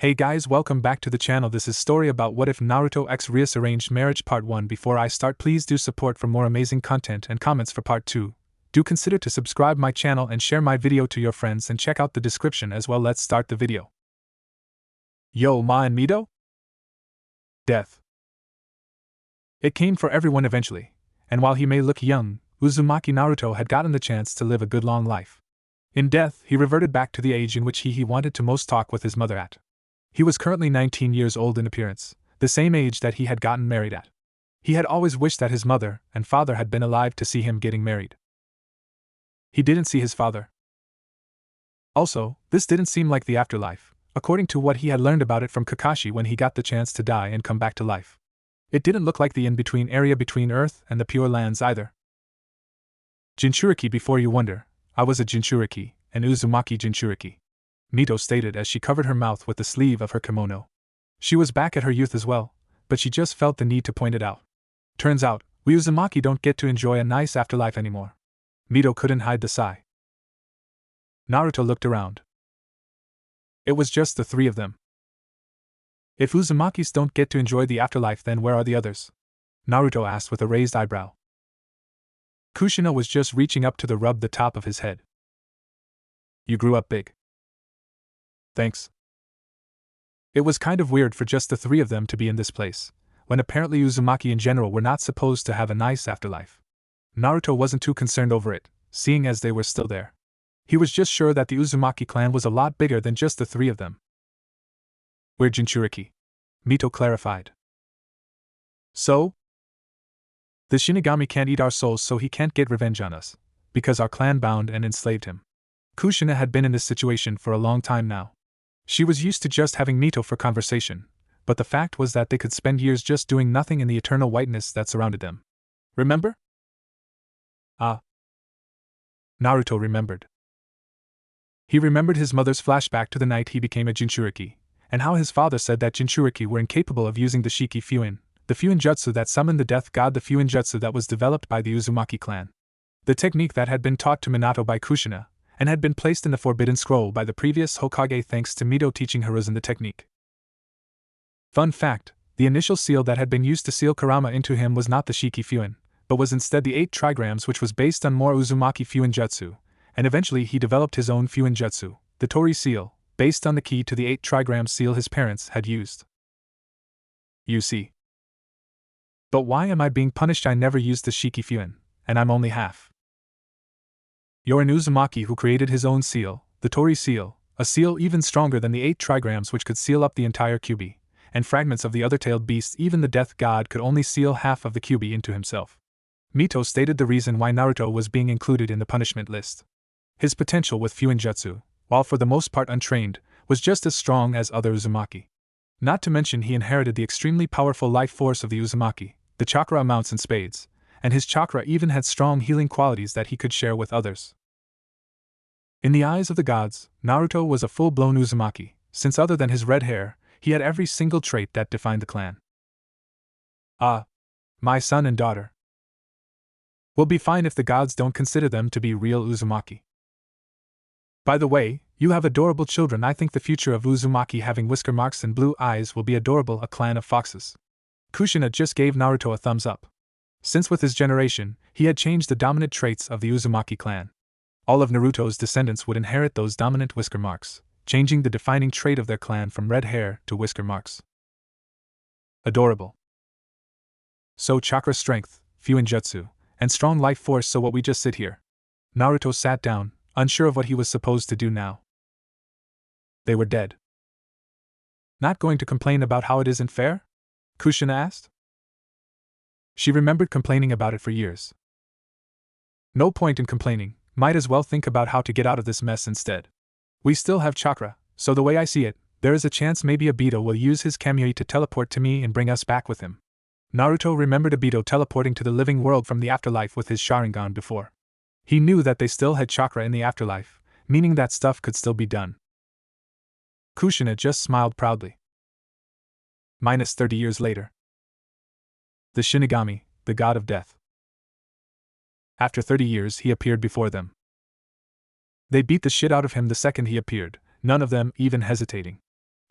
Hey guys, welcome back to the channel. This is story about what if Naruto x Rias arranged marriage part 1. Before I start, please do support for more amazing content and comments for part 2. Do consider to subscribe my channel and share my video to your friends and check out the description as well. Let's start the video. Yo, Ma and Mito? Death. It came for everyone eventually, and while he may look young, Uzumaki Naruto had gotten the chance to live a good long life. In death, he reverted back to the age in which he wanted to most talk with his mother at. He was currently 19 years old in appearance, the same age that he had gotten married at. He had always wished that his mother and father had been alive to see him getting married. He didn't see his father. Also, this didn't seem like the afterlife, according to what he had learned about it from Kakashi when he got the chance to die and come back to life. It didn't look like the in-between area between Earth and the Pure Lands either. Jinchuriki, before you wonder, I was a Jinchuriki, an Uzumaki Jinchuriki, Mito stated as she covered her mouth with the sleeve of her kimono. She was back at her youth as well, but she just felt the need to point it out. Turns out, we Uzumaki don't get to enjoy a nice afterlife anymore. Mito couldn't hide the sigh. Naruto looked around. It was just the three of them. If Uzumakis don't get to enjoy the afterlife, then where are the others? Naruto asked with a raised eyebrow. Kushina was just reaching up to rub the top of his head. You grew up big. Thanks. It was kind of weird for just the three of them to be in this place, when apparently Uzumaki in general were not supposed to have a nice afterlife. Naruto wasn't too concerned over it, seeing as they were still there. He was just sure that the Uzumaki clan was a lot bigger than just the three of them. We're Jinchuriki, Mito clarified. So? The Shinigami can't eat our souls, so he can't get revenge on us, because our clan bound and enslaved him. Kushina had been in this situation for a long time now. She was used to just having Mito for conversation, but the fact was that they could spend years just doing nothing in the eternal whiteness that surrounded them. Remember? Ah. Naruto remembered. He remembered his mother's flashback to the night he became a Jinchuriki, and how his father said that Jinchuriki were incapable of using the Shiki Fuin, the Fuin Jutsu that summoned the death god, the Fuin Jutsu that was developed by the Uzumaki clan. The technique that had been taught to Minato by Kushina, and had been placed in the Forbidden Scroll by the previous Hokage thanks to Mito teaching Hiruzen the technique. Fun fact, the initial seal that had been used to seal Kurama into him was not the Shiki Fuin, but was instead the 8 trigrams, which was based on more Uzumaki Fuin Jutsu, and eventually he developed his own Fuin Jutsu, the Tori seal, based on the key to the 8 trigram seal his parents had used. You see. But why am I being punished? I never used the Shiki Fuin, and I'm only half. You're an Uzumaki who created his own seal, the Tori seal, a seal even stronger than the 8 trigrams which could seal up the entire Kyuubi, and fragments of the other tailed beasts. Even the death god could only seal half of the Kyuubi into himself. Mito stated the reason why Naruto was being included in the punishment list. His potential with Fuin Jutsu, while for the most part untrained, was just as strong as other Uzumaki. Not to mention he inherited the extremely powerful life force of the Uzumaki, the chakra amounts in spades, and his chakra even had strong healing qualities that he could share with others. In the eyes of the gods, Naruto was a full-blown Uzumaki, since other than his red hair, he had every single trait that defined the clan. Ah, my son and daughter. Will be fine if the gods don't consider them to be real Uzumaki. By the way, you have adorable children. I think the future of Uzumaki having whisker marks and blue eyes will be adorable. A clan of foxes. Kushina just gave Naruto a thumbs up. Since with his generation, he had changed the dominant traits of the Uzumaki clan. All of Naruto's descendants would inherit those dominant whisker marks, changing the defining trait of their clan from red hair to whisker marks. Adorable. So chakra strength, Fuin Jutsu, and strong life force. So what, we just sit here? Naruto sat down, unsure of what he was supposed to do now. They were dead. Not going to complain about how it isn't fair? Kushina asked. She remembered complaining about it for years. No point in complaining, might as well think about how to get out of this mess instead. We still have chakra, so the way I see it, there is a chance maybe Obito will use his Kamui to teleport to me and bring us back with him. Naruto remembered Obito teleporting to the living world from the afterlife with his Sharingan before. He knew that they still had chakra in the afterlife, meaning that stuff could still be done. Kushina just smiled proudly. Minus 30 years later. The Shinigami, the god of death. After 30 years he appeared before them. They beat the shit out of him the second he appeared, none of them even hesitating.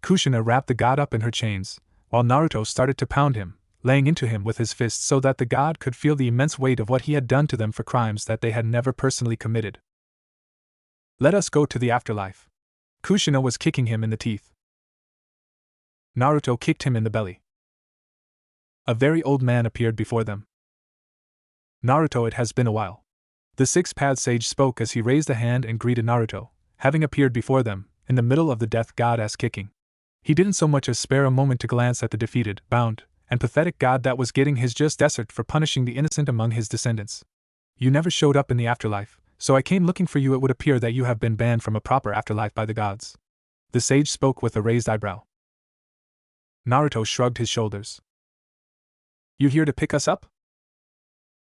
Kushina wrapped the god up in her chains, while Naruto started to pound him, laying into him with his fists so that the god could feel the immense weight of what he had done to them for crimes that they had never personally committed. Let us go to the afterlife. Kushina was kicking him in the teeth. Naruto kicked him in the belly. A very old man appeared before them. Naruto, it has been a while. The six-path sage spoke as he raised a hand and greeted Naruto, having appeared before them, in the middle of the death god ass kicking. He didn't so much as spare a moment to glance at the defeated, bound, and pathetic god that was getting his just desert for punishing the innocent among his descendants. You never showed up in the afterlife, so I came looking for you. It would appear that you have been banned from a proper afterlife by the gods. The sage spoke with a raised eyebrow. Naruto shrugged his shoulders. You here to pick us up?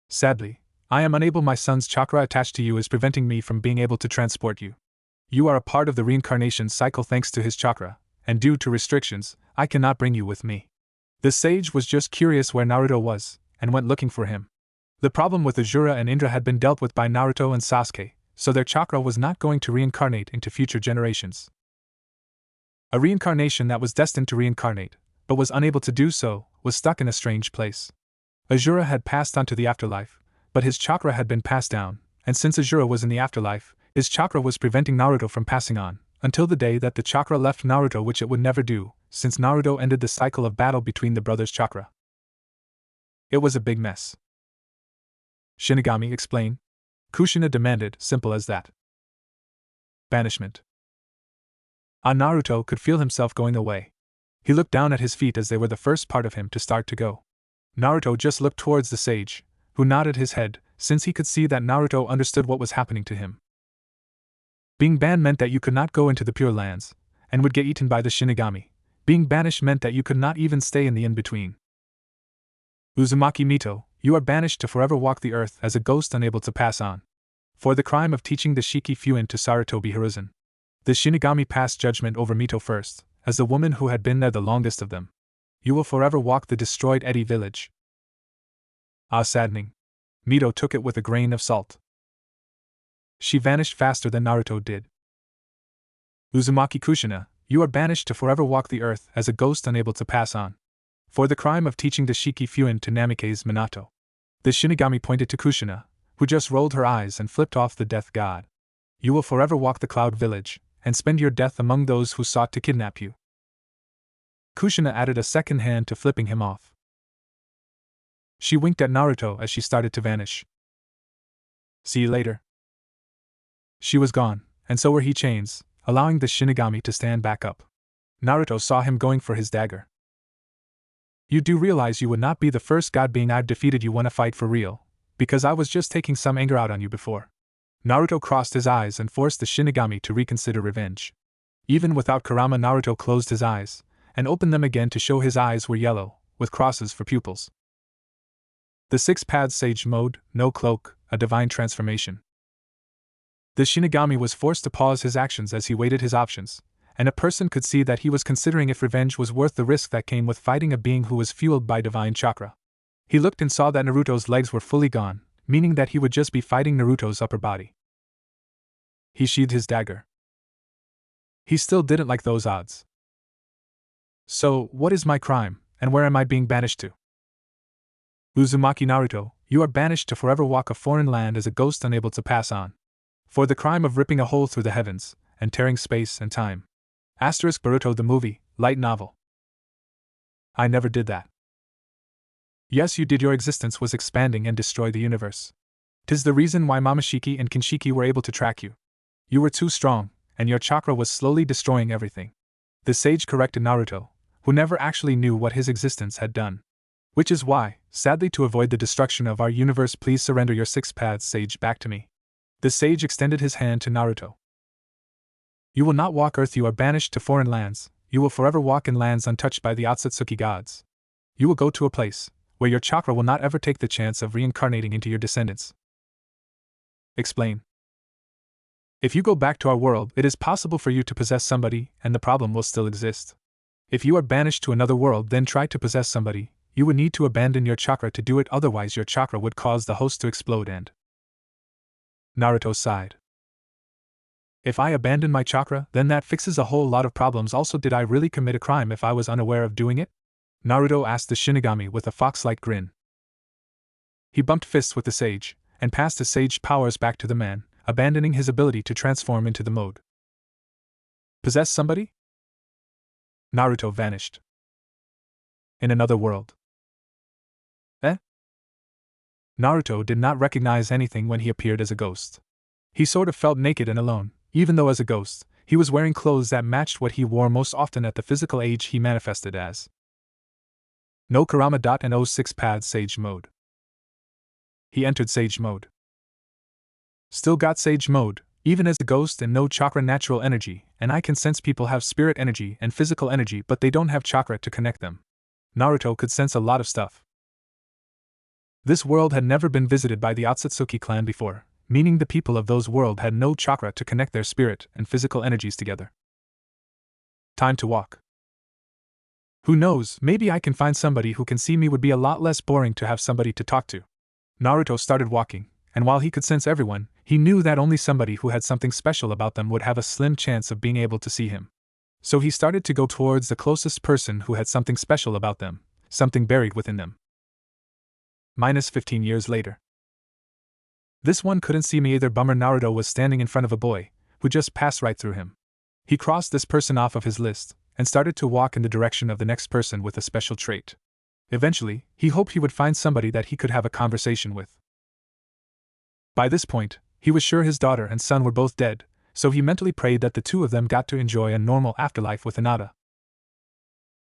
Sadly, I am unable. My son's chakra attached to you is preventing me from being able to transport you. You are a part of the reincarnation cycle thanks to his chakra, and due to restrictions, I cannot bring you with me. The sage was just curious where Naruto was, and went looking for him. The problem with Azura and Indra had been dealt with by Naruto and Sasuke, so their chakra was not going to reincarnate into future generations. A reincarnation that was destined to reincarnate, but was unable to do so, was stuck in a strange place. Azura had passed on to the afterlife, but his chakra had been passed down, and since Azura was in the afterlife, his chakra was preventing Naruto from passing on, until the day that the chakra left Naruto, which it would never do, since Naruto ended the cycle of battle between the brothers' chakra. It was a big mess. Shinigami, explain. Kushina demanded, simple as that. Banishment. Naruto could feel himself going away. He looked down at his feet as they were the first part of him to start to go. Naruto just looked towards the sage, who nodded his head, since he could see that Naruto understood what was happening to him. Being banned meant that you could not go into the Pure Lands, and would get eaten by the Shinigami. Being banished meant that you could not even stay in the in-between. Uzumaki Mito, you are banished to forever walk the earth as a ghost unable to pass on. For the crime of teaching the Shiki Fuin to Sarutobi Hiruzen. The Shinigami passed judgment over Mito first, as the woman who had been there the longest of them. You will forever walk the destroyed Edi village. Saddening. Mito took it with a grain of salt. She vanished faster than Naruto did. Uzumaki Kushina, you are banished to forever walk the earth as a ghost unable to pass on. For the crime of teaching the Shiki Fuin to Namikaze Minato. The Shinigami pointed to Kushina, who just rolled her eyes and flipped off the death god. You will forever walk the Cloud Village, and spend your death among those who sought to kidnap you. Kushina added a second hand to flipping him off. She winked at Naruto as she started to vanish. See you later. She was gone, and so were his chains, allowing the Shinigami to stand back up. Naruto saw him going for his dagger. You do realize you would not be the first god being I've defeated. You wanna fight for real, because I was just taking some anger out on you before. Naruto crossed his eyes and forced the Shinigami to reconsider revenge. Even without Kurama, Naruto closed his eyes, and opened them again to show his eyes were yellow, with crosses for pupils. The six-path sage mode, no cloak, a divine transformation. The Shinigami was forced to pause his actions as he weighed his options, and a person could see that he was considering if revenge was worth the risk that came with fighting a being who was fueled by divine chakra. He looked and saw that Naruto's legs were fully gone, meaning that he would just be fighting Naruto's upper body. He sheathed his dagger. He still didn't like those odds. So, what is my crime, and where am I being banished to? Uzumaki Naruto, you are banished to forever walk a foreign land as a ghost unable to pass on. For the crime of ripping a hole through the heavens, and tearing space and time. Boruto the movie, light novel. I never did that. Yes, you did. Your existence was expanding and destroy the universe. 'Tis the reason why Momoshiki and Kinshiki were able to track you. You were too strong, and your chakra was slowly destroying everything. The sage corrected Naruto, who never actually knew what his existence had done. Which is why, sadly, to avoid the destruction of our universe, please surrender your six-path sage back to me. The sage extended his hand to Naruto. You will not walk earth. You are banished to foreign lands. You will forever walk in lands untouched by the Otsutsuki gods. You will go to a place where your chakra will not ever take the chance of reincarnating into your descendants. Explain. If you go back to our world, it is possible for you to possess somebody, and the problem will still exist. If you are banished to another world, then try to possess somebody, you would need to abandon your chakra to do it, otherwise your chakra would cause the host to explode and... Naruto sighed. If I abandon my chakra, then that fixes a whole lot of problems. Also, did I really commit a crime if I was unaware of doing it? Naruto asked the Shinigami with a fox-like grin. He bumped fists with the sage, and passed his sage powers back to the man, abandoning his ability to transform into the mode. Possess somebody? Naruto vanished. In another world. Naruto did not recognize anything when he appeared as a ghost. He sort of felt naked and alone, even though as a ghost, he was wearing clothes that matched what he wore most often at the physical age he manifested as. No Karama. And 06 paths Sage Mode. He entered Sage Mode. Still got Sage Mode, even as a ghost, and no chakra natural energy, and I can sense people have spirit energy and physical energy but they don't have chakra to connect them. Naruto could sense a lot of stuff. This world had never been visited by the Otsutsuki clan before, meaning the people of those worlds had no chakra to connect their spirit and physical energies together. Time to walk. Who knows, maybe I can find somebody who can see me. Would be a lot less boring to have somebody to talk to. Naruto started walking, and while he could sense everyone, he knew that only somebody who had something special about them would have a slim chance of being able to see him. So he started to go towards the closest person who had something special about them, something buried within them. Minus 15 years later. This one couldn't see me either. Bummer. Naruto was standing in front of a boy, who just passed right through him. He crossed this person off of his list, and started to walk in the direction of the next person with a special trait. Eventually, he hoped he would find somebody that he could have a conversation with. By this point, he was sure his daughter and son were both dead, so he mentally prayed that the two of them got to enjoy a normal afterlife with Hinata.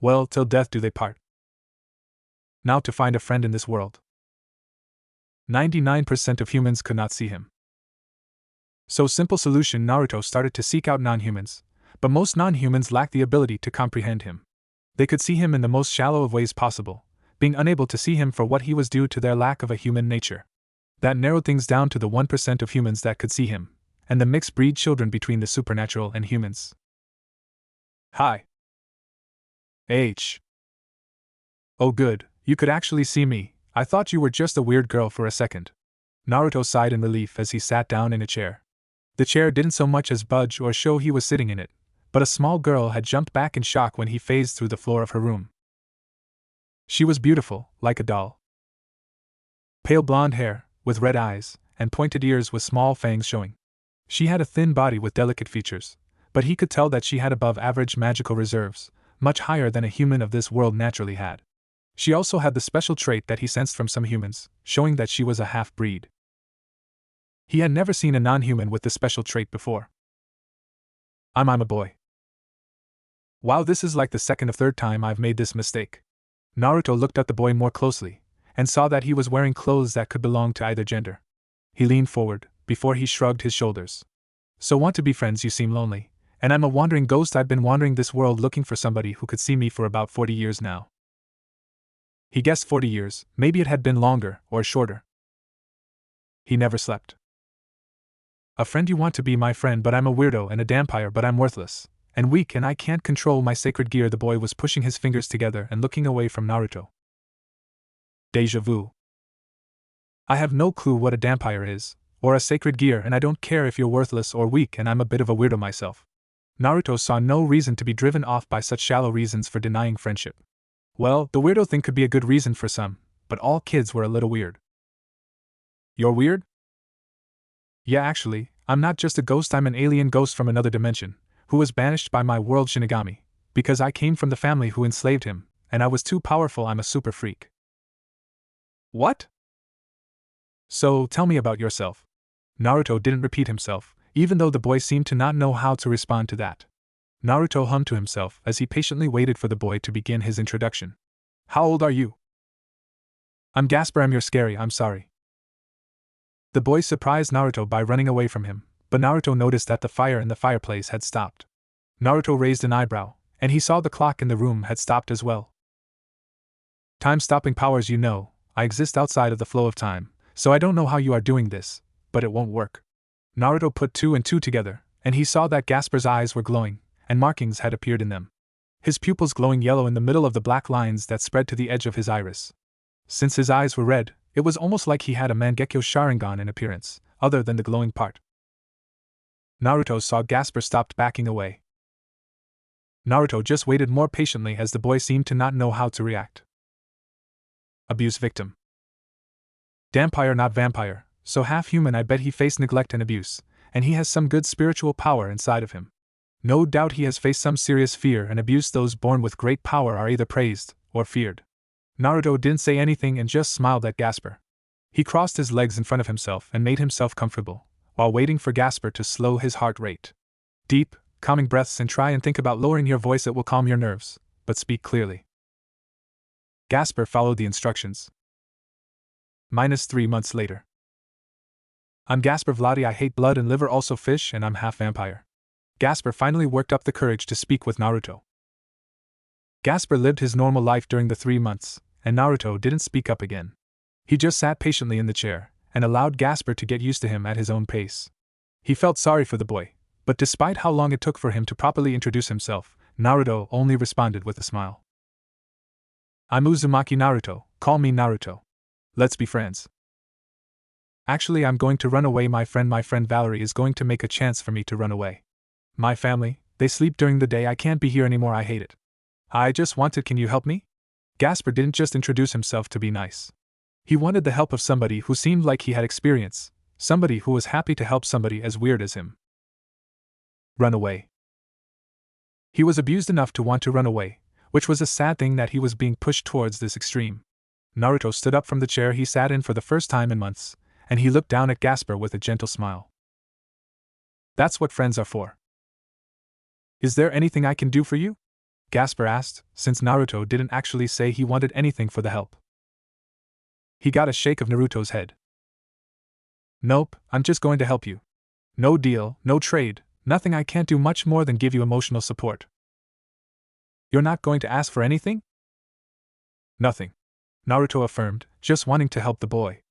Well, till death do they part. Now to find a friend in this world. 99% of humans could not see him. So simple solution. Naruto started to seek out non-humans, but most non-humans lacked the ability to comprehend him. They could see him in the most shallow of ways possible, being unable to see him for what he was due to their lack of a human nature. That narrowed things down to the 1% of humans that could see him, and the mixed breed children between the supernatural and humans. Hi. Oh good, you could actually see me. I thought you were just a weird girl for a second. Naruto sighed in relief as he sat down in a chair. The chair didn't so much as budge or show he was sitting in it, but a small girl had jumped back in shock when he phased through the floor of her room. She was beautiful, like a doll. Pale blonde hair, with red eyes, and pointed ears with small fangs showing. She had a thin body with delicate features, but he could tell that she had above average magical reserves, much higher than a human of this world naturally had. She also had the special trait that he sensed from some humans, showing that she was a half-breed. He had never seen a non-human with this special trait before. I'm a boy. Wow, this is like the second or third time I've made this mistake. Naruto looked at the boy more closely, and saw that he was wearing clothes that could belong to either gender. He leaned forward, before he shrugged his shoulders. So want to be friends? You seem lonely, and I'm a wandering ghost. I've been wandering this world looking for somebody who could see me for about 40 years now. He guessed 40 years, maybe it had been longer, or shorter. He never slept. A friend? You want to be my friend, but I'm a weirdo and a vampire, but I'm worthless, and weak, and I can't control my sacred gear. The boy was pushing his fingers together and looking away from Naruto. Deja vu. I have no clue what a vampire is, or a sacred gear, and I don't care if you're worthless or weak, and I'm a bit of a weirdo myself. Naruto saw no reason to be driven off by such shallow reasons for denying friendship. Well, the weirdo thing could be a good reason for some, but all kids were a little weird. You're weird? Yeah, actually, I'm not just a ghost, I'm an alien ghost from another dimension, who was banished by my world Shinigami, because I came from the family who enslaved him, and I was too powerful. I'm a super freak. What? So, tell me about yourself. Naruto didn't repeat himself, even though the boy seemed to not know how to respond to that. Naruto hummed to himself as he patiently waited for the boy to begin his introduction. How old are you? I'm Gasper. You're scary, I'm sorry. The boy surprised Naruto by running away from him, but Naruto noticed that the fire in the fireplace had stopped. Naruto raised an eyebrow, and he saw the clock in the room had stopped as well. Time-stopping powers. You know, I exist outside of the flow of time, so I don't know how you are doing this, but it won't work. Naruto put two and two together, and he saw that Gasper's eyes were glowing, and markings had appeared in them. His pupils glowing yellow in the middle of the black lines that spread to the edge of his iris. Since his eyes were red, it was almost like he had a Mangekyo Sharingan in appearance, other than the glowing part. Naruto saw Gasper stopped backing away. Naruto just waited more patiently as the boy seemed to not know how to react. Abuse victim. Dampire not vampire, so half human. I bet he faced neglect and abuse, and he has some good spiritual power inside of him. No doubt he has faced some serious fear and abuse. Those born with great power are either praised or feared. Naruto didn't say anything and just smiled at Gasper. He crossed his legs in front of himself and made himself comfortable, while waiting for Gasper to slow his heart rate. Deep, calming breaths and try and think about lowering your voice. It will calm your nerves, but speak clearly. Gasper followed the instructions. -3 months later. I'm Gasper Vladi. I hate blood and liver, also fish, and I'm half vampire. Gasper finally worked up the courage to speak with Naruto. Gasper lived his normal life during the 3 months, and Naruto didn't speak up again. He just sat patiently in the chair, and allowed Gasper to get used to him at his own pace. He felt sorry for the boy, but despite how long it took for him to properly introduce himself, Naruto only responded with a smile. I'm Uzumaki Naruto, call me Naruto. Let's be friends. Actually, I'm going to run away. My friend Valerie is going to make a chance for me to run away. My family, they sleep during the day. I can't be here anymore. I hate it. I just wanted, can you help me? Gasper didn't just introduce himself to be nice. He wanted the help of somebody who seemed like he had experience, somebody who was happy to help somebody as weird as him. Run away. He was abused enough to want to run away, which was a sad thing that he was being pushed towards this extreme. Naruto stood up from the chair he sat in for the first time in months, and he looked down at Gasper with a gentle smile. That's what friends are for. Is there anything I can do for you? Gasper asked, since Naruto didn't actually say he wanted anything for the help. He got a shake of Naruto's head. Nope, I'm just going to help you. No deal, no trade, nothing. I can't do much more than give you emotional support. You're not going to ask for anything? Nothing, Naruto affirmed, just wanting to help the boy.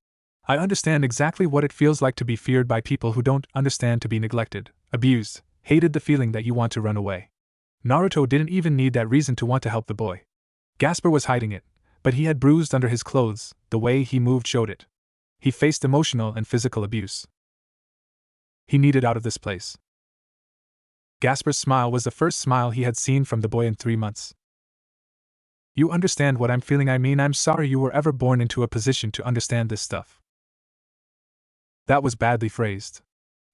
I understand exactly what it feels like to be feared by people who don't understand, to be neglected, abused, hated, the feeling that you want to run away. Naruto didn't even need that reason to want to help the boy. Gasper was hiding it, but he had bruised under his clothes. The way he moved showed it. He faced emotional and physical abuse. He needed out of this place. Gasper's smile was the first smile he had seen from the boy in 3 months. You understand what I'm feeling. I mean, I'm sorry you were ever born into a position to understand this stuff. That was badly phrased,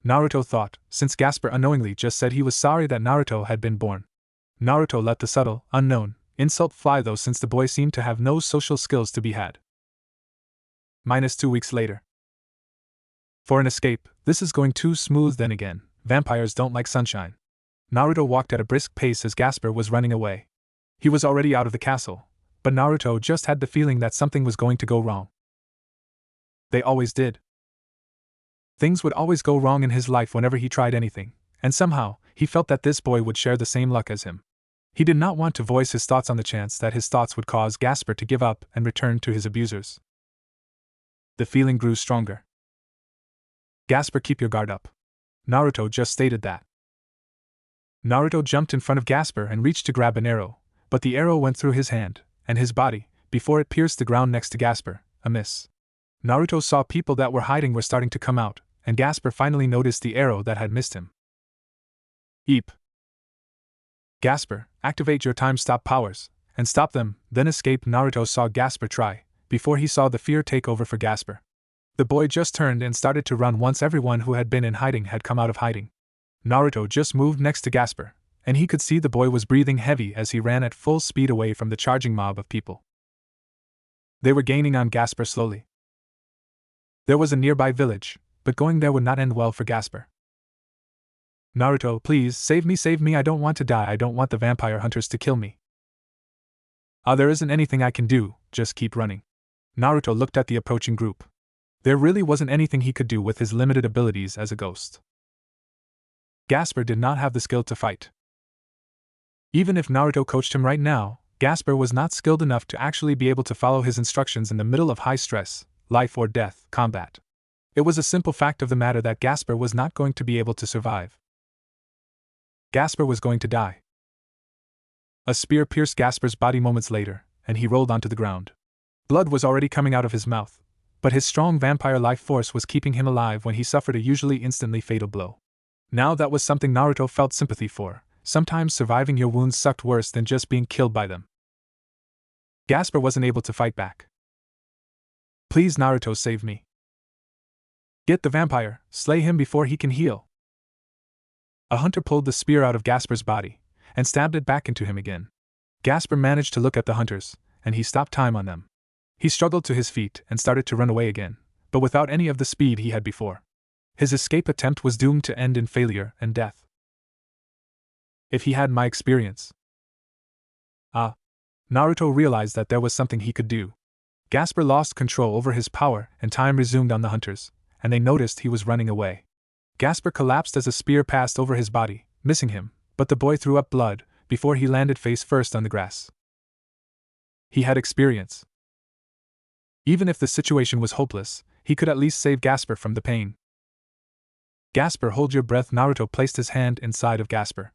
Naruto thought, since Gasper unknowingly just said he was sorry that Naruto had been born. Naruto let the subtle, unknown insult fly though, since the boy seemed to have no social skills to be had. -2 weeks later. For an escape, this is going too smooth. Then again, vampires don't like sunshine. Naruto walked at a brisk pace as Gasper was running away. He was already out of the castle, but Naruto just had the feeling that something was going to go wrong. They always did. Things would always go wrong in his life whenever he tried anything, and somehow, he felt that this boy would share the same luck as him. He did not want to voice his thoughts on the chance that his thoughts would cause Gasper to give up and return to his abusers. The feeling grew stronger. Gasper, keep your guard up. Naruto just stated that. Naruto jumped in front of Gasper and reached to grab an arrow, but the arrow went through his hand and his body before it pierced the ground next to Gasper. A miss. Naruto saw people that were hiding were starting to come out, and Gasper finally noticed the arrow that had missed him. Eep. Gasper, activate your time-stop powers, and stop them, then escape. Naruto saw Gasper try, before he saw the fear take over for Gasper. The boy just turned and started to run once everyone who had been in hiding had come out of hiding. Naruto just moved next to Gasper, and he could see the boy was breathing heavy as he ran at full speed away from the charging mob of people. They were gaining on Gasper slowly. There was a nearby village, but going there would not end well for Gasper. Naruto, please, save me, I don't want to die, I don't want the vampire hunters to kill me. There isn't anything I can do, just keep running. Naruto looked at the approaching group. There really wasn't anything he could do with his limited abilities as a ghost. Gasper did not have the skill to fight. Even if Naruto coached him right now, Gasper was not skilled enough to actually be able to follow his instructions in the middle of high-stress, life-or-death combat. It was a simple fact of the matter that Gasper was not going to be able to survive. Gasper was going to die. A spear pierced Gasper's body moments later, and he rolled onto the ground. Blood was already coming out of his mouth, but his strong vampire life force was keeping him alive when he suffered a usually instantly fatal blow. Now that was something Naruto felt sympathy for. Sometimes surviving your wounds sucked worse than just being killed by them. Gasper wasn't able to fight back. Please, Naruto, save me. Get the vampire, slay him before he can heal. A hunter pulled the spear out of Gasper's body and stabbed it back into him again. Gasper managed to look at the hunters, and he stopped time on them. He struggled to his feet and started to run away again, but without any of the speed he had before. His escape attempt was doomed to end in failure and death. If he had my experience. Naruto realized that there was something he could do. Gasper lost control over his power and time resumed on the hunters, and they noticed he was running away. Gasper collapsed as a spear passed over his body, missing him, but the boy threw up blood before he landed face first on the grass. He had experience. Even if the situation was hopeless, he could at least save Gasper from the pain. Gasper, hold your breath. Naruto placed his hand inside of Gasper.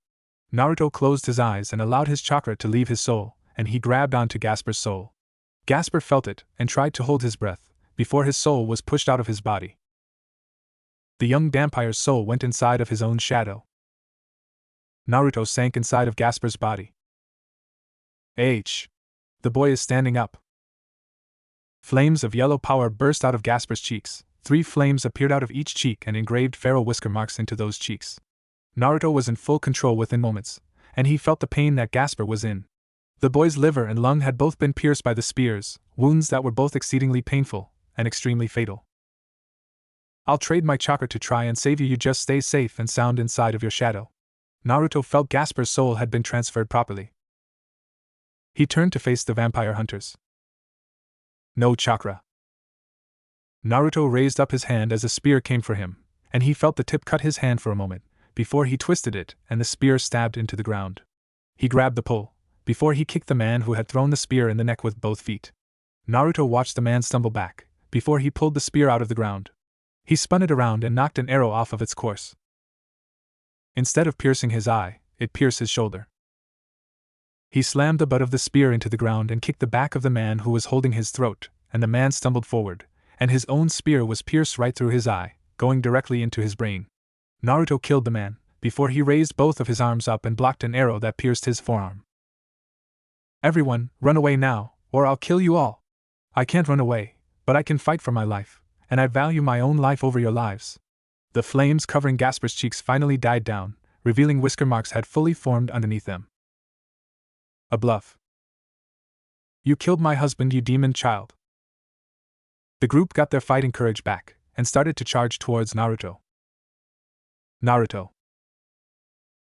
Naruto closed his eyes and allowed his chakra to leave his soul, and he grabbed onto Gasper's soul. Gasper felt it and tried to hold his breath before his soul was pushed out of his body. The young vampire's soul went inside of his own shadow. Naruto sank inside of Gasper's body. The boy is standing up. Flames of yellow power burst out of Gasper's cheeks. 3 flames appeared out of each cheek and engraved feral whisker marks into those cheeks. Naruto was in full control within moments, and he felt the pain that Gasper was in. The boy's liver and lung had both been pierced by the spears, wounds that were both exceedingly painful and extremely fatal. I'll trade my chakra to try and save you. You just stay safe and sound inside of your shadow. Naruto felt Gasper's soul had been transferred properly. He turned to face the vampire hunters. No chakra. Naruto raised up his hand as a spear came for him, and he felt the tip cut his hand for a moment, before he twisted it and the spear stabbed into the ground. He grabbed the pole, before he kicked the man who had thrown the spear in the neck with both feet. Naruto watched the man stumble back, before he pulled the spear out of the ground. He spun it around and knocked an arrow off of its course. Instead of piercing his eye, it pierced his shoulder. He slammed the butt of the spear into the ground and kicked the back of the man who was holding his throat, and the man stumbled forward, and his own spear was pierced right through his eye, going directly into his brain. Naruto killed the man, before he raised both of his arms up and blocked an arrow that pierced his forearm. Everyone, run away now, or I'll kill you all. I can't run away, but I can fight for my life, and I value my own life over your lives. The flames covering Gasper's cheeks finally died down, revealing whisker marks had fully formed underneath them. A bluff. You killed my husband, you demon child. The group got their fighting courage back, and started to charge towards Naruto. Naruto.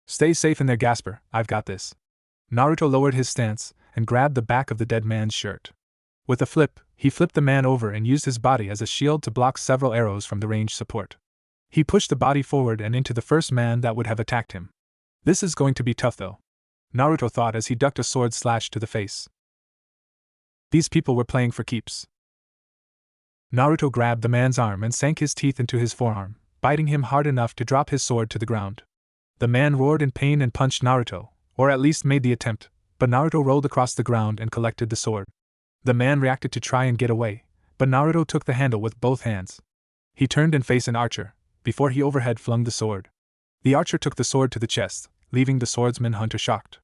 Stay safe in there, Gasper, I've got this. Naruto lowered his stance, and grabbed the back of the dead man's shirt. With a flip, he flipped the man over and used his body as a shield to block several arrows from the ranged support. He pushed the body forward and into the first man that would have attacked him. This is going to be tough though, Naruto thought as he ducked a sword slash to the face. These people were playing for keeps. Naruto grabbed the man's arm and sank his teeth into his forearm, biting him hard enough to drop his sword to the ground. The man roared in pain and punched Naruto, or at least made the attempt, but Naruto rolled across the ground and collected the sword. The man reacted to try and get away, but Naruto took the handle with both hands. He turned and faced an archer, before he overhead flung the sword. The archer took the sword to the chest, leaving the swordsman hunter shocked.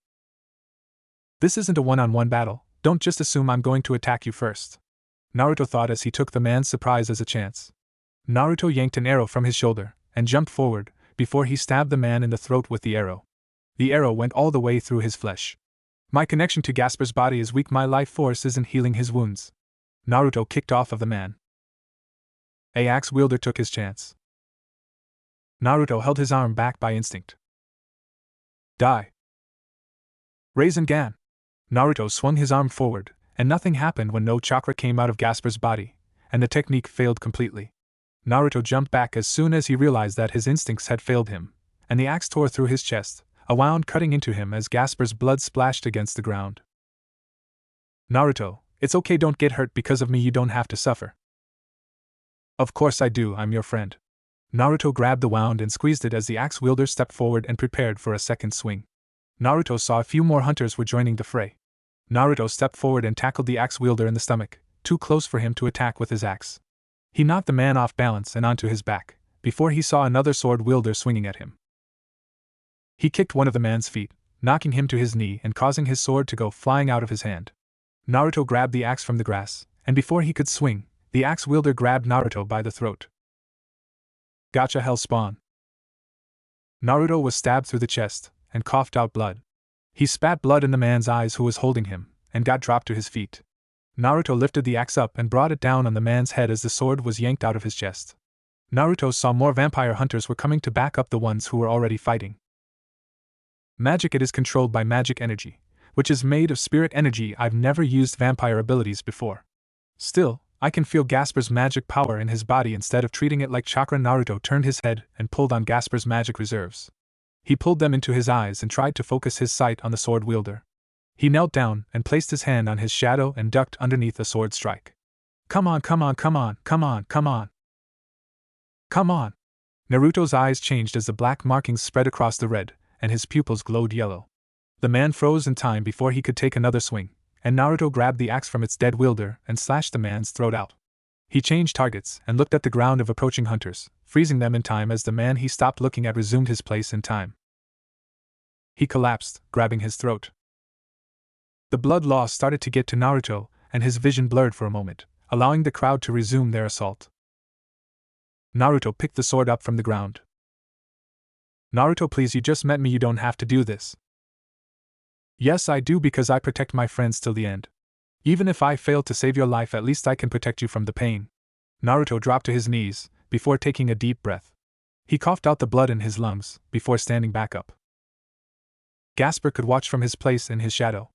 This isn't a one-on-one battle, don't just assume I'm going to attack you first, Naruto thought as he took the man's surprise as a chance. Naruto yanked an arrow from his shoulder, and jumped forward, before he stabbed the man in the throat with the arrow. The arrow went all the way through his flesh. My connection to Gasper's body is weak, my life force isn't healing his wounds. Naruto kicked off of the man. A axe wielder took his chance. Naruto held his arm back by instinct. Die. Rasengan. Naruto swung his arm forward, and nothing happened when no chakra came out of Gasper's body, and the technique failed completely. Naruto jumped back as soon as he realized that his instincts had failed him, and the axe tore through his chest, a wound cutting into him as Gasper's blood splashed against the ground. Naruto, it's okay, don't get hurt because of me, you don't have to suffer. Of course I do, I'm your friend. Naruto grabbed the wound and squeezed it as the axe wielder stepped forward and prepared for a second swing. Naruto saw a few more hunters were joining the fray. Naruto stepped forward and tackled the axe wielder in the stomach, too close for him to attack with his axe. He knocked the man off balance and onto his back, before he saw another sword wielder swinging at him. He kicked one of the man's feet, knocking him to his knee and causing his sword to go flying out of his hand. Naruto grabbed the axe from the grass, and before he could swing, the axe wielder grabbed Naruto by the throat. Gotcha, hell spawn. Naruto was stabbed through the chest and coughed out blood. He spat blood in the man's eyes who was holding him, and got dropped to his feet. Naruto lifted the axe up and brought it down on the man's head as the sword was yanked out of his chest. Naruto saw more vampire hunters were coming to back up the ones who were already fighting. Magic. It is controlled by magic energy, which is made of spirit energy. I've never used vampire abilities before. Still, I can feel Gasper's magic power in his body. Instead of treating it like chakra, Naruto turned his head and pulled on Gasper's magic reserves. He pulled them into his eyes and tried to focus his sight on the sword wielder. He knelt down and placed his hand on his shadow and ducked underneath a sword strike. Come on, come on, come on, come on, come on. Come on! Naruto's eyes changed as the black markings spread across the red, and his pupils glowed yellow. The man froze in time before he could take another swing, and Naruto grabbed the axe from its dead wielder and slashed the man's throat out. He changed targets and looked at the ground of approaching hunters, freezing them in time as the man he stopped looking at resumed his place in time. He collapsed, grabbing his throat. The blood loss started to get to Naruto, and his vision blurred for a moment, allowing the crowd to resume their assault. Naruto picked the sword up from the ground. Naruto, please, you just met me, you don't have to do this. Yes, I do, because I protect my friends till the end. Even if I fail to save your life, at least I can protect you from the pain. Naruto dropped to his knees, before taking a deep breath. He coughed out the blood in his lungs, before standing back up. Gasper could watch from his place in his shadow.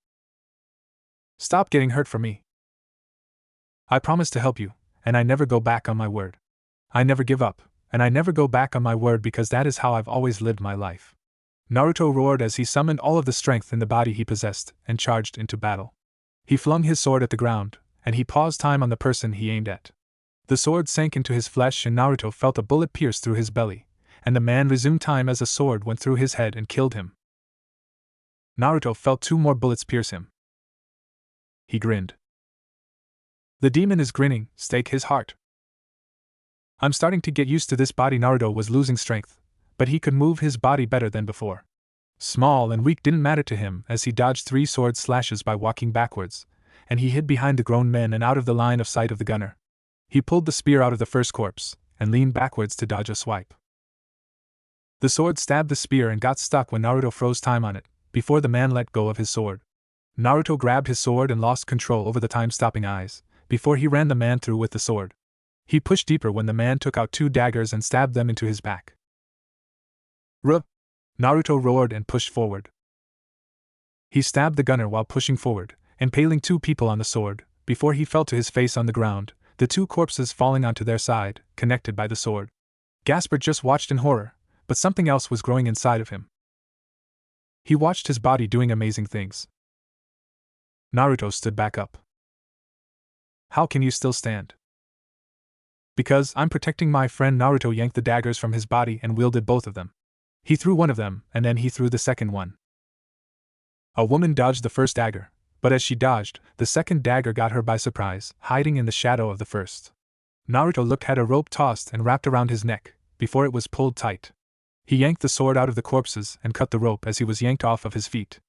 Stop getting hurt for me. I promise to help you, and I never go back on my word. I never give up, and I never go back on my word, because that is how I've always lived my life. Naruto roared as he summoned all of the strength in the body he possessed and charged into battle. He flung his sword at the ground, and he paused time on the person he aimed at. The sword sank into his flesh and Naruto felt a bullet pierce through his belly, and the man resumed time as a sword went through his head and killed him. Naruto felt 2 more bullets pierce him. He grinned. The demon is grinning, stake his heart. I'm starting to get used to this body. Naruto was losing strength, but he could move his body better than before. Small and weak didn't matter to him as he dodged 3 sword slashes by walking backwards, and he hid behind the grown men and out of the line of sight of the gunner. He pulled the spear out of the first corpse and leaned backwards to dodge a swipe. The sword stabbed the spear and got stuck when Naruto froze time on it, before the man let go of his sword. Naruto grabbed his sword and lost control over the time-stopping eyes, before he ran the man through with the sword. He pushed deeper when the man took out 2 daggers and stabbed them into his back. Ruh! Naruto roared and pushed forward. He stabbed the gunner while pushing forward, impaling 2 people on the sword, before he fell to his face on the ground, the 2 corpses falling onto their side, connected by the sword. Gasper just watched in horror, but something else was growing inside of him. He watched his body doing amazing things. Naruto stood back up. How can you still stand? Because I'm protecting my friend. Naruto yanked the daggers from his body and wielded both of them. He threw one of them, and then he threw the second one. A woman dodged the first dagger, but as she dodged, the second dagger got her by surprise, hiding in the shadow of the first. Naruto looked at a rope tossed and wrapped around his neck, before it was pulled tight. He yanked the sword out of the corpses and cut the rope as he was yanked off of his feet.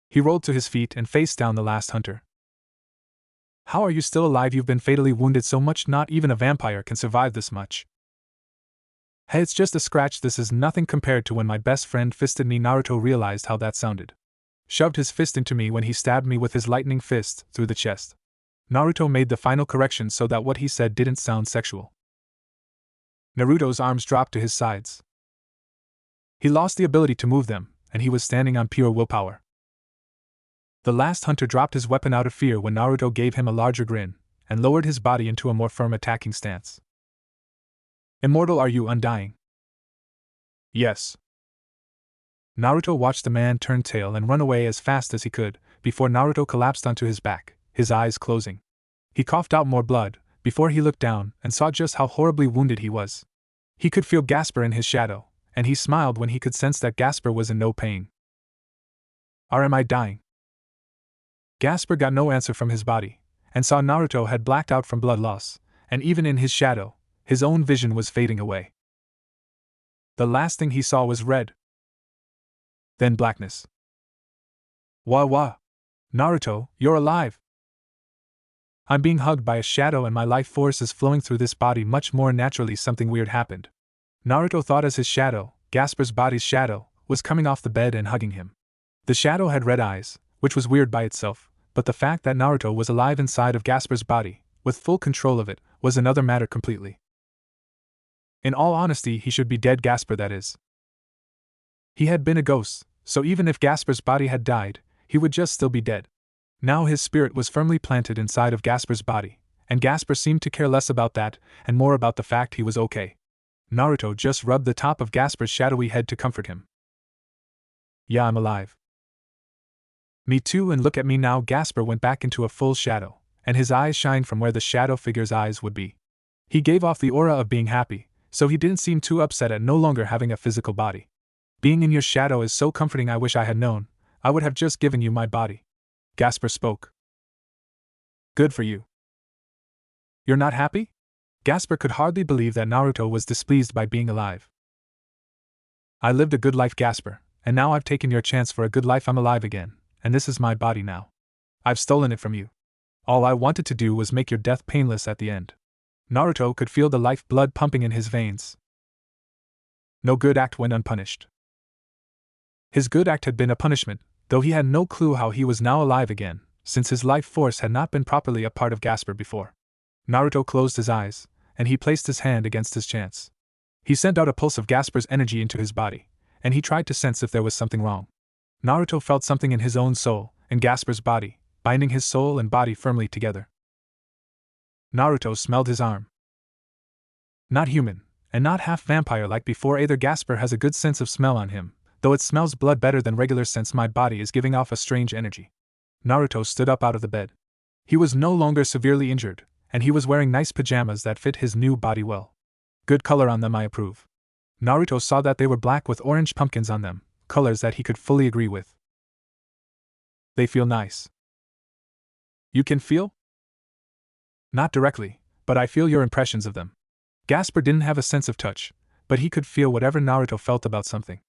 He rolled to his feet and faced down the last hunter. How are you still alive? You've been fatally wounded so much not even a vampire can survive this much. Hey, it's just a scratch. This is nothing compared to when my best friend fisted me. Naruto realized how that sounded. Shoved his fist into me when he stabbed me with his lightning fist through the chest. Naruto made the final correction so that what he said didn't sound sexual. Naruto's arms dropped to his sides. He lost the ability to move them, and he was standing on pure willpower. The last hunter dropped his weapon out of fear when Naruto gave him a larger grin, and lowered his body into a more firm attacking stance. Immortal, are you undying? Yes. Naruto watched the man turn tail and run away as fast as he could, before Naruto collapsed onto his back, his eyes closing. He coughed out more blood, before he looked down and saw just how horribly wounded he was. He could feel Gasper in his shadow, and he smiled when he could sense that Gasper was in no pain. Am I dying? Gasper got no answer from his body, and saw Naruto had blacked out from blood loss, and even in his shadow, his own vision was fading away. The last thing he saw was red. Then blackness. Wah! Naruto, you're alive! I'm being hugged by a shadow and my life force is flowing through this body much more naturally. Something weird happened. Naruto thought as his shadow, Gasper's body's shadow, was coming off the bed and hugging him. The shadow had red eyes, which was weird by itself, but the fact that Naruto was alive inside of Gasper's body, with full control of it, was another matter completely. In all honesty, he should be dead, Gasper, that is. He had been a ghost, so even if Gasper's body had died, he would just still be dead. Now his spirit was firmly planted inside of Gasper's body, and Gasper seemed to care less about that, and more about the fact he was okay. Naruto just rubbed the top of Gasper's shadowy head to comfort him. Yeah, I'm alive. Me too, and look at me now. Gasper went back into a full shadow, and his eyes shined from where the shadow figure's eyes would be. He gave off the aura of being happy, so he didn't seem too upset at no longer having a physical body. Being in your shadow is so comforting. I wish I had known. I would have just given you my body. Gasper spoke. Good for you. You're not happy? Gasper could hardly believe that Naruto was displeased by being alive. I lived a good life, Gasper, and now I've taken your chance for a good life. I'm alive again, and this is my body now. I've stolen it from you. All I wanted to do was make your death painless at the end. Naruto could feel the life blood pumping in his veins. No good act went unpunished. His good act had been a punishment, though he had no clue how he was now alive again, since his life force had not been properly a part of Gasper before. Naruto closed his eyes, and he placed his hand against his chance. He sent out a pulse of Gasper's energy into his body, and he tried to sense if there was something wrong. Naruto felt something in his own soul, in Gasper's body, binding his soul and body firmly together. Naruto smelled his arm. Not human, and not half vampire like before either. Gasper has a good sense of smell on him, though it smells blood better than regular sense. My body is giving off a strange energy. Naruto stood up out of the bed. He was no longer severely injured, and he was wearing nice pajamas that fit his new body well. Good color on them, I approve. Naruto saw that they were black with orange pumpkins on them, colors that he could fully agree with. They feel nice. You can feel? Not directly, but I feel your impressions of them. Gasper didn't have a sense of touch, but he could feel whatever Naruto felt about something.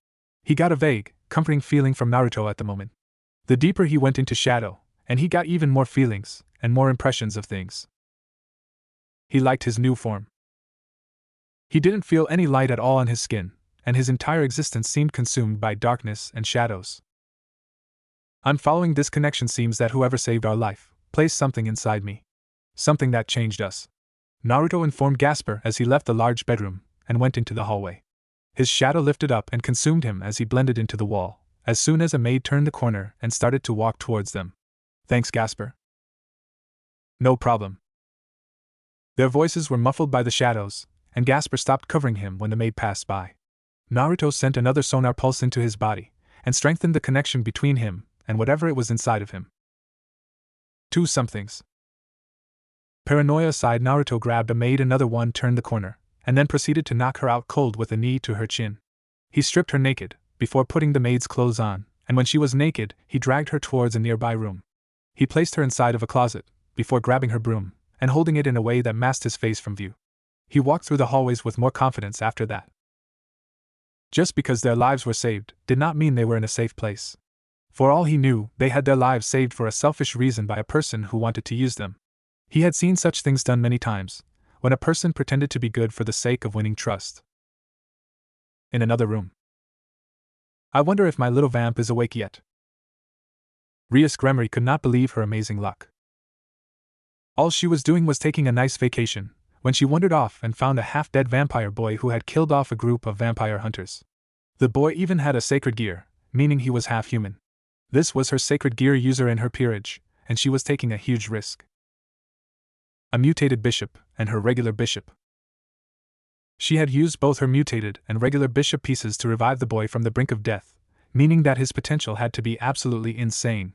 He got a vague, comforting feeling from Naruto at the moment. The deeper he went into shadow, and he got even more feelings, and more impressions of things. He liked his new form. He didn't feel any light at all on his skin, and his entire existence seemed consumed by darkness and shadows. I'm following this connection. Seems that whoever saved our life placed something inside me. Something that changed us. Naruto informed Gasper as he left the large bedroom and went into the hallway. His shadow lifted up and consumed him as he blended into the wall, as soon as a maid turned the corner and started to walk towards them. Thanks, Gasper. No problem. Their voices were muffled by the shadows, and Gasper stopped covering him when the maid passed by. Naruto sent another sonar pulse into his body, and strengthened the connection between him and whatever it was inside of him. Two somethings. Paranoia aside, Naruto grabbed a maid, another one turned the corner, and then proceeded to knock her out cold with a knee to her chin. He stripped her naked, before putting the maid's clothes on, and when she was naked, he dragged her towards a nearby room. He placed her inside of a closet, before grabbing her broom, and holding it in a way that masked his face from view. He walked through the hallways with more confidence after that. Just because their lives were saved did not mean they were in a safe place. For all he knew, they had their lives saved for a selfish reason by a person who wanted to use them. He had seen such things done many times, when a person pretended to be good for the sake of winning trust. In another room. I wonder if my little vamp is awake yet. Rias Gremory could not believe her amazing luck. All she was doing was taking a nice vacation, when she wandered off and found a half-dead vampire boy who had killed off a group of vampire hunters. The boy even had a sacred gear, meaning he was half-human. This was her sacred gear user in her peerage, and she was taking a huge risk. A mutated bishop, and her regular bishop. She had used both her mutated and regular bishop pieces to revive the boy from the brink of death, meaning that his potential had to be absolutely insane.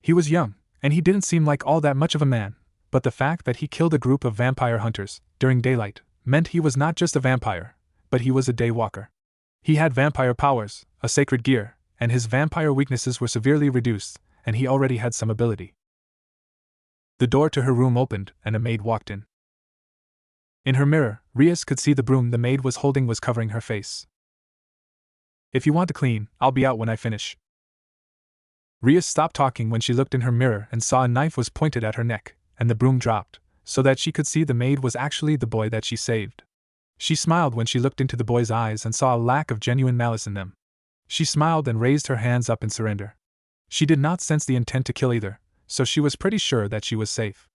He was young, and he didn't seem like all that much of a man, but the fact that he killed a group of vampire hunters, during daylight, meant he was not just a vampire, but he was a daywalker. He had vampire powers, a sacred gear, and his vampire weaknesses were severely reduced, and he already had some ability. The door to her room opened, and a maid walked in. In her mirror, Rias could see the broom the maid was holding was covering her face. If you want to clean, I'll be out when I finish. Rias stopped talking when she looked in her mirror and saw a knife was pointed at her neck, and the broom dropped, so that she could see the maid was actually the boy that she saved. She smiled when she looked into the boy's eyes and saw a lack of genuine malice in them. She smiled and raised her hands up in surrender. She did not sense the intent to kill either, so she was pretty sure that she was safe.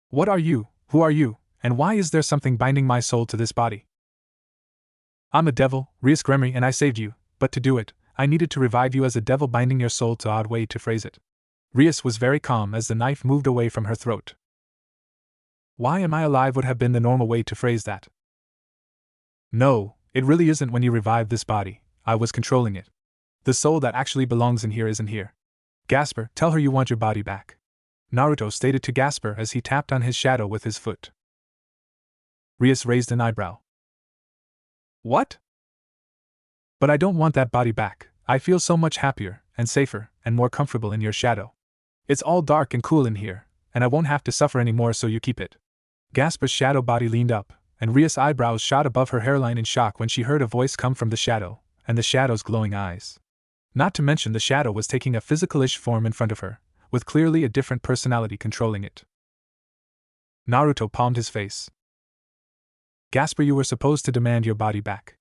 What are you? Who are you? And why is there something binding my soul to this body? I'm a devil, Rias Gremory, and I saved you, but to do it, I needed to revive you as a devil binding your soul to odd way to phrase it. Rias was very calm as the knife moved away from her throat. Why am I alive would have been the normal way to phrase that. No, it really isn't when you revive this body, I was controlling it. The soul that actually belongs in here isn't here. Gasper, tell her you want your body back. Naruto stated to Gasper as he tapped on his shadow with his foot. Rias raised an eyebrow. What? But I don't want that body back. I feel so much happier, and safer, and more comfortable in your shadow. It's all dark and cool in here, and I won't have to suffer anymore, so you keep it. Gasper's shadow body leaned up, and Rias' eyebrows shot above her hairline in shock when she heard a voice come from the shadow, and the shadow's glowing eyes. Not to mention the shadow was taking a physical-ish form in front of her, with clearly a different personality controlling it. Naruto palmed his face. Gasper, you were supposed to demand your body back.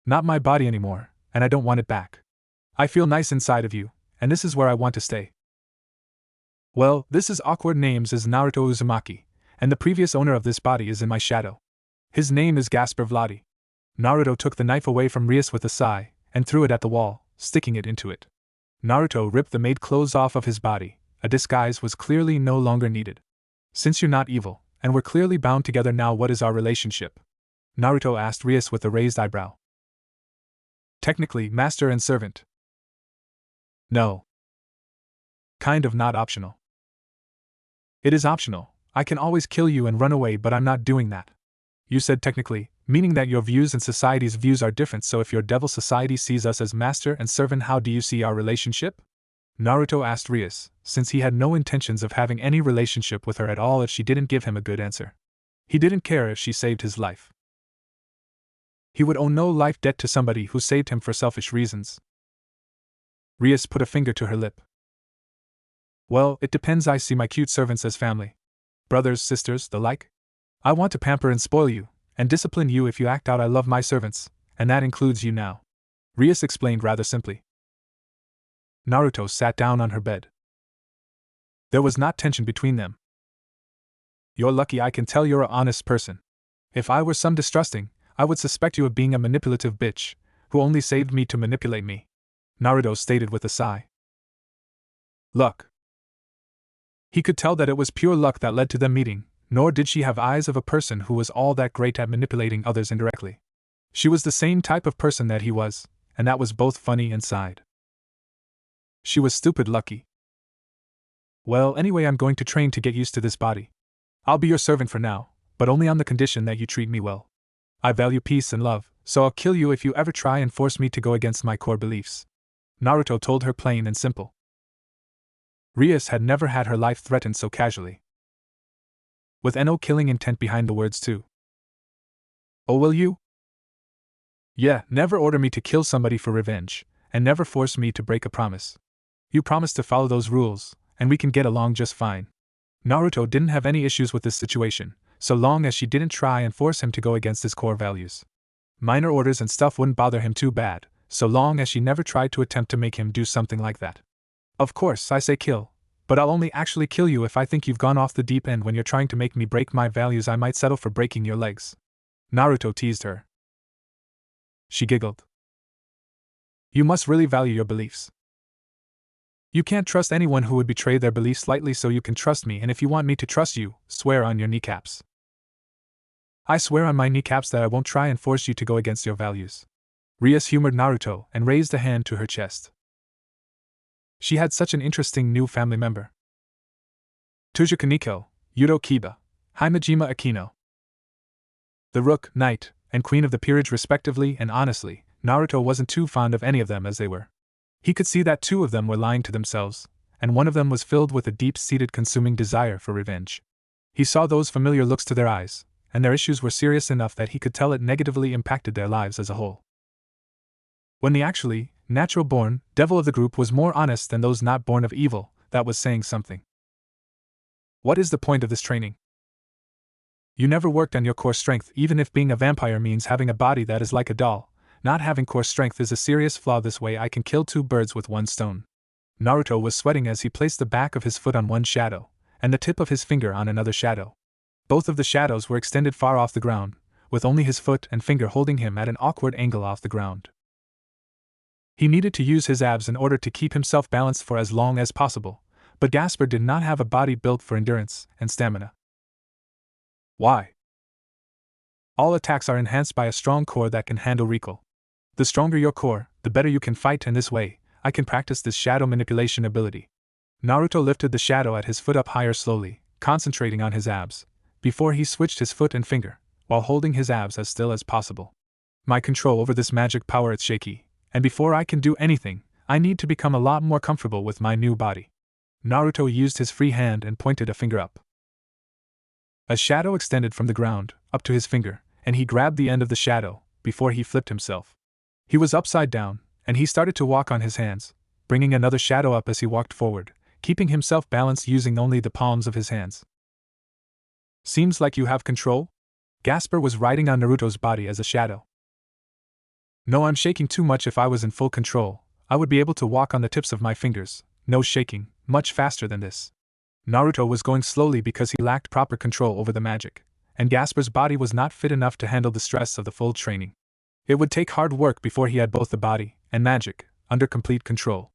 Not my body anymore, and I don't want it back. I feel nice inside of you, and this is where I want to stay. Well, this is awkward. Names is Naruto Uzumaki, and the previous owner of this body is in my shadow. His name is Gasper Vladi. Naruto took the knife away from Rias with a sigh, and threw it at the wall, sticking it into it. Naruto ripped the maid clothes off of his body. A disguise was clearly no longer needed. Since you're not evil, and we're clearly bound together now, what is our relationship? Naruto asked Rias with a raised eyebrow. Technically, master and servant. No. Kind of not optional. It is optional. I can always kill you and run away, but I'm not doing that. You said technically, meaning that your views and society's views are different, so if your devil society sees us as master and servant, how do you see our relationship? Naruto asked Rias, since he had no intentions of having any relationship with her at all if she didn't give him a good answer. He didn't care if she saved his life. He would owe no life debt to somebody who saved him for selfish reasons. Rias put a finger to her lip. Well, it depends. I see my cute servants as family. Brothers, sisters, the like. I want to pamper and spoil you, and discipline you if you act out. I love my servants, and that includes you now. Rias explained rather simply. Naruto sat down on her bed. There was not tension between them. You're lucky. I can tell you're an honest person. If I were some distrusting, I would suspect you of being a manipulative bitch, who only saved me to manipulate me. Naruto stated with a sigh. Luck. He could tell that it was pure luck that led to them meeting, nor did she have eyes of a person who was all that great at manipulating others indirectly. She was the same type of person that he was, and that was both funny and sad. She was stupid lucky. Well, anyway, I'm going to train to get used to this body. I'll be your servant for now, but only on the condition that you treat me well. I value peace and love, so I'll kill you if you ever try and force me to go against my core beliefs. Naruto told her plain and simple. Rias had never had her life threatened so casually. With no killing intent behind the words too. Oh, will you? Yeah, never order me to kill somebody for revenge, and never force me to break a promise. You promise to follow those rules, and we can get along just fine. Naruto didn't have any issues with this situation, so long as she didn't try and force him to go against his core values. Minor orders and stuff wouldn't bother him too bad, so long as she never tried to attempt to make him do something like that. Of course, I say kill, but I'll only actually kill you if I think you've gone off the deep end. When you're trying to make me break my values, I might settle for breaking your legs. Naruto teased her. She giggled. You must really value your beliefs. You can't trust anyone who would betray their beliefs lightly, so you can trust me, and if you want me to trust you, swear on your kneecaps. I swear on my kneecaps that I won't try and force you to go against your values. Rias humored Naruto and raised a hand to her chest. She had such an interesting new family member. Tuja Kaneko, Yudo Kiba, Himejima Akino. The Rook, Knight, and Queen of the Peerage respectively, and honestly, Naruto wasn't too fond of any of them as they were. He could see that two of them were lying to themselves, and one of them was filled with a deep-seated consuming desire for revenge. He saw those familiar looks to their eyes, and their issues were serious enough that he could tell it negatively impacted their lives as a whole. When the actually, natural-born, devil of the group was more honest than those not born of evil, that was saying something. What is the point of this training? You never worked on your core strength, even if being a vampire means having a body that is like a doll. Not having core strength is a serious flaw. This way I can kill 2 birds with 1 stone. Naruto was sweating as he placed the back of his foot on one shadow, and the tip of his finger on another shadow. Both of the shadows were extended far off the ground, with only his foot and finger holding him at an awkward angle off the ground. He needed to use his abs in order to keep himself balanced for as long as possible, but Gasper did not have a body built for endurance and stamina. Why? All attacks are enhanced by a strong core that can handle recall. The stronger your core, the better you can fight, and this way, I can practice this shadow manipulation ability. Naruto lifted the shadow at his foot up higher slowly, concentrating on his abs, before he switched his foot and finger, while holding his abs as still as possible. My control over this magic power is shaky, and before I can do anything, I need to become a lot more comfortable with my new body. Naruto used his free hand and pointed a finger up. A shadow extended from the ground, up to his finger, and he grabbed the end of the shadow, before he flipped himself. He was upside down, and he started to walk on his hands, bringing another shadow up as he walked forward, keeping himself balanced using only the palms of his hands. Seems like you have control? Gasper was riding on Naruto's body as a shadow. No, I'm shaking too much. If I was in full control, I would be able to walk on the tips of my fingers, no shaking, much faster than this. Naruto was going slowly because he lacked proper control over the magic, and Gasper's body was not fit enough to handle the stress of the full training. It would take hard work before he had both the body and magic under complete control.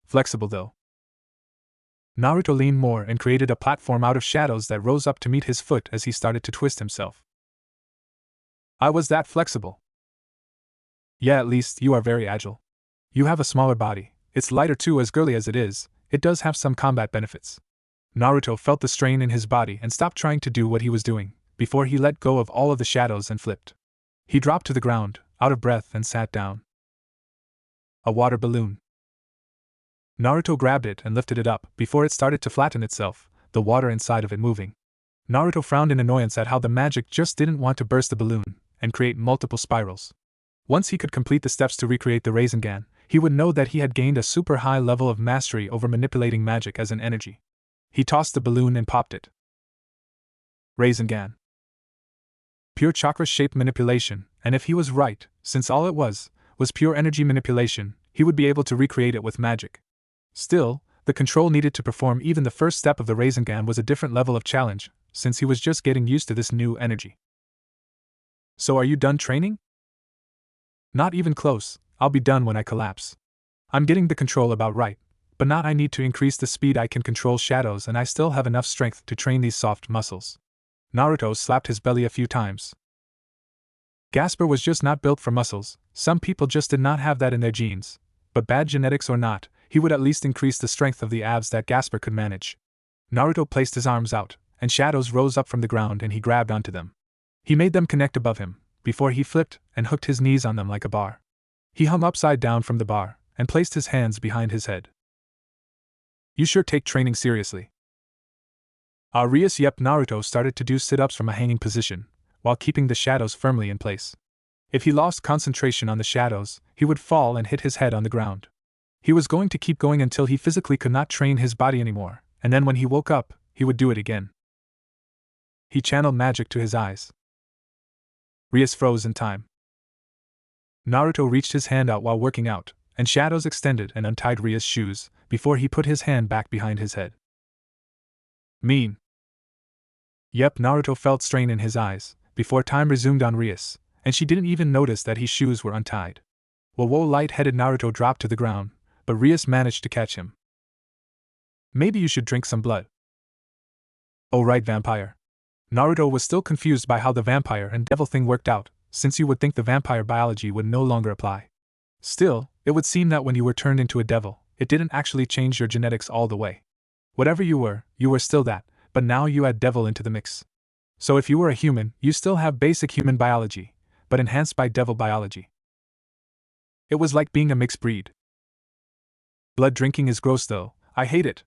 Flexible though. Naruto leaned more and created a platform out of shadows that rose up to meet his foot as he started to twist himself. I was that flexible. Yeah, at least you are very agile. You have a smaller body, it's lighter too. As girly as it is, it does have some combat benefits. Naruto felt the strain in his body and stopped trying to do what he was doing, before he let go of all of the shadows and flipped. He dropped to the ground, out of breath, and sat down. A water balloon. Naruto grabbed it and lifted it up before it started to flatten itself, the water inside of it moving. Naruto frowned in annoyance at how the magic just didn't want to burst the balloon and create multiple spirals. Once he could complete the steps to recreate the Rasengan, he would know that he had gained a super high level of mastery over manipulating magic as an energy. He tossed the balloon and popped it. Rasengan. Pure chakra-shaped manipulation, and if he was right, since all it was pure energy manipulation, he would be able to recreate it with magic. Still, the control needed to perform even the first step of the Rasengan was a different level of challenge, since he was just getting used to this new energy. So are you done training? Not even close. I'll be done when I collapse. I'm getting the control about right, but not I need to increase the speed I can control shadows, and I still have enough strength to train these soft muscles. Naruto slapped his belly a few times. Gasper was just not built for muscles. Some people just did not have that in their genes. But bad genetics or not, he would at least increase the strength of the abs that Gasper could manage. Naruto placed his arms out, and shadows rose up from the ground and he grabbed onto them. He made them connect above him, before he flipped and hooked his knees on them like a bar. He hung upside down from the bar, and placed his hands behind his head. You sure take training seriously. Rias. Yep. Naruto started to do sit-ups from a hanging position, while keeping the shadows firmly in place. If he lost concentration on the shadows, he would fall and hit his head on the ground. He was going to keep going until he physically could not train his body anymore, and then when he woke up, he would do it again. He channeled magic to his eyes. Rias froze in time. Naruto reached his hand out while working out, and shadows extended and untied Rias' shoes, before he put his hand back behind his head. Mean. Yep. Naruto felt strain in his eyes, before time resumed on Rias, and she didn't even notice that his shoes were untied. Whoa, light-headed Naruto dropped to the ground, but Rias managed to catch him. Maybe you should drink some blood. Oh right, vampire. Naruto was still confused by how the vampire and devil thing worked out, since you would think the vampire biology would no longer apply. Still, it would seem that when you were turned into a devil, it didn't actually change your genetics all the way. Whatever you were still that, but now you add devil into the mix. So if you were a human, you still have basic human biology, but enhanced by devil biology. It was like being a mixed breed. Blood drinking is gross though, I hate it,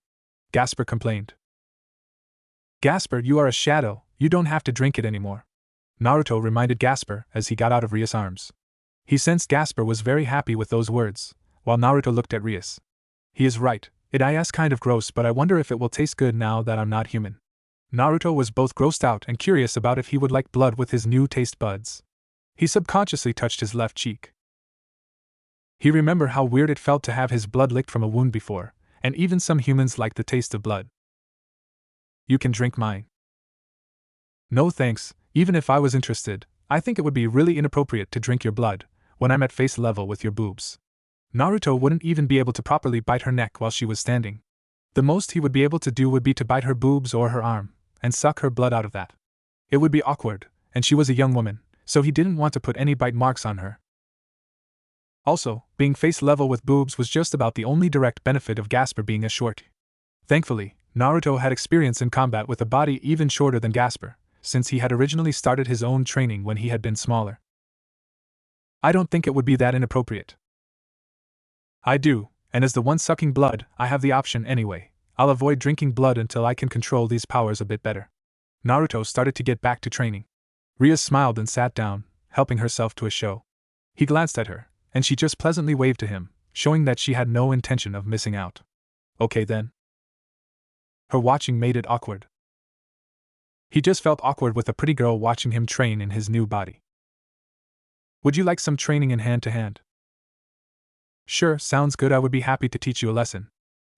Gasper complained. Gasper, you are a shadow, you don't have to drink it anymore, Naruto reminded Gasper as he got out of Rias' arms. He sensed Gasper was very happy with those words, while Naruto looked at Rias. He is right, it's kind of gross, but I wonder if it will taste good now that I'm not human. Naruto was both grossed out and curious about if he would like blood with his new taste buds. He subconsciously touched his left cheek. He remembered how weird it felt to have his blood licked from a wound before, and even some humans like the taste of blood. You can drink mine. No thanks, even if I was interested, I think it would be really inappropriate to drink your blood when I'm at face level with your boobs. Naruto wouldn't even be able to properly bite her neck while she was standing. The most he would be able to do would be to bite her boobs or her arm, and suck her blood out of that. It would be awkward, and she was a young woman, so he didn't want to put any bite marks on her. Also, being face level with boobs was just about the only direct benefit of Gasper being a short. Thankfully, Naruto had experience in combat with a body even shorter than Gasper, since he had originally started his own training when he had been smaller. I don't think it would be that inappropriate. I do, and as the one sucking blood, I have the option anyway. I'll avoid drinking blood until I can control these powers a bit better. Naruto started to get back to training. Rias smiled and sat down, helping herself to a show. He glanced at her, and she just pleasantly waved to him, showing that she had no intention of missing out. Okay then. Her watching made it awkward. He just felt awkward with a pretty girl watching him train in his new body. Would you like some training in hand-to-hand? Sure, sounds good, I would be happy to teach you a lesson.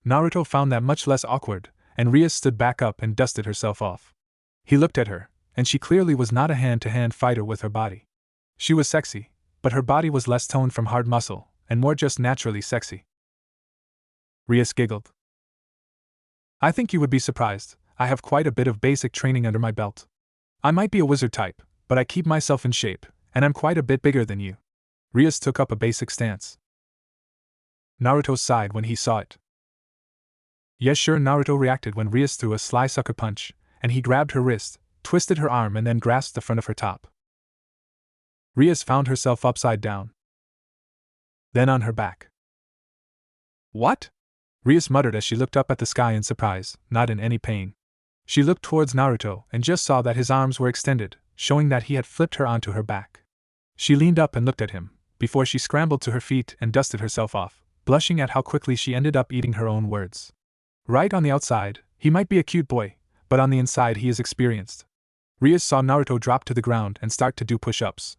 Naruto found that much less awkward, and Rias stood back up and dusted herself off. He looked at her, and she clearly was not a hand-to-hand fighter with her body. She was sexy, but her body was less toned from hard muscle, and more just naturally sexy. Rias giggled. I think you would be surprised, I have quite a bit of basic training under my belt. I might be a wizard type, but I keep myself in shape, and I'm quite a bit bigger than you. Rias took up a basic stance. Naruto sighed when he saw it. Yes sure, Naruto reacted when Rias threw a sly sucker punch, and he grabbed her wrist, twisted her arm and then grasped the front of her top. Rias found herself upside down. Then on her back. What? Rias muttered as she looked up at the sky in surprise, not in any pain. She looked towards Naruto and just saw that his arms were extended, showing that he had flipped her onto her back. She leaned up and looked at him, before she scrambled to her feet and dusted herself off, blushing at how quickly she ended up eating her own words. Right on the outside, he might be a cute boy, but on the inside he is experienced. Rias saw Naruto drop to the ground and start to do push-ups.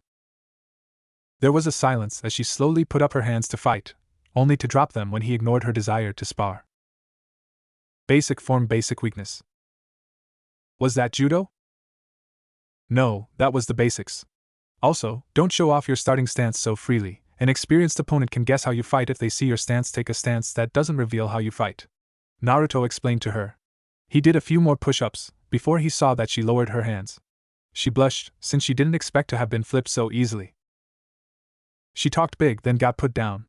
There was a silence as she slowly put up her hands to fight, only to drop them when he ignored her desire to spar. Basic form, basic weakness. Was that judo? No, that was the basics. Also, don't show off your starting stance so freely. An experienced opponent can guess how you fight if they see your stance. Take a stance that doesn't reveal how you fight. Naruto explained to her. He did a few more push-ups before he saw that she lowered her hands. She blushed, since she didn't expect to have been flipped so easily. She talked big, then got put down.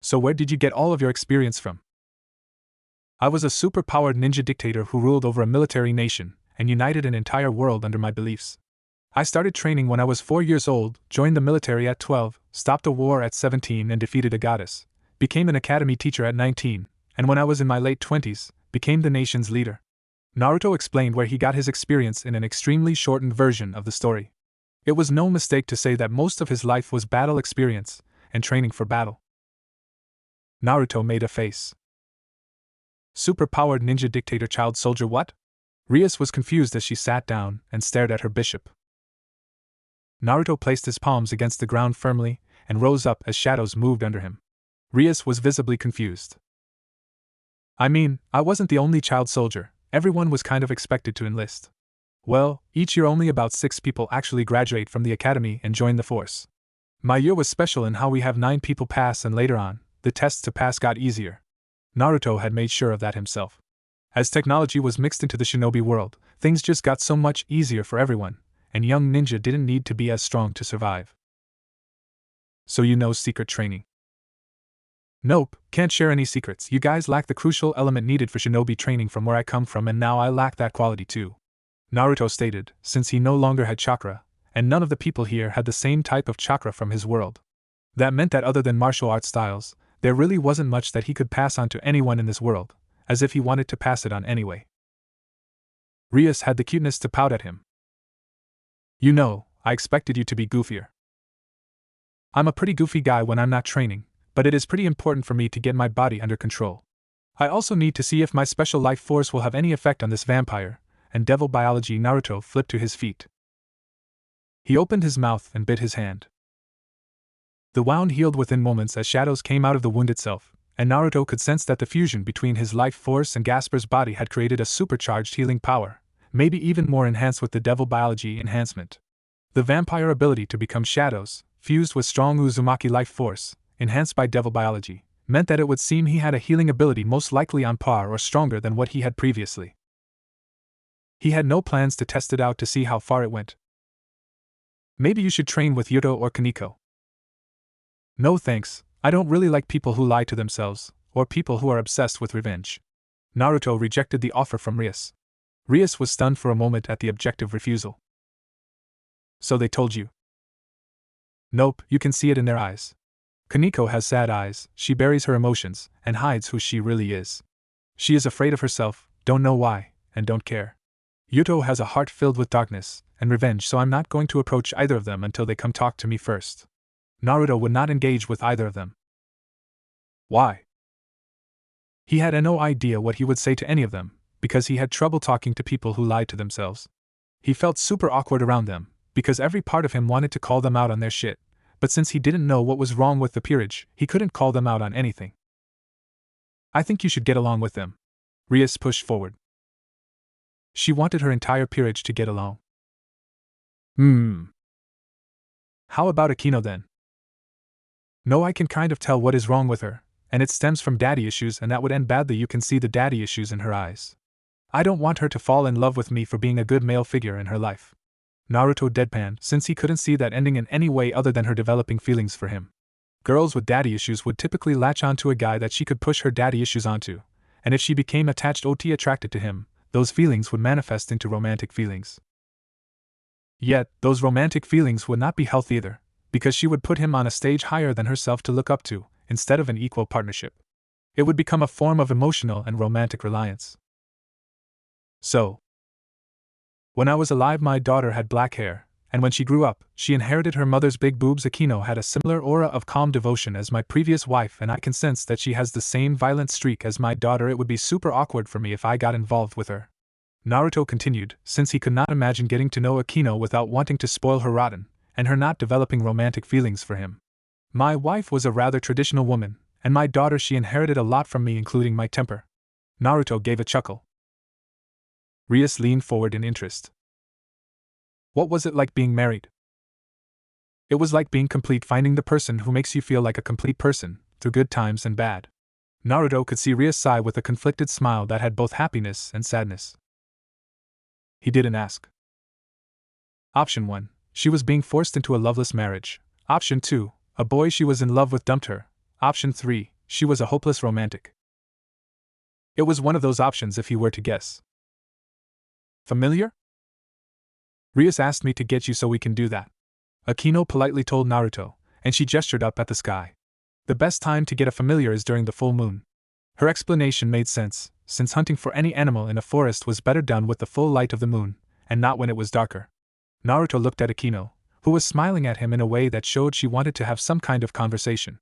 So where did you get all of your experience from? I was a super-powered ninja dictator who ruled over a military nation and united an entire world under my beliefs. I started training when I was 4 years old, joined the military at 12, stopped a war at 17 and defeated a goddess, became an academy teacher at 19, and when I was in my late 20s, became the nation's leader. Naruto explained where he got his experience in an extremely shortened version of the story. It was no mistake to say that most of his life was battle experience and training for battle. Naruto made a face. Super-powered ninja dictator child soldier what? Rias was confused as she sat down and stared at her bishop. Naruto placed his palms against the ground firmly and rose up as shadows moved under him. Rias was visibly confused. I mean, I wasn't the only child soldier, everyone was kind of expected to enlist. Well, each year only about 6 people actually graduate from the academy and join the force. My year was special in how we have 9 people pass, and later on, the tests to pass got easier. Naruto had made sure of that himself. As technology was mixed into the shinobi world, things just got so much easier for everyone, and young ninja didn't need to be as strong to survive. So you know secret training? Nope, can't share any secrets. You guys lack the crucial element needed for shinobi training from where I come from, and now I lack that quality too. Naruto stated, since he no longer had chakra, and none of the people here had the same type of chakra from his world. That meant that other than martial arts styles, there really wasn't much that he could pass on to anyone in this world, as if he wanted to pass it on anyway. Rias had the cuteness to pout at him. You know, I expected you to be goofier. I'm a pretty goofy guy when I'm not training, but it is pretty important for me to get my body under control. I also need to see if my special life force will have any effect on this vampire, and devil biology. Naruto flipped to his feet. He opened his mouth and bit his hand. The wound healed within moments as shadows came out of the wound itself, and Naruto could sense that the fusion between his life force and Gasper's body had created a supercharged healing power, maybe even more enhanced with the devil biology enhancement. The vampire ability to become shadows, fused with strong Uzumaki life force, enhanced by devil biology, meant that it would seem he had a healing ability most likely on par or stronger than what he had previously. He had no plans to test it out to see how far it went. Maybe you should train with Yuto or Kaneko. No thanks, I don't really like people who lie to themselves, or people who are obsessed with revenge. Naruto rejected the offer from Rias. Rias was stunned for a moment at the objective refusal. So they told you? Nope, you can see it in their eyes. Kaneko has sad eyes, she buries her emotions, and hides who she really is. She is afraid of herself, don't know why, and don't care. Yuto has a heart filled with darkness and revenge, so I'm not going to approach either of them until they come talk to me first. Naruto would not engage with either of them. Why? He had no idea what he would say to any of them, because he had trouble talking to people who lied to themselves. He felt super awkward around them, because every part of him wanted to call them out on their shit, but since he didn't know what was wrong with the peerage, he couldn't call them out on anything. I think you should get along with them. Rias pushed forward. She wanted her entire peerage to get along. How about Akino then? No, I can kind of tell what is wrong with her, and it stems from daddy issues, and that would end badly. You can see the daddy issues in her eyes. I don't want her to fall in love with me for being a good male figure in her life. Naruto deadpanned, since he couldn't see that ending in any way other than her developing feelings for him. Girls with daddy issues would typically latch onto a guy that she could push her daddy issues onto, and if she became attracted to him, those feelings would manifest into romantic feelings. Yet, those romantic feelings would not be healthy either, because she would put him on a stage higher than herself to look up to, instead of an equal partnership. It would become a form of emotional and romantic reliance. So, when I was alive, my daughter had black hair, and when she grew up, she inherited her mother's big boobs. Akino had a similar aura of calm devotion as my previous wife, and I can sense that she has the same violent streak as my daughter. It would be super awkward for me if I got involved with her. Naruto continued, since he could not imagine getting to know Akino without wanting to spoil her rotten, and her not developing romantic feelings for him. My wife was a rather traditional woman, and my daughter, she inherited a lot from me, including my temper. Naruto gave a chuckle. Rias leaned forward in interest. What was it like being married? It was like being complete, finding the person who makes you feel like a complete person, through good times and bad. Naruto could see Rias sigh with a conflicted smile that had both happiness and sadness. He didn't ask. Option 1. She was being forced into a loveless marriage. Option 2. A boy she was in love with dumped her. Option 3. She was a hopeless romantic. It was one of those options if he were to guess. Familiar? Rias asked me to get you so we can do that. Akino politely told Naruto, and she gestured up at the sky. The best time to get a familiar is during the full moon. Her explanation made sense, since hunting for any animal in a forest was better done with the full light of the moon, and not when it was darker. Naruto looked at Akino, who was smiling at him in a way that showed she wanted to have some kind of conversation.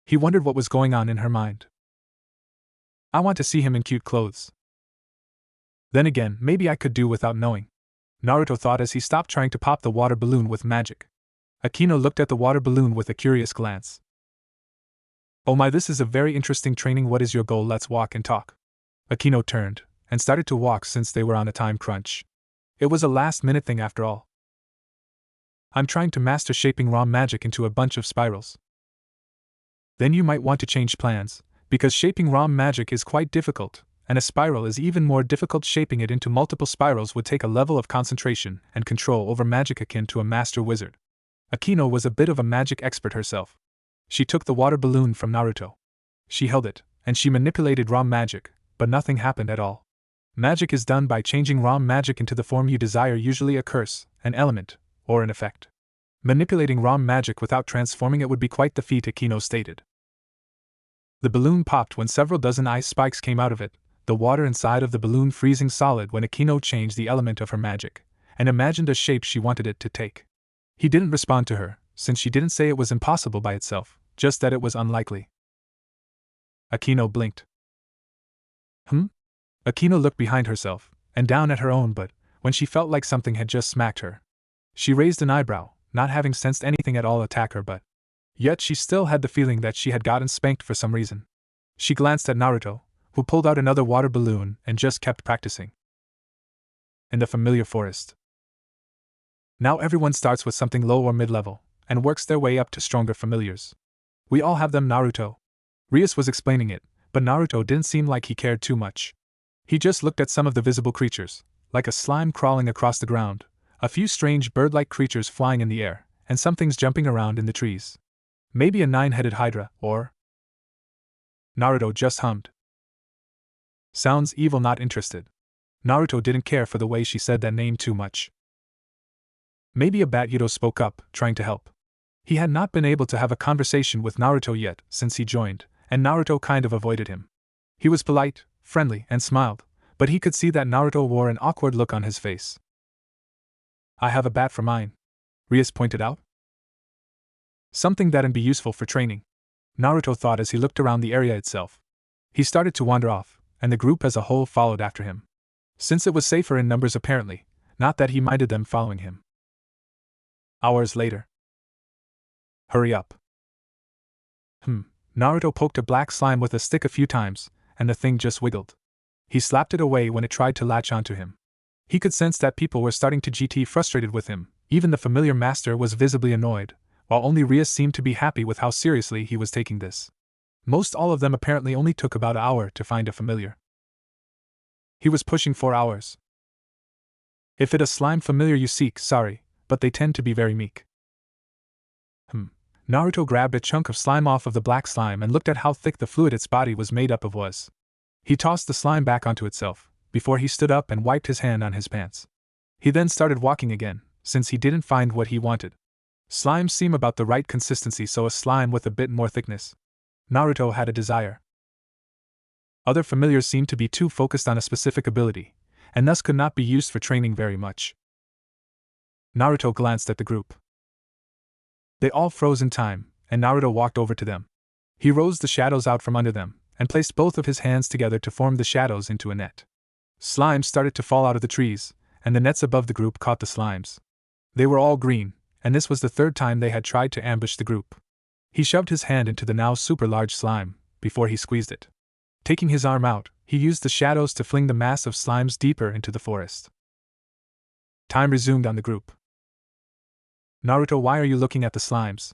He wondered what was going on in her mind. I want to see him in cute clothes. Then again, maybe I could do without knowing. Naruto thought as he stopped trying to pop the water balloon with magic. Akino looked at the water balloon with a curious glance. Oh my, this is a very interesting training. What is your goal? Let's walk and talk. Akino turned, and started to walk since they were on a time crunch. It was a last-minute thing after all. I'm trying to master shaping raw magic into a bunch of spirals. Then you might want to change plans, because shaping raw magic is quite difficult, and a spiral is even more difficult. Shaping it into multiple spirals would take a level of concentration and control over magic akin to a master wizard. Akino was a bit of a magic expert herself. She took the water balloon from Naruto. She held it, and she manipulated raw magic, but nothing happened at all. Magic is done by changing raw magic into the form you desire, usually a curse, an element, or an effect. Manipulating raw magic without transforming it would be quite the feat, Akino stated. The balloon popped when several dozen ice spikes came out of it, the water inside of the balloon freezing solid when Akino changed the element of her magic, and imagined a shape she wanted it to take. He didn't respond to her, since she didn't say it was impossible by itself, just that it was unlikely. Akino blinked. Akino looked behind herself, and down at her own butt, when she felt like something had just smacked her. She raised an eyebrow, not having sensed anything at all attack her butt. Yet she still had the feeling that she had gotten spanked for some reason. She glanced at Naruto, who pulled out another water balloon and just kept practicing. In the familiar forest. Now everyone starts with something low or mid-level, and works their way up to stronger familiars. We all have them, Naruto. Rias was explaining it, but Naruto didn't seem like he cared too much. He just looked at some of the visible creatures, like a slime crawling across the ground, a few strange bird-like creatures flying in the air, and some things jumping around in the trees. Maybe a 9-headed hydra, or… Naruto just hummed. Sounds evil, not interested. Naruto didn't care for the way she said that name too much. Maybe a bat. Yuto spoke up, trying to help. He had not been able to have a conversation with Naruto yet since he joined, and Naruto kind of avoided him. He was polite, friendly, and smiled, but he could see that Naruto wore an awkward look on his face. I have a bat for mine, Rias pointed out. Something that'd be useful for training, Naruto thought as he looked around the area itself. He started to wander off, and the group as a whole followed after him. Since it was safer in numbers apparently, not that he minded them following him. Hours later. Hurry up. Naruto poked a black slime with a stick a few times, and the thing just wiggled. He slapped it away when it tried to latch onto him. He could sense that people were starting to get frustrated with him, even the familiar master was visibly annoyed, while only Rias seemed to be happy with how seriously he was taking this. Most all of them apparently only took about an hour to find a familiar. He was pushing 4 hours. If it a slime familiar you seek, sorry, but they tend to be very meek. Naruto grabbed a chunk of slime off of the black slime and looked at how thick the fluid its body was made up of was. He tossed the slime back onto itself, before he stood up and wiped his hand on his pants. He then started walking again, since he didn't find what he wanted. Slimes seem about the right consistency, so a slime with a bit more thickness. Naruto had a desire. Other familiars seemed to be too focused on a specific ability, and thus could not be used for training very much. Naruto glanced at the group. They all froze in time, and Naruto walked over to them. He rose the shadows out from under them, and placed both of his hands together to form the shadows into a net. Slimes started to fall out of the trees, and the nets above the group caught the slimes. They were all green, and this was the 3rd time they had tried to ambush the group. He shoved his hand into the now super large slime, before he squeezed it. Taking his arm out, he used the shadows to fling the mass of slimes deeper into the forest. Time resumed on the group. Naruto, why are you looking at the slimes?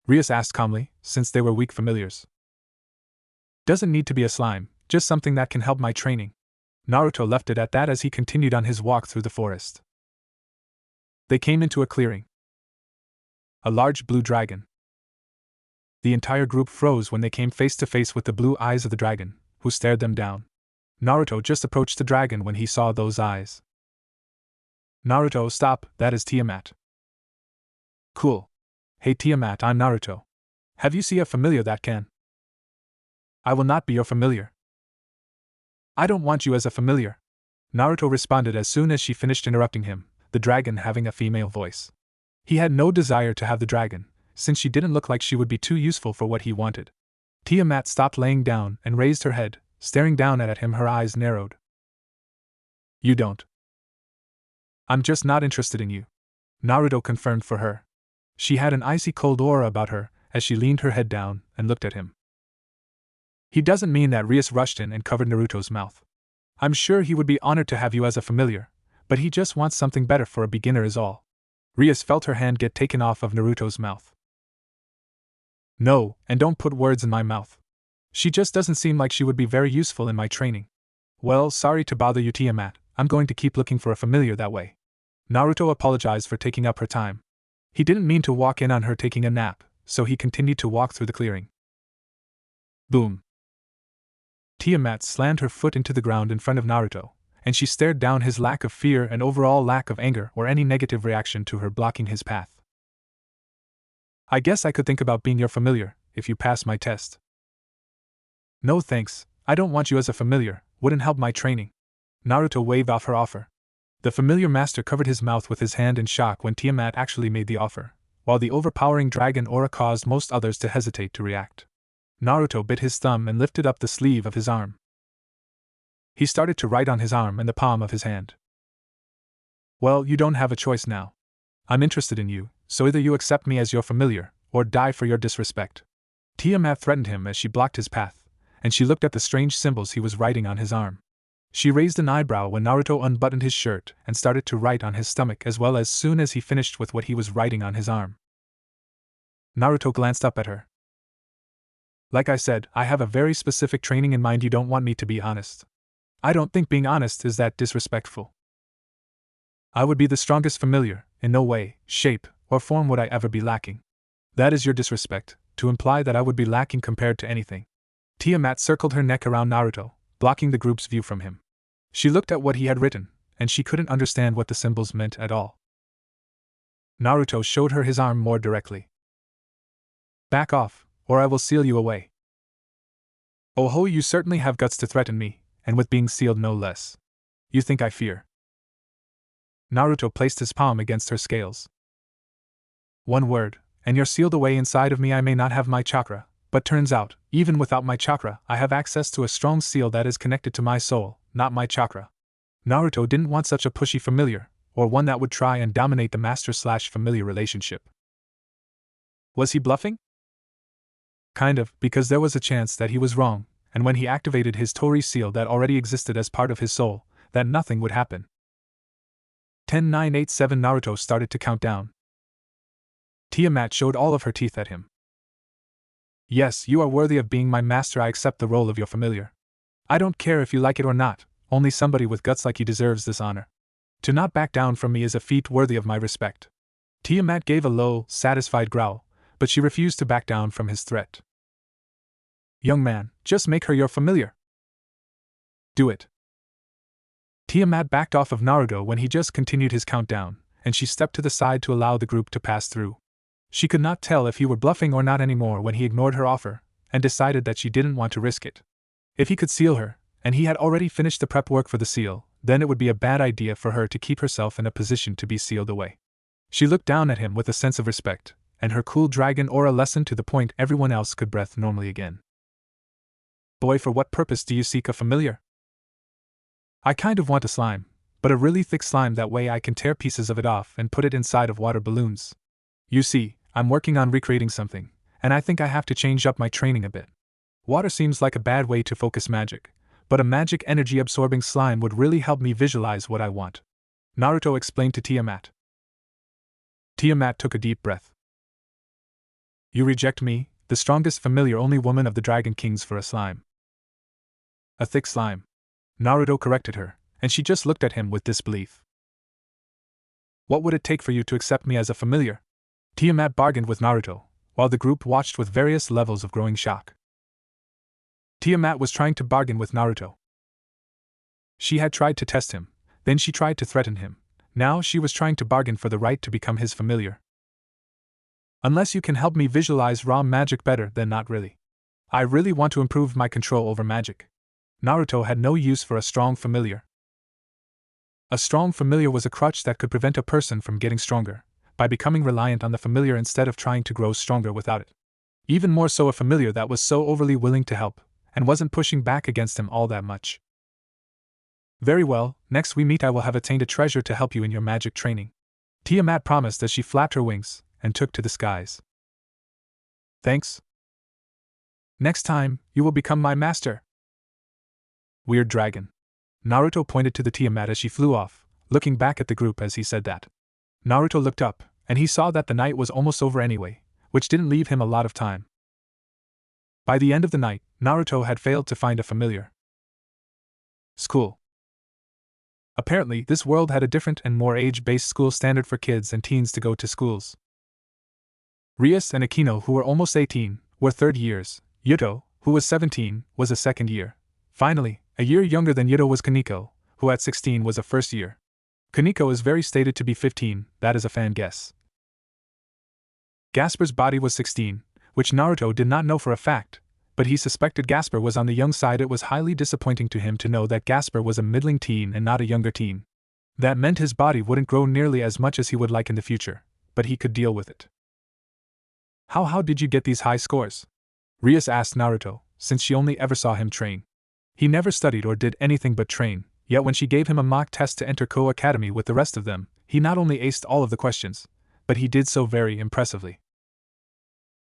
Rias asked calmly, since they were weak familiars. Doesn't need to be a slime, just something that can help my training. Naruto left it at that as he continued on his walk through the forest. They came into a clearing. A large blue dragon. The entire group froze when they came face to face with the blue eyes of the dragon, who stared them down. Naruto just approached the dragon when he saw those eyes. Naruto, stop, that is Tiamat. Cool. Hey Tiamat, I'm Naruto. Have you seen a familiar that can? I will not be your familiar. I don't want you as a familiar. Naruto responded as soon as she finished interrupting him, the dragon having a female voice. He had no desire to have the dragon, since she didn't look like she would be too useful for what he wanted. Tiamat stopped laying down and raised her head, staring down at him, her eyes narrowed. You don't. I'm just not interested in you. Naruto confirmed for her. She had an icy cold aura about her as she leaned her head down and looked at him. He doesn't mean that. Rias rushed in and covered Naruto's mouth. I'm sure he would be honored to have you as a familiar, but he just wants something better for a beginner is all. Rias felt her hand get taken off of Naruto's mouth. No, and don't put words in my mouth. She just doesn't seem like she would be very useful in my training. Well, sorry to bother you, Tiamat, I'm going to keep looking for a familiar that way. Naruto apologized for taking up her time. He didn't mean to walk in on her taking a nap, so he continued to walk through the clearing. Boom. Tiamat slammed her foot into the ground in front of Naruto, and she stared down his lack of fear and overall lack of anger or any negative reaction to her blocking his path. I guess I could think about being your familiar, if you pass my test. No thanks, I don't want you as a familiar, wouldn't help my training. Naruto waved off her offer. The familiar master covered his mouth with his hand in shock when Tiamat actually made the offer, while the overpowering dragon aura caused most others to hesitate to react. Naruto bit his thumb and lifted up the sleeve of his arm. He started to write on his arm and the palm of his hand. Well, you don't have a choice now. I'm interested in you, so either you accept me as your familiar, or die for your disrespect. Tiamat threatened him as she blocked his path, and she looked at the strange symbols he was writing on his arm. She raised an eyebrow when Naruto unbuttoned his shirt and started to write on his stomach as soon as he finished with what he was writing on his arm. Naruto glanced up at her. Like I said, I have a very specific training in mind. You don't want me to be honest. I don't think being honest is that disrespectful. I would be the strongest familiar, in no way, shape, or form would I ever be lacking. That is your disrespect, to imply that I would be lacking compared to anything. Tiamat circled her neck around Naruto, blocking the group's view from him. She looked at what he had written, and she couldn't understand what the symbols meant at all. Naruto showed her his arm more directly. Back off, or I will seal you away. Oh ho, you certainly have guts to threaten me, and with being sealed no less. You think I fear? Naruto placed his palm against her scales. One word, and you're sealed away inside of me. I may not have my chakra, but turns out, even without my chakra, I have access to a strong seal that is connected to my soul, not my chakra. Naruto didn't want such a pushy familiar, or one that would try and dominate the master/familiar relationship. Was he bluffing? Kind of, because there was a chance that he was wrong, and when he activated his Tori seal that already existed as part of his soul, that nothing would happen. 10, 9, 8, 7. Naruto started to count down. Tiamat showed all of her teeth at him. Yes, you are worthy of being my master. I accept the role of your familiar. I don't care if you like it or not, only somebody with guts like you deserves this honor. To not back down from me is a feat worthy of my respect. Tiamat gave a low, satisfied growl, but she refused to back down from his threat. Young man, just make her your familiar. Do it. Tiamat backed off of Naruto when he just continued his countdown, and she stepped to the side to allow the group to pass through. She could not tell if he were bluffing or not anymore when he ignored her offer, and decided that she didn't want to risk it. If he could seal her, and he had already finished the prep work for the seal, then it would be a bad idea for her to keep herself in a position to be sealed away. She looked down at him with a sense of respect, and her cool dragon aura lessened to the point everyone else could breathe normally again. Boy, for what purpose do you seek a familiar? I kind of want a slime, but a really thick slime, that way I can tear pieces of it off and put it inside of water balloons. You see, I'm working on recreating something, and I think I have to change up my training a bit. Water seems like a bad way to focus magic, but a magic energy absorbing slime would really help me visualize what I want. Naruto explained to Tiamat. Tiamat took a deep breath. You reject me, the strongest familiar only woman of the Dragon Kings, for a slime. A thick slime. Naruto corrected her, and she just looked at him with disbelief. What would it take for you to accept me as a familiar? Tiamat bargained with Naruto, while the group watched with various levels of growing shock. Tiamat was trying to bargain with Naruto. She had tried to test him, then she tried to threaten him, now she was trying to bargain for the right to become his familiar. Unless you can help me visualize raw magic better, then not really. I really want to improve my control over magic. Naruto had no use for a strong familiar. A strong familiar was a crutch that could prevent a person from getting stronger, by becoming reliant on the familiar instead of trying to grow stronger without it. Even more so a familiar that was so overly willing to help, and wasn't pushing back against him all that much. Very well, next we meet I will have attained a treasure to help you in your magic training. Tiamat promised as she flapped her wings, and took to the skies. Thanks. Next time, you will become my master. Weird dragon. Naruto pointed to the Tiamat as she flew off, looking back at the group as he said that. Naruto looked up, and he saw that the night was almost over anyway, which didn't leave him a lot of time. By the end of the night, Naruto had failed to find a familiar. School. Apparently, this world had a different and more age-based school standard for kids and teens to go to schools. Rias and Akino, who were almost 18, were third years. Yuto, who was 17, was a second year. Finally, a year younger than Yuto was Kaneko, who at 16 was a first year. Kaneko is very stated to be 15, that is a fan guess. Gaspar's body was 16, which Naruto did not know for a fact, but he suspected Gaspar was on the young side. It was highly disappointing to him to know that Gaspar was a middling teen and not a younger teen. That meant his body wouldn't grow nearly as much as he would like in the future, but he could deal with it. How did you get these high scores? Rias asked Naruto, since she only ever saw him train. He never studied or did anything but train, yet when she gave him a mock test to enter Konoha Academy with the rest of them, he not only aced all of the questions, but he did so very impressively.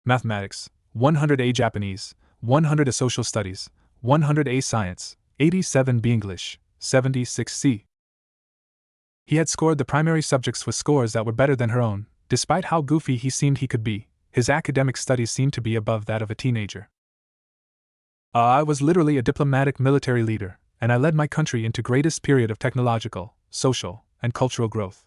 Mathematics, 100A Japanese, 100A Social Studies, 100A Science, 87B English, 76C. He had scored the primary subjects with scores that were better than her own. Despite how goofy he seemed he could be, his academic studies seemed to be above that of a teenager. I was literally a diplomatic military leader, and I led my country into greatest period of technological, social, and cultural growth.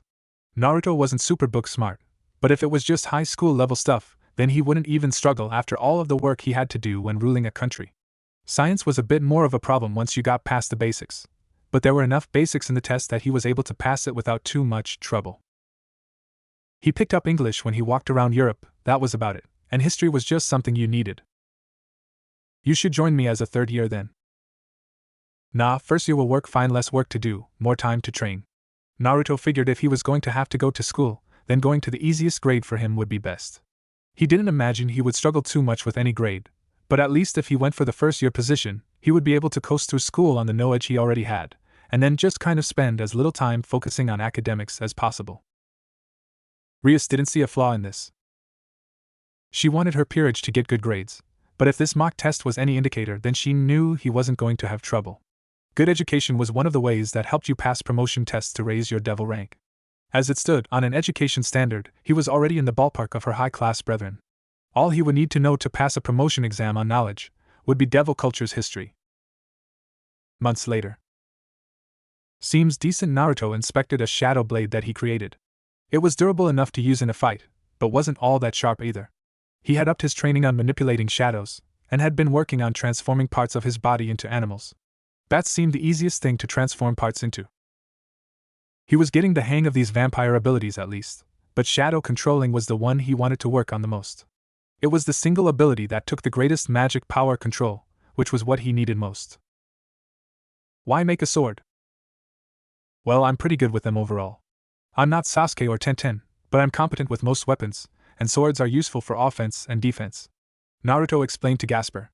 Naruto wasn't super book smart, but if it was just high school level stuff, then he wouldn't even struggle after all of the work he had to do when ruling a country. Science was a bit more of a problem once you got past the basics, but there were enough basics in the test that he was able to pass it without too much trouble. He picked up English when he walked around Europe, that was about it, and history was just something you needed. You should join me as a third year then. Nah, first year will work fine, less work to do, more time to train. Naruto figured if he was going to have to go to school, then going to the easiest grade for him would be best. He didn't imagine he would struggle too much with any grade, but at least if he went for the first year position, he would be able to coast through school on the knowledge he already had, and then just kind of spend as little time focusing on academics as possible. Rias didn't see a flaw in this. She wanted her peerage to get good grades, but if this mock test was any indicator, then she knew he wasn't going to have trouble. Good education was one of the ways that helped you pass promotion tests to raise your devil rank. As it stood, on an education standard, he was already in the ballpark of her high-class brethren. All he would need to know to pass a promotion exam on knowledge would be devil culture's history. Months later. Seems decent. Naruto inspected a shadow blade that he created. It was durable enough to use in a fight, but wasn't all that sharp either. He had upped his training on manipulating shadows, and had been working on transforming parts of his body into animals. Bats seemed the easiest thing to transform parts into. He was getting the hang of these vampire abilities at least, but shadow controlling was the one he wanted to work on the most. It was the single ability that took the greatest magic power control, which was what he needed most. Why make a sword? Well, I'm pretty good with them overall. I'm not Sasuke or Tenten, but I'm competent with most weapons, and swords are useful for offense and defense. Naruto explained to Gasper.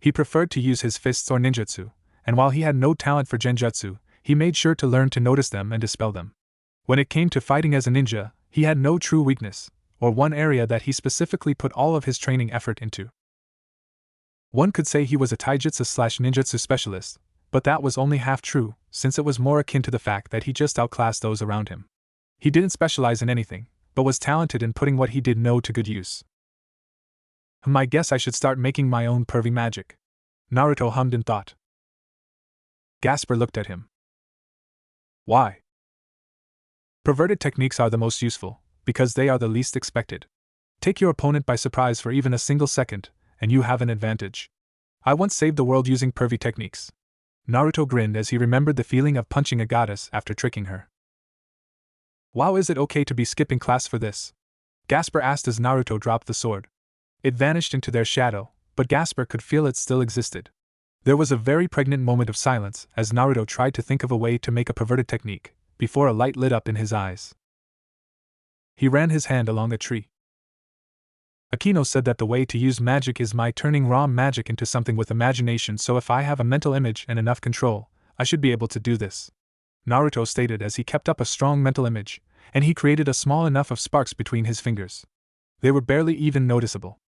He preferred to use his fists or ninjutsu, and while he had no talent for genjutsu, he made sure to learn to notice them and dispel them. When it came to fighting as a ninja, he had no true weakness, or one area that he specifically put all of his training effort into. One could say he was a taijutsu/ninjutsu specialist, but that was only half true, since it was more akin to the fact that he just outclassed those around him. He didn't specialize in anything, but was talented in putting what he did know to good use. I guess I should start making my own pervy magic. Naruto hummed in thought. Gasper looked at him. Why? Perverted techniques are the most useful, because they are the least expected. Take your opponent by surprise for even a single second, and you have an advantage. I once saved the world using pervy techniques. Naruto grinned as he remembered the feeling of punching a goddess after tricking her. Wow, is it okay to be skipping class for this? Gasper asked as Naruto dropped the sword. It vanished into their shadow, but Gasper could feel it still existed. There was a very pregnant moment of silence as Naruto tried to think of a way to make a perverted technique, before a light lit up in his eyes. He ran his hand along a tree. Akino said that the way to use magic is by turning raw magic into something with imagination, so if I have a mental image and enough control, I should be able to do this. Naruto stated as he kept up a strong mental image, and he created a small enough of sparks between his fingers. They were barely even noticeable.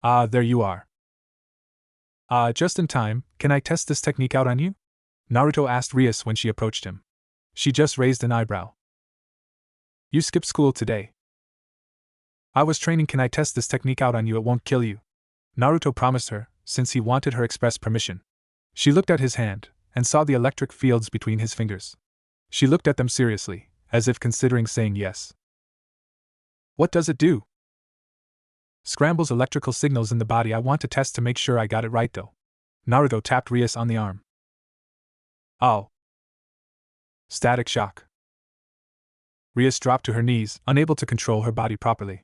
Ah, there you are. Just in time, can I test this technique out on you? Naruto asked Rias when she approached him. She just raised an eyebrow. You skipped school today. I was training. Can I test this technique out on you? It won't kill you. Naruto promised her, since he wanted her express permission. She looked at his hand, and saw the electric fields between his fingers. She looked at them seriously, as if considering saying yes. What does it do? Scrambles electrical signals in the body. I want to test to make sure I got it right though. Naruto tapped Rias on the arm. Oh. Static shock. Rias dropped to her knees, unable to control her body properly.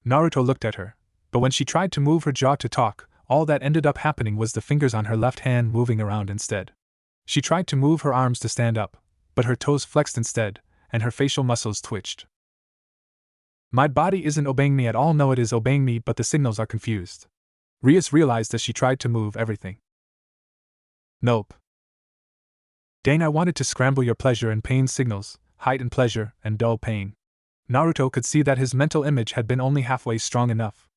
Naruto looked at her, but when she tried to move her jaw to talk, all that ended up happening was the fingers on her left hand moving around instead. She tried to move her arms to stand up, but her toes flexed instead, and her facial muscles twitched. My body isn't obeying me at all. No, it is obeying me, but the signals are confused. Rias realized as she tried to move everything. Nope. Dang, I wanted to scramble your pleasure and pain signals, height and pleasure, and dull pain. Naruto could see that his mental image had been only halfway strong enough.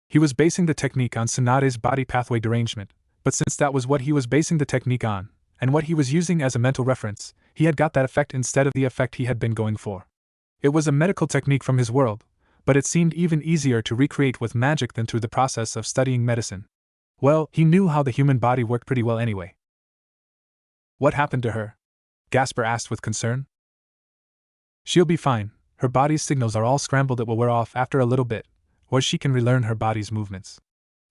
He was basing the technique on Tsunade's body pathway derangement, but since that was what he was basing the technique on, and what he was using as a mental reference, he had got that effect instead of the effect he had been going for. It was a medical technique from his world, but it seemed even easier to recreate with magic than through the process of studying medicine. Well, he knew how the human body worked pretty well anyway. What happened to her? Gasper asked with concern. She'll be fine. Her body's signals are all scrambled. It will wear off after a little bit, or she can relearn her body's movements.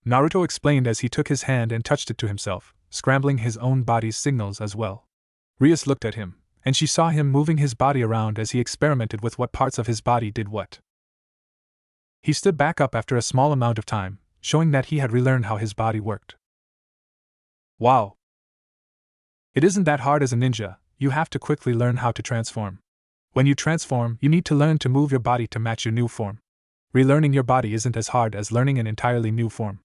Naruto explained as he took his hand and touched it to himself, scrambling his own body's signals as well. Rias looked at him, and she saw him moving his body around as he experimented with what parts of his body did what. He stood back up after a small amount of time, showing that he had relearned how his body worked. Wow! It isn't that hard as a ninja. You have to quickly learn how to transform. When you transform, you need to learn to move your body to match your new form. Relearning your body isn't as hard as learning an entirely new form.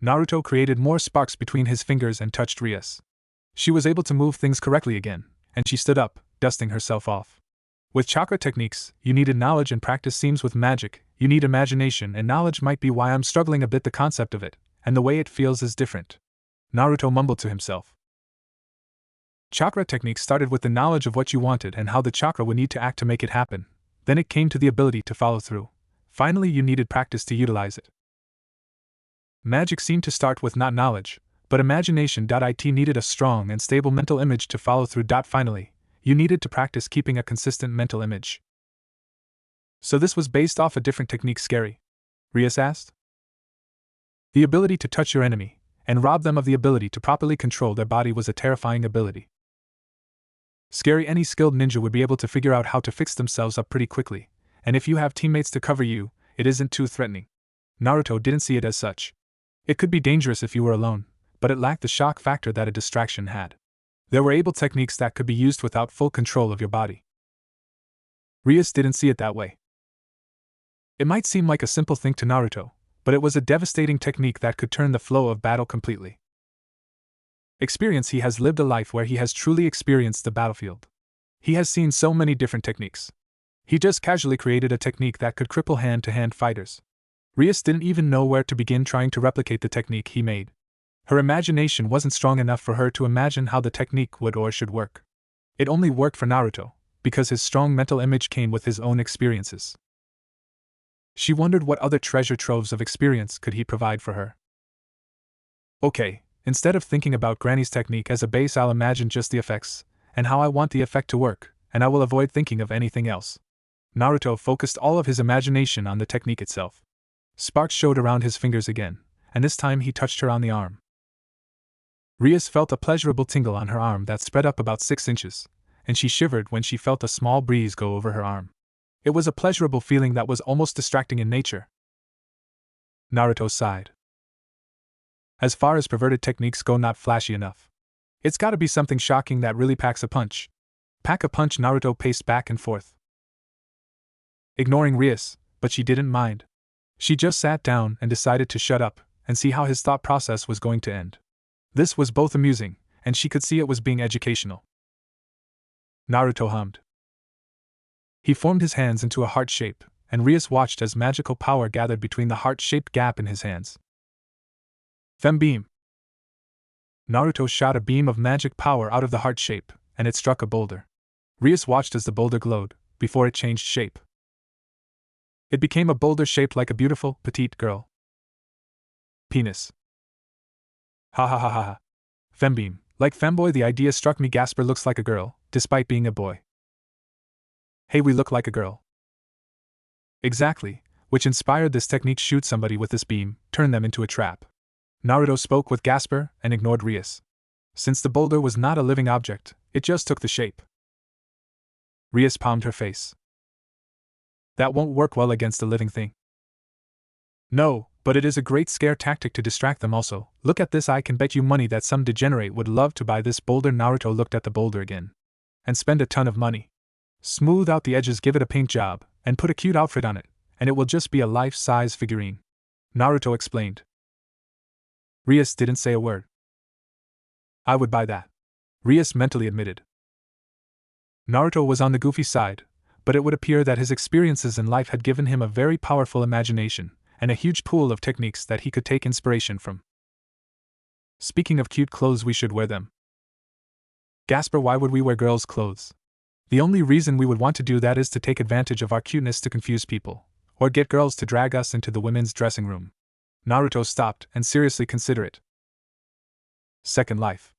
Naruto created more sparks between his fingers and touched Rias. She was able to move things correctly again, and she stood up, dusting herself off. With chakra techniques, you needed knowledge and practice. Seems with magic, you need imagination, and knowledge might be why I'm struggling a bit. The concept of it, and the way it feels is different. Naruto mumbled to himself. Chakra techniques started with the knowledge of what you wanted and how the chakra would need to act to make it happen. Then it came to the ability to follow through. Finally, you needed practice to utilize it. Magic seemed to start with not knowledge, but imagination. It needed a strong and stable mental image to follow through. Finally, you needed to practice keeping a consistent mental image. So this was based off a different technique. Scary? Rias asked. The ability to touch your enemy and rob them of the ability to properly control their body was a terrifying ability. Scary. Any skilled ninja would be able to figure out how to fix themselves up pretty quickly, and if you have teammates to cover you, it isn't too threatening. Naruto didn't see it as such. It could be dangerous if you were alone, but it lacked the shock factor that a distraction had. There were able techniques that could be used without full control of your body. Rias didn't see it that way. It might seem like a simple thing to Naruto, but it was a devastating technique that could turn the flow of battle completely. Experience. He has lived a life where he has truly experienced the battlefield. He has seen so many different techniques. He just casually created a technique that could cripple hand-to-hand fighters. Rias didn't even know where to begin trying to replicate the technique he made. Her imagination wasn't strong enough for her to imagine how the technique would or should work. It only worked for Naruto, because his strong mental image came with his own experiences. She wondered what other treasure troves of experience could he provide for her. Okay, instead of thinking about Granny's technique as a base, I'll imagine just the effects, and how I want the effect to work, and I will avoid thinking of anything else. Naruto focused all of his imagination on the technique itself. Sparks showed around his fingers again, and this time he touched her on the arm. Rias felt a pleasurable tingle on her arm that spread up about 6 inches, and she shivered when she felt a small breeze go over her arm. It was a pleasurable feeling that was almost distracting in nature. Naruto sighed. As far as perverted techniques go, not flashy enough. It's gotta be something shocking that really packs a punch. Pack a punch. Naruto paced back and forth, ignoring Rias, but she didn't mind. She just sat down and decided to shut up and see how his thought process was going to end. This was both amusing, and she could see it was being educational. Naruto hummed. He formed his hands into a heart shape, and Rias watched as magical power gathered between the heart-shaped gap in his hands. Fem beam. Naruto shot a beam of magic power out of the heart shape, and it struck a boulder. Rias watched as the boulder glowed, before it changed shape. It became a boulder shaped like a beautiful, petite girl. Penis. Ha ha ha ha ha. Fembeam, like femboy. The idea struck me. Gasper looks like a girl, despite being a boy. Hey, we look like a girl. Exactly, which inspired this technique. Shoot somebody with this beam, turn them into a trap. Naruto spoke with Gasper and ignored Rias. Since the boulder was not a living object, it just took the shape. Rias palmed her face. That won't work well against a living thing. No, but it is a great scare tactic to distract them also. Look at this. I can bet you money that some degenerate would love to buy this boulder. Naruto looked at the boulder again. And spend a ton of money. Smooth out the edges, give it a paint job, and put a cute outfit on it, and it will just be a life-size figurine," Naruto explained. Rias didn't say a word. "I would buy that," Rias mentally admitted. Naruto was on the goofy side, but it would appear that his experiences in life had given him a very powerful imagination, and a huge pool of techniques that he could take inspiration from. "Speaking of cute clothes, we should wear them." "Gasper, why would we wear girls' clothes? The only reason we would want to do that is to take advantage of our cuteness to confuse people, or get girls to drag us into the women's dressing room." Naruto stopped and seriously considered it. Second life.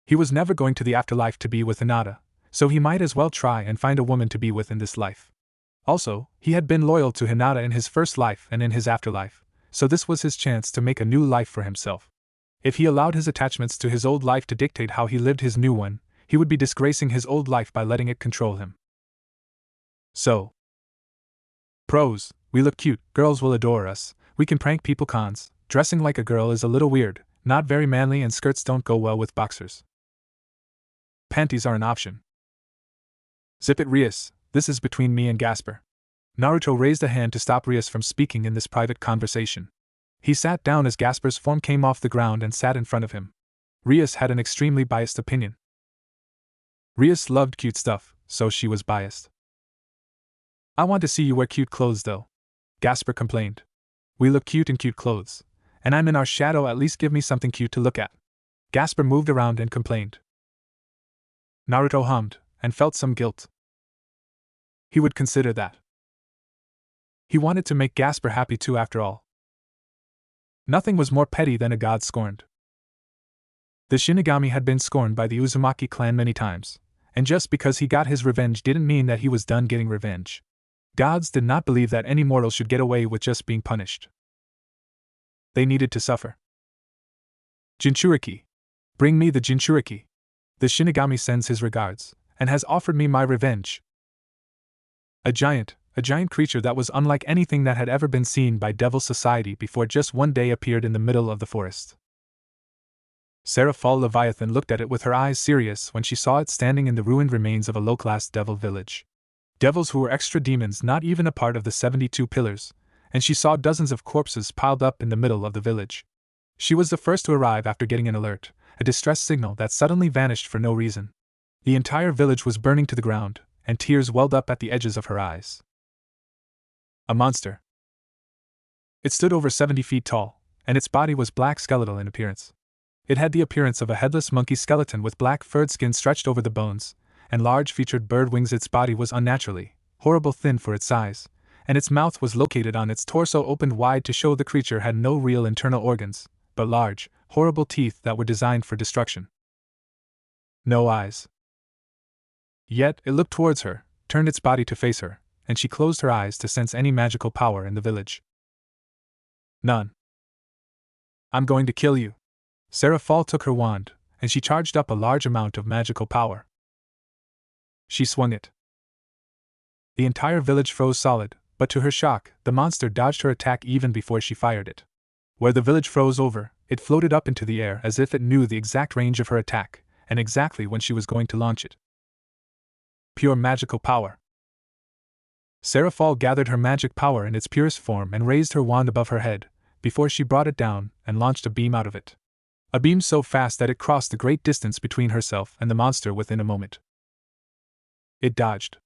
He was never going to the afterlife to be with Hinata, so he might as well try and find a woman to be with in this life. Also, he had been loyal to Hinata in his first life and in his afterlife, so this was his chance to make a new life for himself. If he allowed his attachments to his old life to dictate how he lived his new one, he would be disgracing his old life by letting it control him. So, pros: we look cute, girls will adore us, we can prank people. Cons: dressing like a girl is a little weird, not very manly, and skirts don't go well with boxers. Panties are an option. Zip it, Rias, this is between me and Gasper. Naruto raised a hand to stop Rias from speaking in this private conversation. He sat down as Gasper's form came off the ground and sat in front of him. Rias had an extremely biased opinion. Rias loved cute stuff, so she was biased. "I want to see you wear cute clothes though," Gasper complained. "We look cute in cute clothes, and I'm in our shadow, at least give me something cute to look at." Gasper moved around and complained. Naruto hummed, and felt some guilt. He would consider that. He wanted to make Gasper happy too, after all. Nothing was more petty than a god scorned. The Shinigami had been scorned by the Uzumaki clan many times, and just because he got his revenge didn't mean that he was done getting revenge. Gods did not believe that any mortal should get away with just being punished. They needed to suffer. "Jinchuriki. Bring me the Jinchuriki. The Shinigami sends his regards, and has offered me my revenge." A giant creature that was unlike anything that had ever been seen by Devil Society before just one day appeared in the middle of the forest. Seraphal Leviathan looked at it with her eyes serious when she saw it standing in the ruined remains of a low-class devil village. Devils who were extra demons, not even a part of the 72 pillars, and she saw dozens of corpses piled up in the middle of the village. She was the first to arrive after getting an alert, a distress signal that suddenly vanished for no reason. The entire village was burning to the ground, and tears welled up at the edges of her eyes. A monster. It stood over 70 feet tall, and its body was black skeletal in appearance. It had the appearance of a headless monkey skeleton with black furred skin stretched over the bones, and large-featured bird wings. Its body was unnaturally, horrible thin for its size, and its mouth was located on its torso, opened wide to show the creature had no real internal organs, but large, horrible teeth that were designed for destruction. No eyes. Yet it looked towards her, turned its body to face her, and she closed her eyes to sense any magical power in the village. None. "I'm going to kill you." Seraphal took her wand, and she charged up a large amount of magical power. She swung it. The entire village froze solid, but to her shock, the monster dodged her attack even before she fired it. Where the village froze over, it floated up into the air as if it knew the exact range of her attack, and exactly when she was going to launch it. Pure magical power. Seraphal gathered her magic power in its purest form and raised her wand above her head, before she brought it down and launched a beam out of it. A beam so fast that it crossed the great distance between herself and the monster within a moment. It dodged.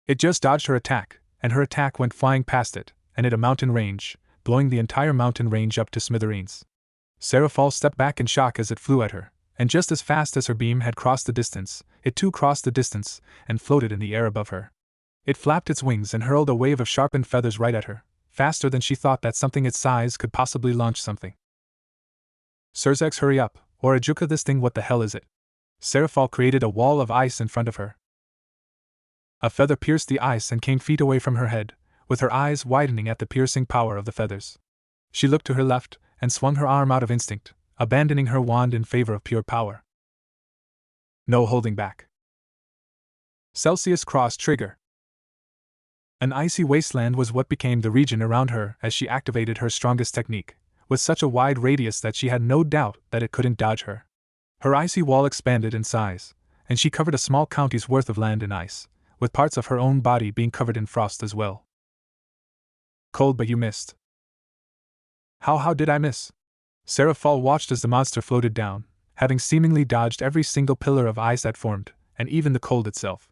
It just dodged her attack, and her attack went flying past it, and at a mountain range, blowing the entire mountain range up to smithereens. Seraphal stepped back in shock as it flew at her, and just as fast as her beam had crossed the distance, it too crossed the distance, and floated in the air above her. It flapped its wings and hurled a wave of sharpened feathers right at her, faster than she thought that something its size could possibly launch something. "Surzex, hurry up, or Ajuka, this thing, what the hell is it?" Seraphal created a wall of ice in front of her. A feather pierced the ice and came feet away from her head, with her eyes widening at the piercing power of the feathers. She looked to her left, and swung her arm out of instinct, abandoning her wand in favor of pure power. No holding back. Celsius cross trigger. An icy wasteland was what became the region around her as she activated her strongest technique, with such a wide radius that she had no doubt that it couldn't dodge her. Her icy wall expanded in size, and she covered a small county's worth of land in ice, with parts of her own body being covered in frost as well. Cold, but you missed. How did I miss? Seraphol watched as the monster floated down, having seemingly dodged every single pillar of ice that formed, and even the cold itself.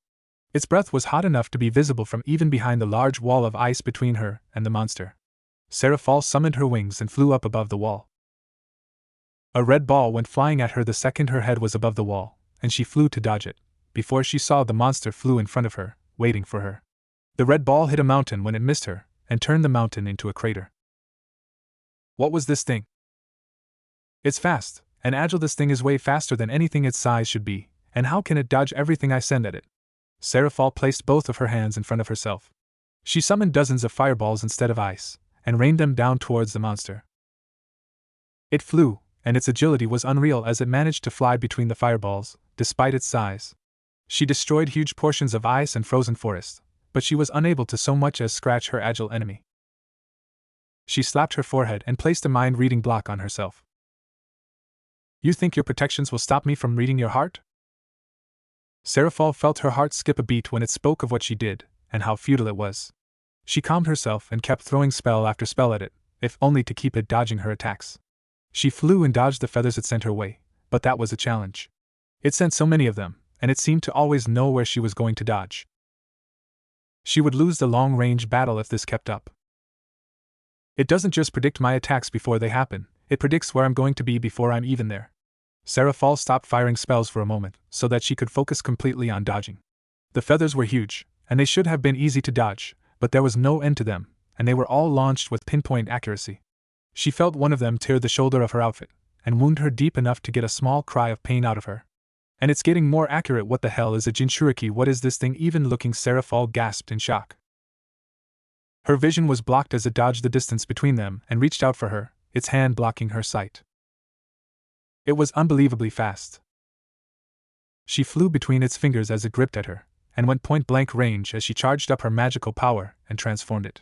Its breath was hot enough to be visible from even behind the large wall of ice between her and the monster. Seraphol summoned her wings and flew up above the wall. A red ball went flying at her the second her head was above the wall, and she flew to dodge it, before she saw the monster flew in front of her, waiting for her. The red ball hit a mountain when it missed her, and turned the mountain into a crater. What was this thing? It's fast and agile. This thing is way faster than anything its size should be, and how can it dodge everything I send at it? Seraphol placed both of her hands in front of herself. She summoned dozens of fireballs instead of ice, and rained them down towards the monster. It flew, and its agility was unreal as it managed to fly between the fireballs, despite its size. She destroyed huge portions of ice and frozen forest, but she was unable to so much as scratch her agile enemy. She slapped her forehead and placed a mind-reading block on herself. You think your protections will stop me from reading your heart? Seraphol felt her heart skip a beat when it spoke of what she did, and how futile it was. She calmed herself and kept throwing spell after spell at it, if only to keep it dodging her attacks. She flew and dodged the feathers it sent her way, but that was a challenge. It sent so many of them, and it seemed to always know where she was going to dodge. She would lose the long-range battle if this kept up. It doesn't just predict my attacks before they happen, it predicts where I'm going to be before I'm even there. Seraphol stopped firing spells for a moment, so that she could focus completely on dodging. The feathers were huge, and they should have been easy to dodge, but there was no end to them, and they were all launched with pinpoint accuracy. She felt one of them tear the shoulder of her outfit, and wound her deep enough to get a small cry of pain out of her. And it's getting more accurate. What the hell is a Jinchuriki? What is this thing even looking? Seraphol gasped in shock. Her vision was blocked as it dodged the distance between them and reached out for her, its hand blocking her sight. It was unbelievably fast. She flew between its fingers as it gripped at her, and went point-blank range as she charged up her magical power and transformed it.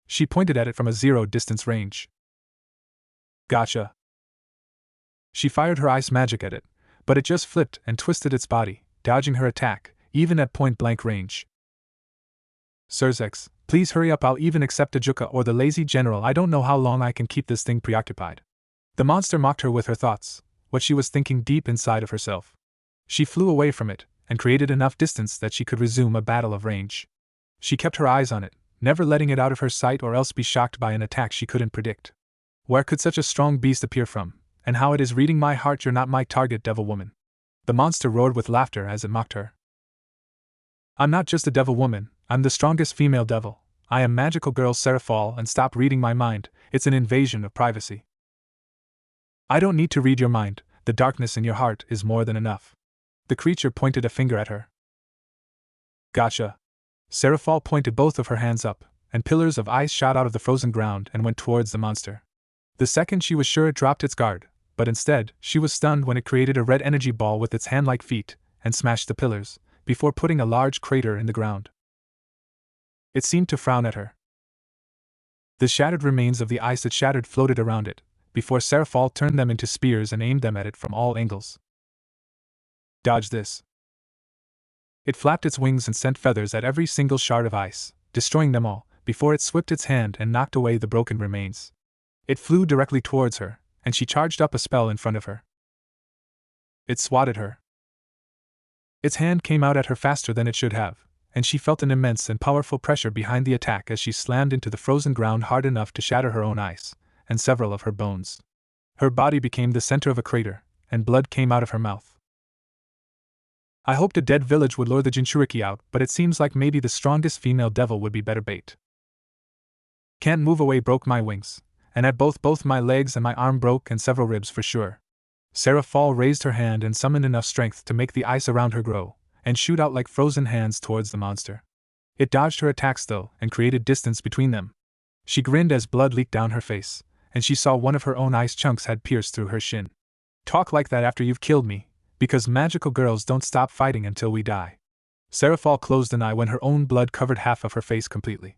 She pointed at it from a zero-distance range. Gotcha. She fired her ice magic at it, but it just flipped and twisted its body, dodging her attack, even at point-blank range. Sirzex, please hurry up. I'll even accept a Juka or the lazy general. I don't know how long I can keep this thing preoccupied. The monster mocked her with her thoughts, what she was thinking deep inside of herself. She flew away from it, and created enough distance that she could resume a battle of range. She kept her eyes on it, never letting it out of her sight or else be shocked by an attack she couldn't predict. Where could such a strong beast appear from, and how it is reading my heart? You're not my target, devil woman. The monster roared with laughter as it mocked her. I'm not just a devil woman, I'm the strongest female devil. I am magical girl Seraphol, and stop reading my mind, it's an invasion of privacy. I don't need to read your mind, the darkness in your heart is more than enough. The creature pointed a finger at her. Gotcha. Seraphol pointed both of her hands up, and pillars of ice shot out of the frozen ground and went towards the monster. The second she was sure it dropped its guard, but instead, she was stunned when it created a red energy ball with its hand-like feet, and smashed the pillars, before putting a large crater in the ground. It seemed to frown at her. The shattered remains of the ice it shattered floated around it, before Seraphol turned them into spears and aimed them at it from all angles. Dodge this. It flapped its wings and sent feathers at every single shard of ice, destroying them all, before it swept its hand and knocked away the broken remains. It flew directly towards her, and she charged up a spell in front of her. It swatted her. Its hand came out at her faster than it should have, and she felt an immense and powerful pressure behind the attack as she slammed into the frozen ground hard enough to shatter her own ice, and several of her bones. Her body became the center of a crater, and blood came out of her mouth. I hoped a dead village would lure the Jinchuriki out, but it seems like maybe the strongest female devil would be better bait. Can't move away. Broke my wings, and at both my legs and my arm broke and several ribs for sure. Seraphol raised her hand and summoned enough strength to make the ice around her grow, and shoot out like frozen hands towards the monster. It dodged her attacks though, and created distance between them. She grinned as blood leaked down her face, and she saw one of her own ice chunks had pierced through her shin. Talk like that after you've killed me, because magical girls don't stop fighting until we die. Seraphol closed an eye when her own blood covered half of her face completely.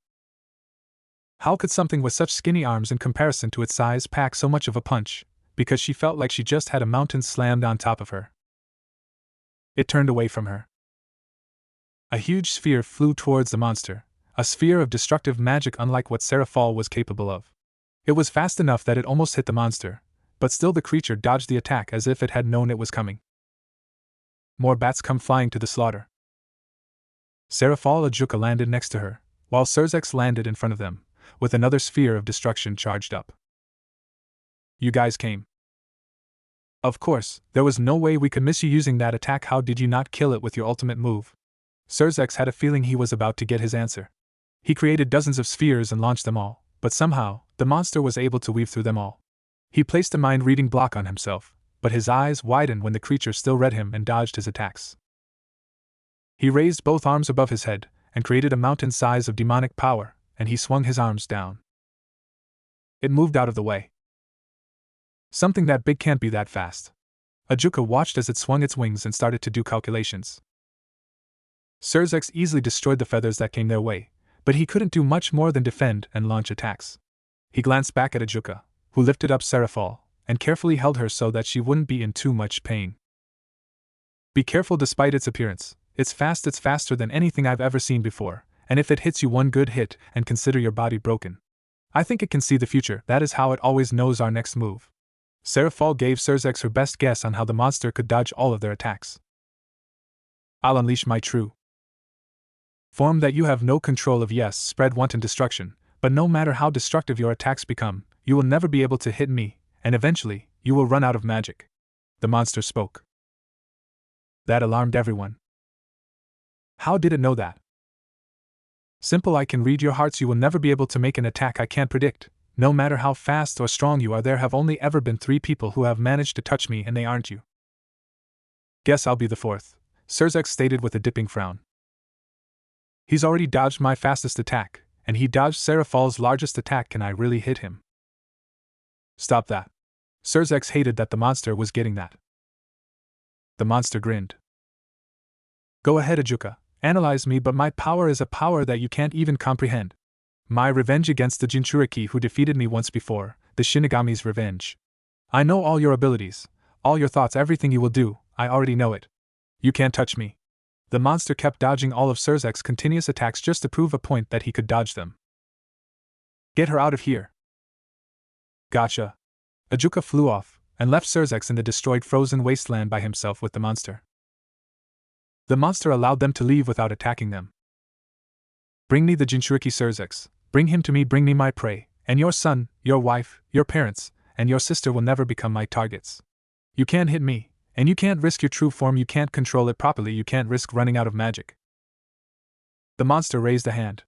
How could something with such skinny arms in comparison to its size pack so much of a punch? Because she felt like she just had a mountain slammed on top of her. It turned away from her. A huge sphere flew towards the monster, a sphere of destructive magic unlike what Seraphol was capable of. It was fast enough that it almost hit the monster, but still the creature dodged the attack as if it had known it was coming. More bats come flying to the slaughter. Seraphol Ajuka landed next to her, while Surzex landed in front of them, with another sphere of destruction charged up. You guys came. Of course, there was no way we could miss you using that attack. How did you not kill it with your ultimate move? Surzex had a feeling he was about to get his answer. He created dozens of spheres and launched them all, but somehow, the monster was able to weave through them all. He placed a mind-reading block on himself, but his eyes widened when the creature still read him and dodged his attacks. He raised both arms above his head, and created a mountain size of demonic power, and he swung his arms down. It moved out of the way. Something that big can't be that fast. Ajuka watched as it swung its wings and started to do calculations. Surzex easily destroyed the feathers that came their way, but he couldn't do much more than defend and launch attacks. He glanced back at Ajuka, who lifted up Seraphol, and carefully held her so that she wouldn't be in too much pain. Be careful despite its appearance. It's faster than anything I've ever seen before, and if it hits you one good hit, and consider your body broken. I think it can see the future, that is how it always knows our next move. Seraphol gave Surzex her best guess on how the monster could dodge all of their attacks. I'll unleash my true form that you have no control of. Yes, spread wanton destruction, but no matter how destructive your attacks become, you will never be able to hit me, and eventually, you will run out of magic. The monster spoke. That alarmed everyone. How did it know that? Simple, I can read your hearts. You will never be able to make an attack I can't predict. No matter how fast or strong you are, there have only ever been 3 people who have managed to touch me, and they aren't you. Guess I'll be the 4th, Surzex stated with a dipping frown. He's already dodged my fastest attack, and he dodged Seraphol's largest attack. Can I really hit him? Stop that. Surzex hated that the monster was getting that. The monster grinned. Go ahead, Ajuka, analyze me, but my power is a power that you can't even comprehend. My revenge against the Jinchuriki who defeated me once before, the Shinigami's revenge. I know all your abilities, all your thoughts, everything you will do, I already know it. You can't touch me. The monster kept dodging all of Surzex's continuous attacks just to prove a point that he could dodge them. Get her out of here. Gotcha. Ajuka flew off, and left Surzex in the destroyed frozen wasteland by himself with the monster. The monster allowed them to leave without attacking them. Bring me the Jinchuriki, Surzex. Bring him to me, bring me my prey, and your son, your wife, your parents, and your sister will never become my targets. You can't hit me, and you can't risk your true form, you can't control it properly, you can't risk running out of magic. The monster raised a hand.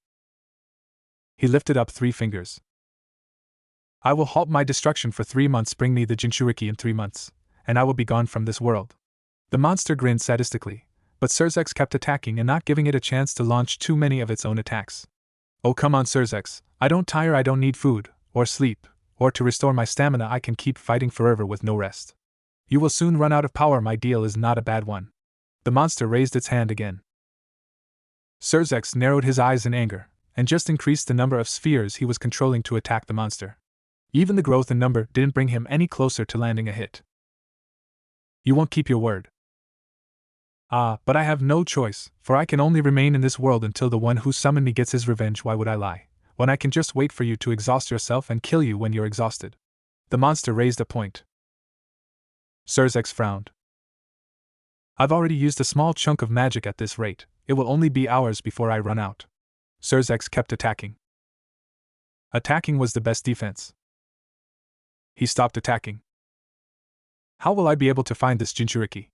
He lifted up 3 fingers. I will halt my destruction for 3 months, bring me the Jinchuriki in 3 months, and I will be gone from this world. The monster grinned sadistically, but Surzex kept attacking and not giving it a chance to launch too many of its own attacks. Oh come on, Surzex, I don't tire, I don't need food, or sleep, or to restore my stamina, I can keep fighting forever with no rest. You will soon run out of power, my deal is not a bad one. The monster raised its hand again. Surzex narrowed his eyes in anger, and just increased the number of spheres he was controlling to attack the monster. Even the growth in number didn't bring him any closer to landing a hit. You won't keep your word. Ah, but I have no choice, for I can only remain in this world until the one who summoned me gets his revenge. Why would I lie, when I can just wait for you to exhaust yourself and kill you when you're exhausted? The monster raised a point. Surzex frowned. I've already used a small chunk of magic at this rate, it will only be hours before I run out. Surzex kept attacking. Attacking was the best defense. He stopped attacking. How will I be able to find this Jinchuriki?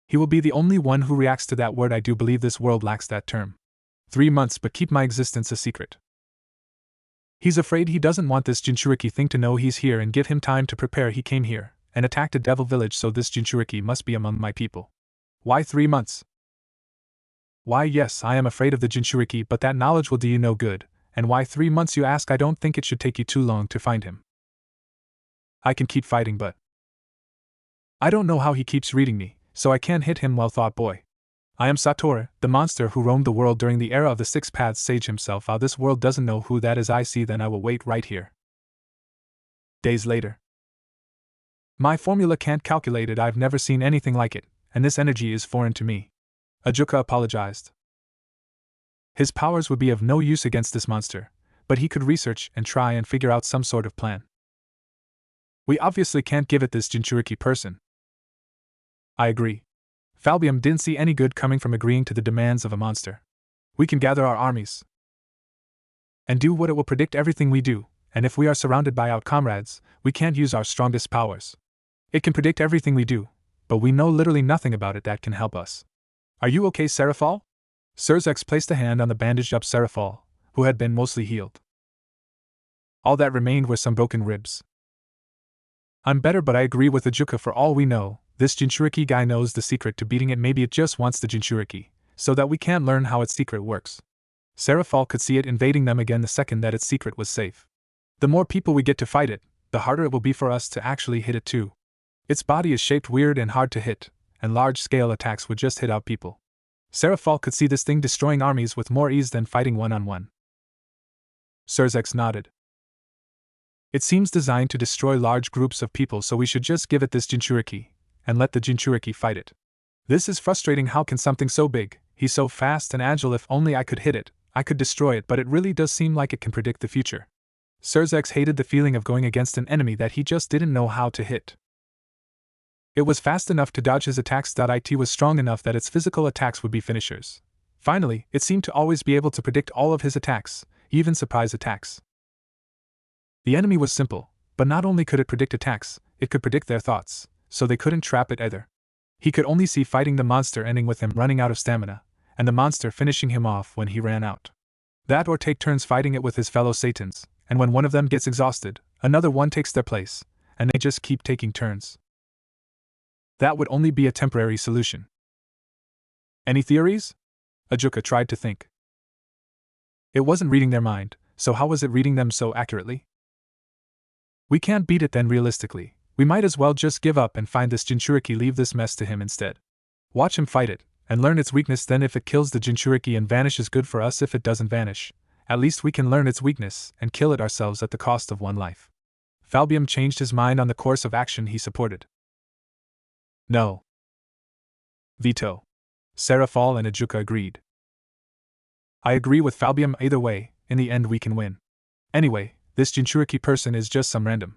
He will be the only one who reacts to that word. I do believe this world lacks that term. 3 months, but keep my existence a secret. He's afraid he doesn't want this Jinchuriki thing to know he's here and give him time to prepare. He came here and attacked a devil village, so this Jinchuriki must be among my people. Why 3 months? Why yes, I am afraid of the Jinchuriki, but that knowledge will do you no good. And why 3 months, you ask? I don't think it should take you too long to find him. I can keep fighting, but I don't know how he keeps reading me, so I can't hit him. Well thought, boy. I am Sator, the monster who roamed the world during the era of the 6 Paths Sage himself. How this world doesn't know who that is, I see, then I will wait right here. Days later. My formula can't calculate it, I've never seen anything like it, and this energy is foreign to me. Ajuka apologized. His powers would be of no use against this monster, but he could research and try and figure out some sort of plan. We obviously can't give it this Jinchuriki person. I agree. Falbium didn't see any good coming from agreeing to the demands of a monster. We can gather our armies and do what it will predict everything we do, and if we are surrounded by our comrades, we can't use our strongest powers. It can predict everything we do, but we know literally nothing about it that can help us. Are you okay, Seraphal? Surzex placed a hand on the bandaged-up Seraphal, who had been mostly healed. All that remained were some broken ribs. I'm better, but I agree with Ajuka. For all we know, this Jinchuriki guy knows the secret to beating it. Maybe it just wants the Jinchuriki, so that we can't learn how its secret works. Seraphal could see it invading them again the second that its secret was safe. The more people we get to fight it, the harder it will be for us to actually hit it too. Its body is shaped weird and hard to hit, and large-scale attacks would just hit out people. Seraphal could see this thing destroying armies with more ease than fighting one-on-one. Surzex nodded. It seems designed to destroy large groups of people, so we should just give it this Jinchuriki, and let the Jinchuriki fight it. This is frustrating. How can something so big, he's so fast and agile? If only I could hit it, I could destroy it, but it really does seem like it can predict the future. Surzex hated the feeling of going against an enemy that he just didn't know how to hit. It was fast enough to dodge his attacks. It was strong enough that its physical attacks would be finishers. Finally, it seemed to always be able to predict all of his attacks, even surprise attacks. The enemy was simple, but not only could it predict attacks, it could predict their thoughts, so they couldn't trap it either. He could only see fighting the monster ending with him running out of stamina, and the monster finishing him off when he ran out. That, or take turns fighting it with his fellow Satans, and when one of them gets exhausted, another one takes their place, and they just keep taking turns. That would only be a temporary solution. Any theories? Ajuka tried to think. It wasn't reading their mind, so how was it reading them so accurately? We can't beat it then. Realistically, we might as well just give up and find this Jinchuriki. Leave this mess to him instead. Watch him fight it, and learn its weakness. Then if it kills the Jinchuriki and vanishes, good for us. If it doesn't vanish, at least we can learn its weakness and kill it ourselves at the cost of one life. Falbium changed his mind on the course of action he supported. No. Veto. Seraphal and Ajuka agreed. I agree with Falbium. Either way, in the end we can win. Anyway, this Jinchuriki person is just some random.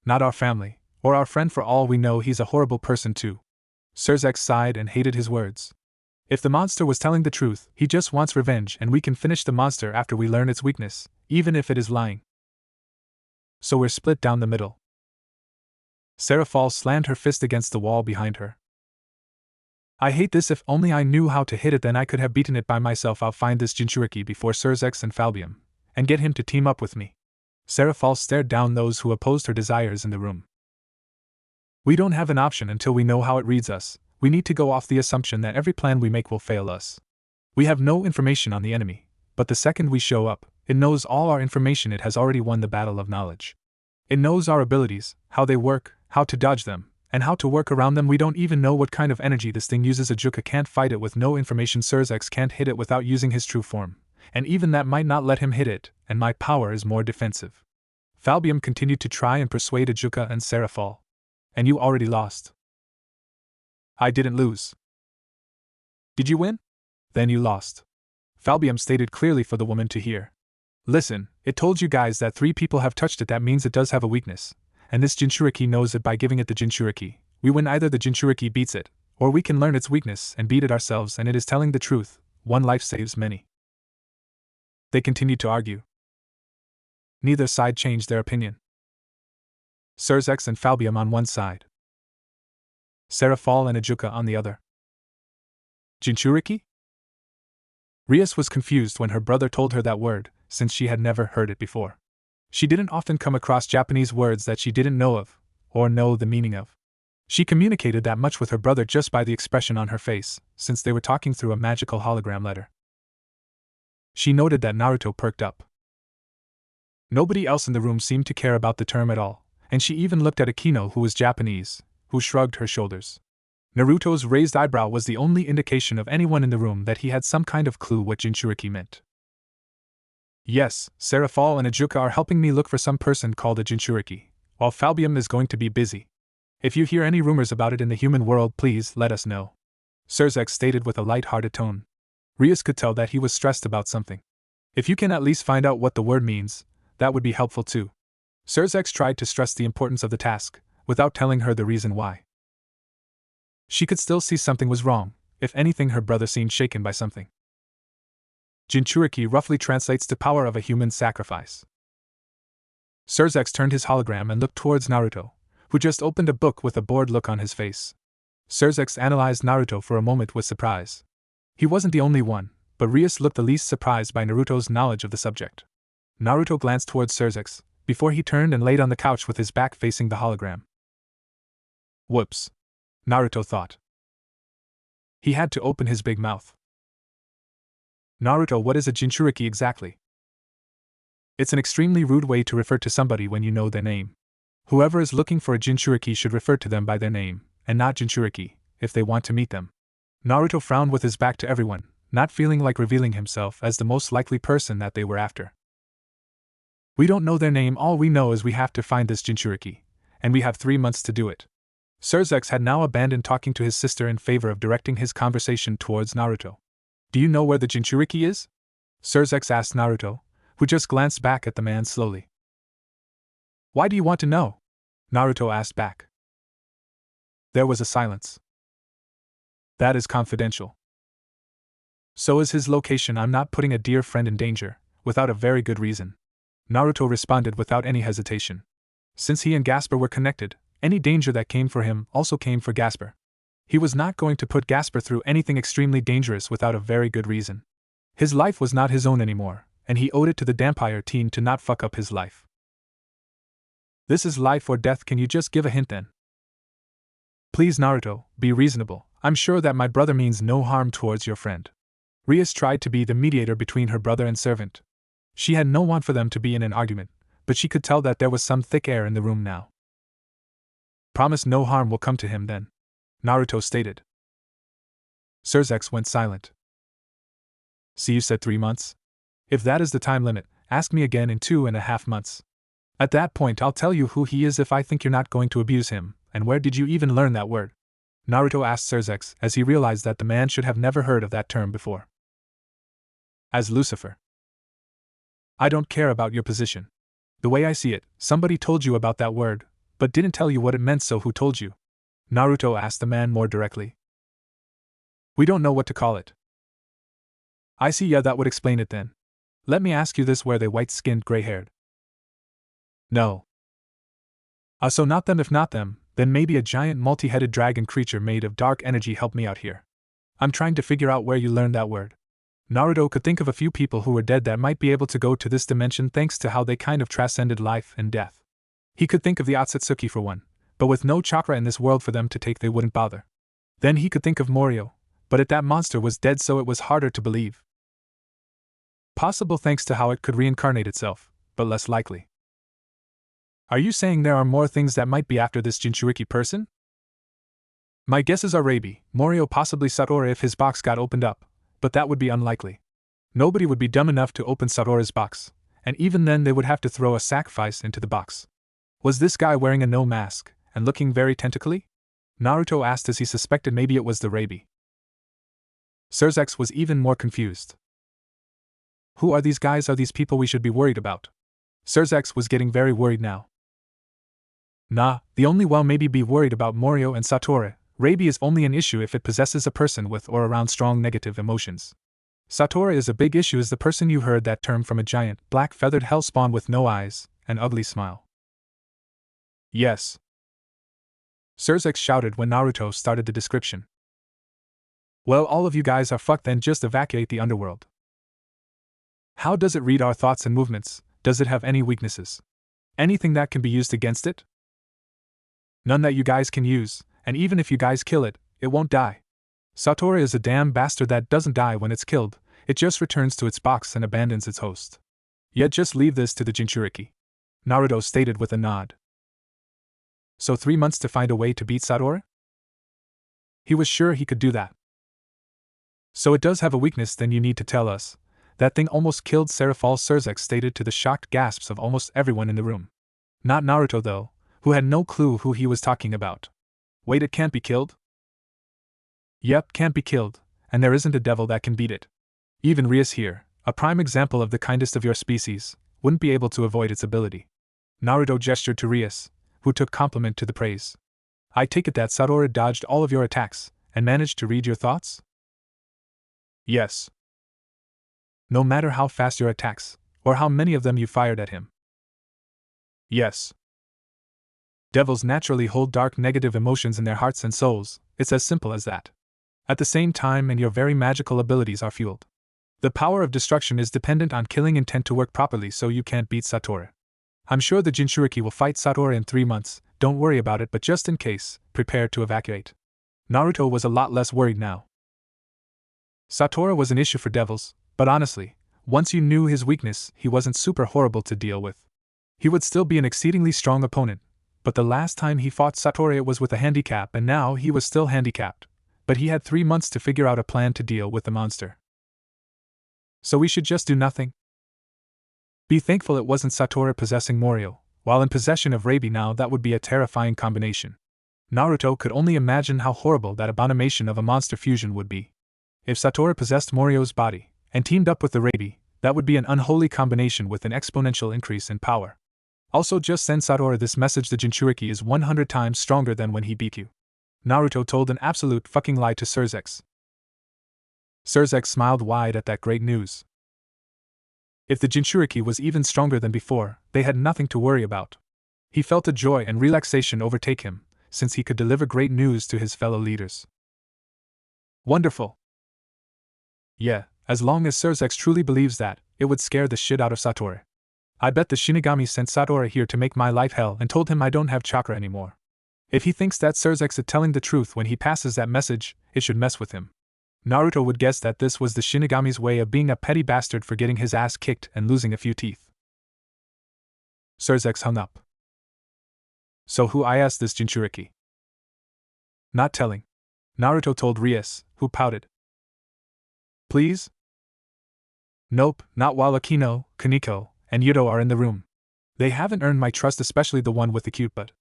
Not our family, or our friend. For all we know, he's a horrible person too. Surzex sighed and hated his words. If the monster was telling the truth, he just wants revenge, and we can finish the monster after we learn its weakness, even if it is lying. So we're split down the middle. Seraphal slammed her fist against the wall behind her. I hate this. If only I knew how to hit it, then I could have beaten it by myself. I'll find this Jinchuriki before Surzex and Falbium, and get him to team up with me. Seraphal stared down those who opposed her desires in the room. We don't have an option until we know how it reads us. We need to go off the assumption that every plan we make will fail us. We have no information on the enemy, but the second we show up, it knows all our information. It has already won the battle of knowledge. It knows our abilities, how they work, how to dodge them, and how to work around them. We don't even know what kind of energy this thing uses. Ajuka can't fight it with no information. Surzex can't hit it without using his true form, and even that might not let him hit it, and my power is more defensive. Falbium continued to try and persuade Ajuka and Seraphal. And you already lost. I didn't lose. Did you win? Then you lost. Falbium stated clearly for the woman to hear. Listen, it told you guys that 3 people have touched it. That means it does have a weakness, and this Jinchuriki knows it. By giving it the Jinchuriki, we win. Either the Jinchuriki beats it, or we can learn its weakness and beat it ourselves, and it is telling the truth. One life saves many. They continued to argue. Neither side changed their opinion. Surzex and Falbium on one side, Seraphal and Ajuka on the other. Jinchuriki? Rias was confused when her brother told her that word, since she had never heard it before. She didn't often come across Japanese words that she didn't know of, or know the meaning of. She communicated that much with her brother just by the expression on her face, since they were talking through a magical hologram letter. She noted that Naruto perked up. Nobody else in the room seemed to care about the term at all, and she even looked at Akino, who was Japanese, who shrugged her shoulders. Naruto's raised eyebrow was the only indication of anyone in the room that he had some kind of clue what Jinchuriki meant. Yes, Seraphal and Ajuka are helping me look for some person called a Jinchuriki, while Falbium is going to be busy. If you hear any rumors about it in the human world, please let us know. Surzex stated with a light-hearted tone. Rias could tell that he was stressed about something. If you can at least find out what the word means, that would be helpful too. Surzex tried to stress the importance of the task, without telling her the reason why. She could still see something was wrong, if anything her brother seemed shaken by something. Jinchuriki roughly translates to power of a human sacrifice. Surzex turned his hologram and looked towards Naruto, who just opened a book with a bored look on his face. Surzex analyzed Naruto for a moment with surprise. He wasn't the only one, but Rias looked the least surprised by Naruto's knowledge of the subject. Naruto glanced towards Surzex, before he turned and laid on the couch with his back facing the hologram. Whoops. Naruto thought. He had to open his big mouth. Naruto, what is a Jinchuriki exactly? It's an extremely rude way to refer to somebody when you know their name. Whoever is looking for a Jinchuriki should refer to them by their name, and not Jinchuriki, if they want to meet them. Naruto frowned with his back to everyone, not feeling like revealing himself as the most likely person that they were after. We don't know their name, all we know is we have to find this Jinchuriki, and we have 3 months to do it. Surzex had now abandoned talking to his sister in favor of directing his conversation towards Naruto. Do you know where the Jinchuriki is? Surzex asked Naruto, who just glanced back at the man slowly. Why do you want to know? Naruto asked back. There was a silence. That is confidential. So is his location. I'm not putting a dear friend in danger, without a very good reason. Naruto responded without any hesitation. Since he and Gasper were connected, any danger that came for him also came for Gasper. He was not going to put Gasper through anything extremely dangerous without a very good reason. His life was not his own anymore, and he owed it to the Dampire team to not fuck up his life. This is life or death, can you just give a hint then? Please Naruto, be reasonable, I'm sure that my brother means no harm towards your friend. Rias tried to be the mediator between her brother and servant. She had no want for them to be in an argument, but she could tell that there was some thick air in the room now. Promise no harm will come to him then, Naruto stated. Surzex went silent. See, you said 3 months? If that is the time limit, ask me again in 2.5 months. At that point I'll tell you who he is if I think you're not going to abuse him, and where did you even learn that word? Naruto asked Surzex as he realized that the man should have never heard of that term before. As Lucifer. I don't care about your position. The way I see it, somebody told you about that word, but didn't tell you what it meant, so who told you? Naruto asked the man more directly. We don't know what to call it. I see, yeah, that would explain it then. Let me ask you this, were they white-skinned, gray-haired? No. So not them. If not them, then maybe a giant multi-headed dragon creature made of dark energy. Help me out here. I'm trying to figure out where you learned that word. Naruto could think of a few people who were dead that might be able to go to this dimension thanks to how they kind of transcended life and death. He could think of the Otsutsuki for one, but with no chakra in this world for them to take they wouldn't bother. Then he could think of Morio, but that monster was dead, so it was harder to believe. Possible thanks to how it could reincarnate itself, but less likely. Are you saying there are more things that might be after this Jinchuriki person? My guesses are Rabi, Morio, possibly Satoru if his box got opened up, but that would be unlikely. Nobody would be dumb enough to open Satoru's box, and even then they would have to throw a sacrifice into the box. Was this guy wearing a no mask, and looking very tentacly? Naruto asked as he suspected maybe it was the Rabi. Surzex was even more confused. Who are these guys? Are these people we should be worried about? Surzex was getting very worried now. Nah, the only maybe be worried about Morio and Satoru. Rabi is only an issue if it possesses a person with or around strong negative emotions. Satoru is a big issue, is the person you heard that term from, a giant, black-feathered hellspawn with no eyes, an ugly smile. Yes. Surzex shouted when Naruto started the description. Well, all of you guys are fucked then, just evacuate the underworld. How does it read our thoughts and movements? Does it have any weaknesses? Anything that can be used against it? None that you guys can use, and even if you guys kill it, it won't die. Satoru is a damn bastard that doesn't die when it's killed, it just returns to its box and abandons its host. Yet just leave this to the Jinchuriki. Naruto stated with a nod. So 3 months to find a way to beat Satoru? He was sure he could do that. So it does have a weakness, then you need to tell us. That thing almost killed Serafal, Surzex stated to the shocked gasps of almost everyone in the room. Not Naruto though, who had no clue who he was talking about. Wait, it can't be killed? Yep, can't be killed, and there isn't a devil that can beat it. Even Rias here, a prime example of the kindest of your species, wouldn't be able to avoid its ability. Naruto gestured to Rias, who took compliment to the praise. I take it that Satoru dodged all of your attacks, and managed to read your thoughts? Yes. No matter how fast your attacks, or how many of them you fired at him. Yes. Devils naturally hold dark negative emotions in their hearts and souls, it's as simple as that. At the same time, and your very magical abilities are fueled. The power of destruction is dependent on killing intent to work properly, so you can't beat Satoru. I'm sure the Jinchuriki will fight Satoru in 3 months, don't worry about it, but just in case, prepare to evacuate. Naruto was a lot less worried now. Satoru was an issue for devils, but honestly, once you knew his weakness, he wasn't super horrible to deal with. He would still be an exceedingly strong opponent, but the last time he fought Satoru it was with a handicap, and now he was still handicapped. But he had 3 months to figure out a plan to deal with the monster. So we should just do nothing? Be thankful it wasn't Satoru possessing Morio, while in possession of Rabi. Now that would be a terrifying combination. Naruto could only imagine how horrible that abomination of a monster fusion would be. If Satoru possessed Morio's body, and teamed up with the Rabi, that would be an unholy combination with an exponential increase in power. Also, just send Satoru this message: the Jinchuriki is 100 times stronger than when he beat you. Naruto told an absolute fucking lie to Surzex. Surzex smiled wide at that great news. If the Jinchuriki was even stronger than before, they had nothing to worry about. He felt a joy and relaxation overtake him, since he could deliver great news to his fellow leaders. Wonderful. Yeah, as long as Surzex truly believes that, it would scare the shit out of Satoru. I bet the Shinigami sent Satoru here to make my life hell and told him I don't have chakra anymore. If he thinks that Surzex is telling the truth when he passes that message, it should mess with him. Naruto would guess that this was the Shinigami's way of being a petty bastard for getting his ass kicked and losing a few teeth. Surzex hung up. So who I asked this Jinchuriki? Not telling. Naruto told Rias, who pouted. Please? Nope, not while Akino, Kaneko, and Yuto are in the room. They haven't earned my trust, especially the one with the cute butt.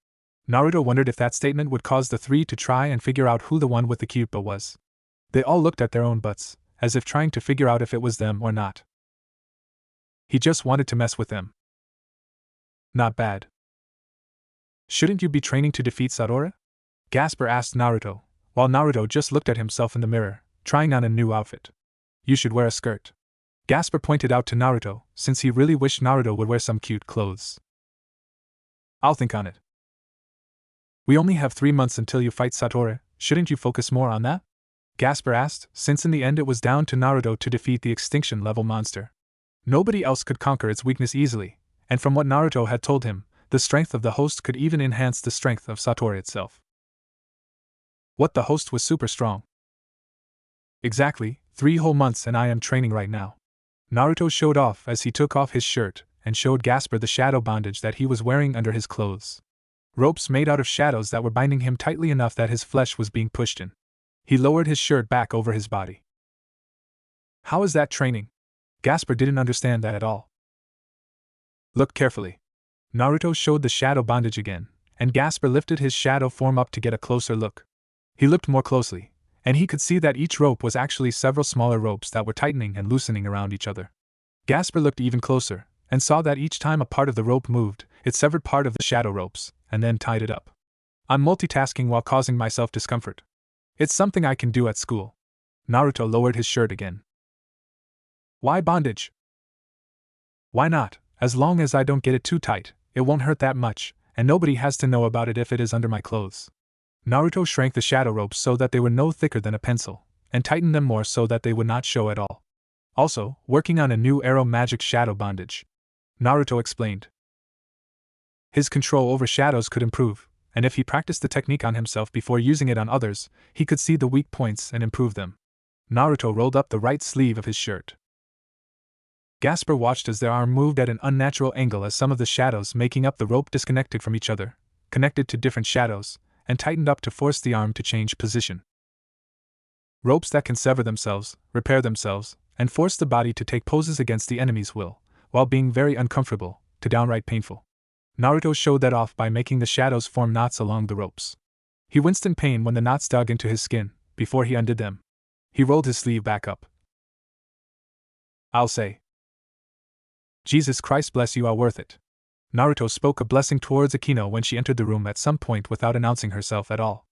Naruto wondered if that statement would cause the three to try and figure out who the one with the cute butt was. They all looked at their own butts, as if trying to figure out if it was them or not. He just wanted to mess with them. Not bad. Shouldn't you be training to defeat Satoru? Gasper asked Naruto, while Naruto just looked at himself in the mirror, trying on a new outfit. You should wear a skirt. Gasper pointed out to Naruto, since he really wished Naruto would wear some cute clothes. I'll think on it. We only have 3 months until you fight Satoru, shouldn't you focus more on that? Gasper asked, since in the end it was down to Naruto to defeat the extinction-level monster. Nobody else could conquer its weakness easily, and from what Naruto had told him, the strength of the host could even enhance the strength of Satoru itself. What, the host was super strong? Exactly, 3 whole months and I am training right now. Naruto showed off as he took off his shirt and showed Gasper the shadow bondage that he was wearing under his clothes. Ropes made out of shadows that were binding him tightly enough that his flesh was being pushed in. He lowered his shirt back over his body. How is that training? Gasper didn't understand that at all. Look carefully. Naruto showed the shadow bondage again, and Gasper lifted his shadow form up to get a closer look. He looked more closely, and he could see that each rope was actually several smaller ropes that were tightening and loosening around each other. Gasper looked even closer, and saw that each time a part of the rope moved, it severed part of the shadow ropes, and then tied it up. I'm multitasking while causing myself discomfort. It's something I can do at school. Naruto lowered his shirt again. Why bondage? Why not? As long as I don't get it too tight, it won't hurt that much, and nobody has to know about it if it is under my clothes. Naruto shrank the shadow ropes so that they were no thicker than a pencil, and tightened them more so that they would not show at all. Also, working on a new arrow magic shadow bondage. Naruto explained. His control over shadows could improve, and if he practiced the technique on himself before using it on others, he could see the weak points and improve them. Naruto rolled up the right sleeve of his shirt. Gasper watched as their arm moved at an unnatural angle as some of the shadows making up the rope disconnected from each other, connected to different shadows, and tightened up to force the arm to change position. Ropes that can sever themselves, repair themselves, and force the body to take poses against the enemy's will, while being very uncomfortable, to downright painful. Naruto showed that off by making the shadows form knots along the ropes. He winced in pain when the knots dug into his skin, before he undid them. He rolled his sleeve back up. I'll say. Jesus Christ bless you, are worth it. Naruto spoke a blessing towards Akino when she entered the room at some point without announcing herself at all.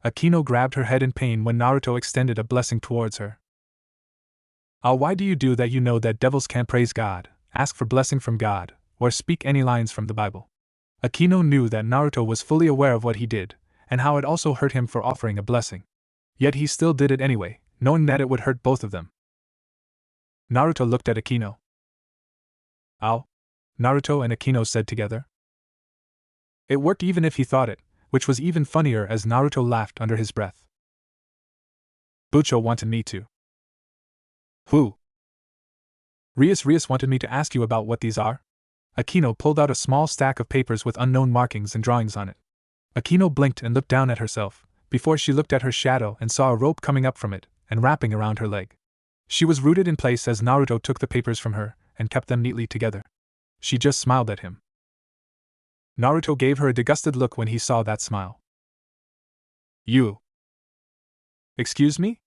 Akino grabbed her head in pain when Naruto extended a blessing towards her. Why do you do that? You know that devils can't praise God, ask for blessing from God, or speak any lines from the Bible. Akino knew that Naruto was fully aware of what he did, and how it also hurt him for offering a blessing. Yet he still did it anyway, knowing that it would hurt both of them. Naruto looked at Akino. Ow! Naruto and Akino said together. It worked even if he thought it, which was even funnier as Naruto laughed under his breath. Bucho wanted me to. Who? Rias wanted me to ask you about what these are? Akino pulled out a small stack of papers with unknown markings and drawings on it. Akino blinked and looked down at herself, before she looked at her shadow and saw a rope coming up from it, and wrapping around her leg. She was rooted in place as Naruto took the papers from her, and kept them neatly together. She just smiled at him. Naruto gave her a disgusted look when he saw that smile. You. Excuse me?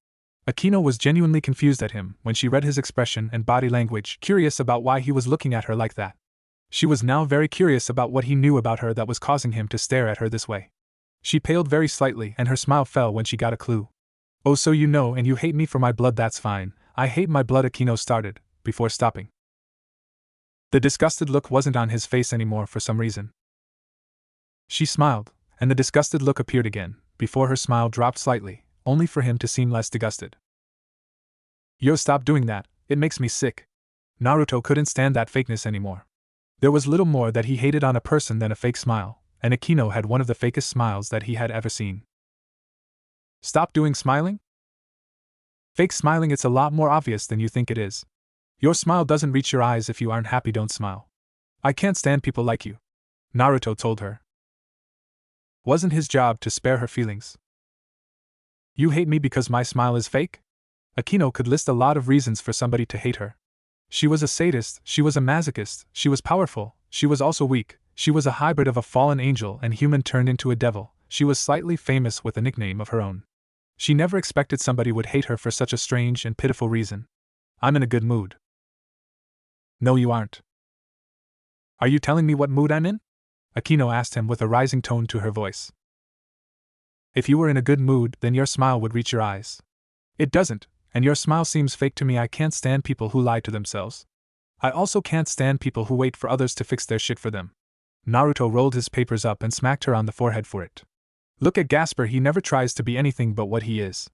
Akino was genuinely confused at him when she read his expression and body language, curious about why he was looking at her like that. She was now very curious about what he knew about her that was causing him to stare at her this way. She paled very slightly and her smile fell when she got a clue. Oh, so you know and you hate me for my blood? That's fine. I hate my blood, Akino started, before stopping. The disgusted look wasn't on his face anymore for some reason. She smiled, and the disgusted look appeared again, before her smile dropped slightly, only for him to seem less disgusted. Yo, stop doing that, it makes me sick. Naruto couldn't stand that fakeness anymore. There was little more that he hated on a person than a fake smile, and Akino had one of the fakest smiles that he had ever seen. Stop doing smiling? Fake smiling, it's a lot more obvious than you think it is. Your smile doesn't reach your eyes. If you aren't happy, don't smile. I can't stand people like you, Naruto told her. Wasn't his job to spare her feelings? You hate me because my smile is fake? Akino could list a lot of reasons for somebody to hate her. She was a sadist, she was a masochist, she was powerful, she was also weak, she was a hybrid of a fallen angel and human turned into a devil, she was slightly famous with a nickname of her own. She never expected somebody would hate her for such a strange and pitiful reason. I'm in a good mood. No, you aren't. Are you telling me what mood I'm in? Akino asked him with a rising tone to her voice. If you were in a good mood, then your smile would reach your eyes. It doesn't, and your smile seems fake to me. I can't stand people who lie to themselves. I also can't stand people who wait for others to fix their shit for them. Naruto rolled his papers up and smacked her on the forehead for it. Look at Gasper, he never tries to be anything but what he is.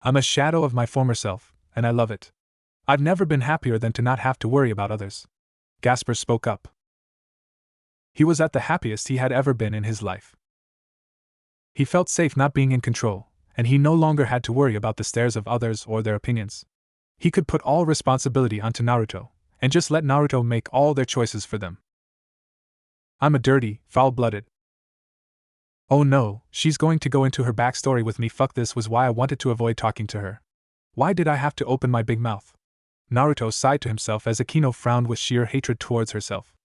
I'm a shadow of my former self, and I love it. I've never been happier than to not have to worry about others. Gasper spoke up. He was at the happiest he had ever been in his life. He felt safe not being in control, and he no longer had to worry about the stares of others or their opinions. He could put all responsibility onto Naruto, and just let Naruto make all their choices for them. I'm a dirty, foul-blooded. Oh no, she's going to go into her backstory with me. Fuck, this was why I wanted to avoid talking to her. Why did I have to open my big mouth? Naruto sighed to himself as Akino frowned with sheer hatred towards herself.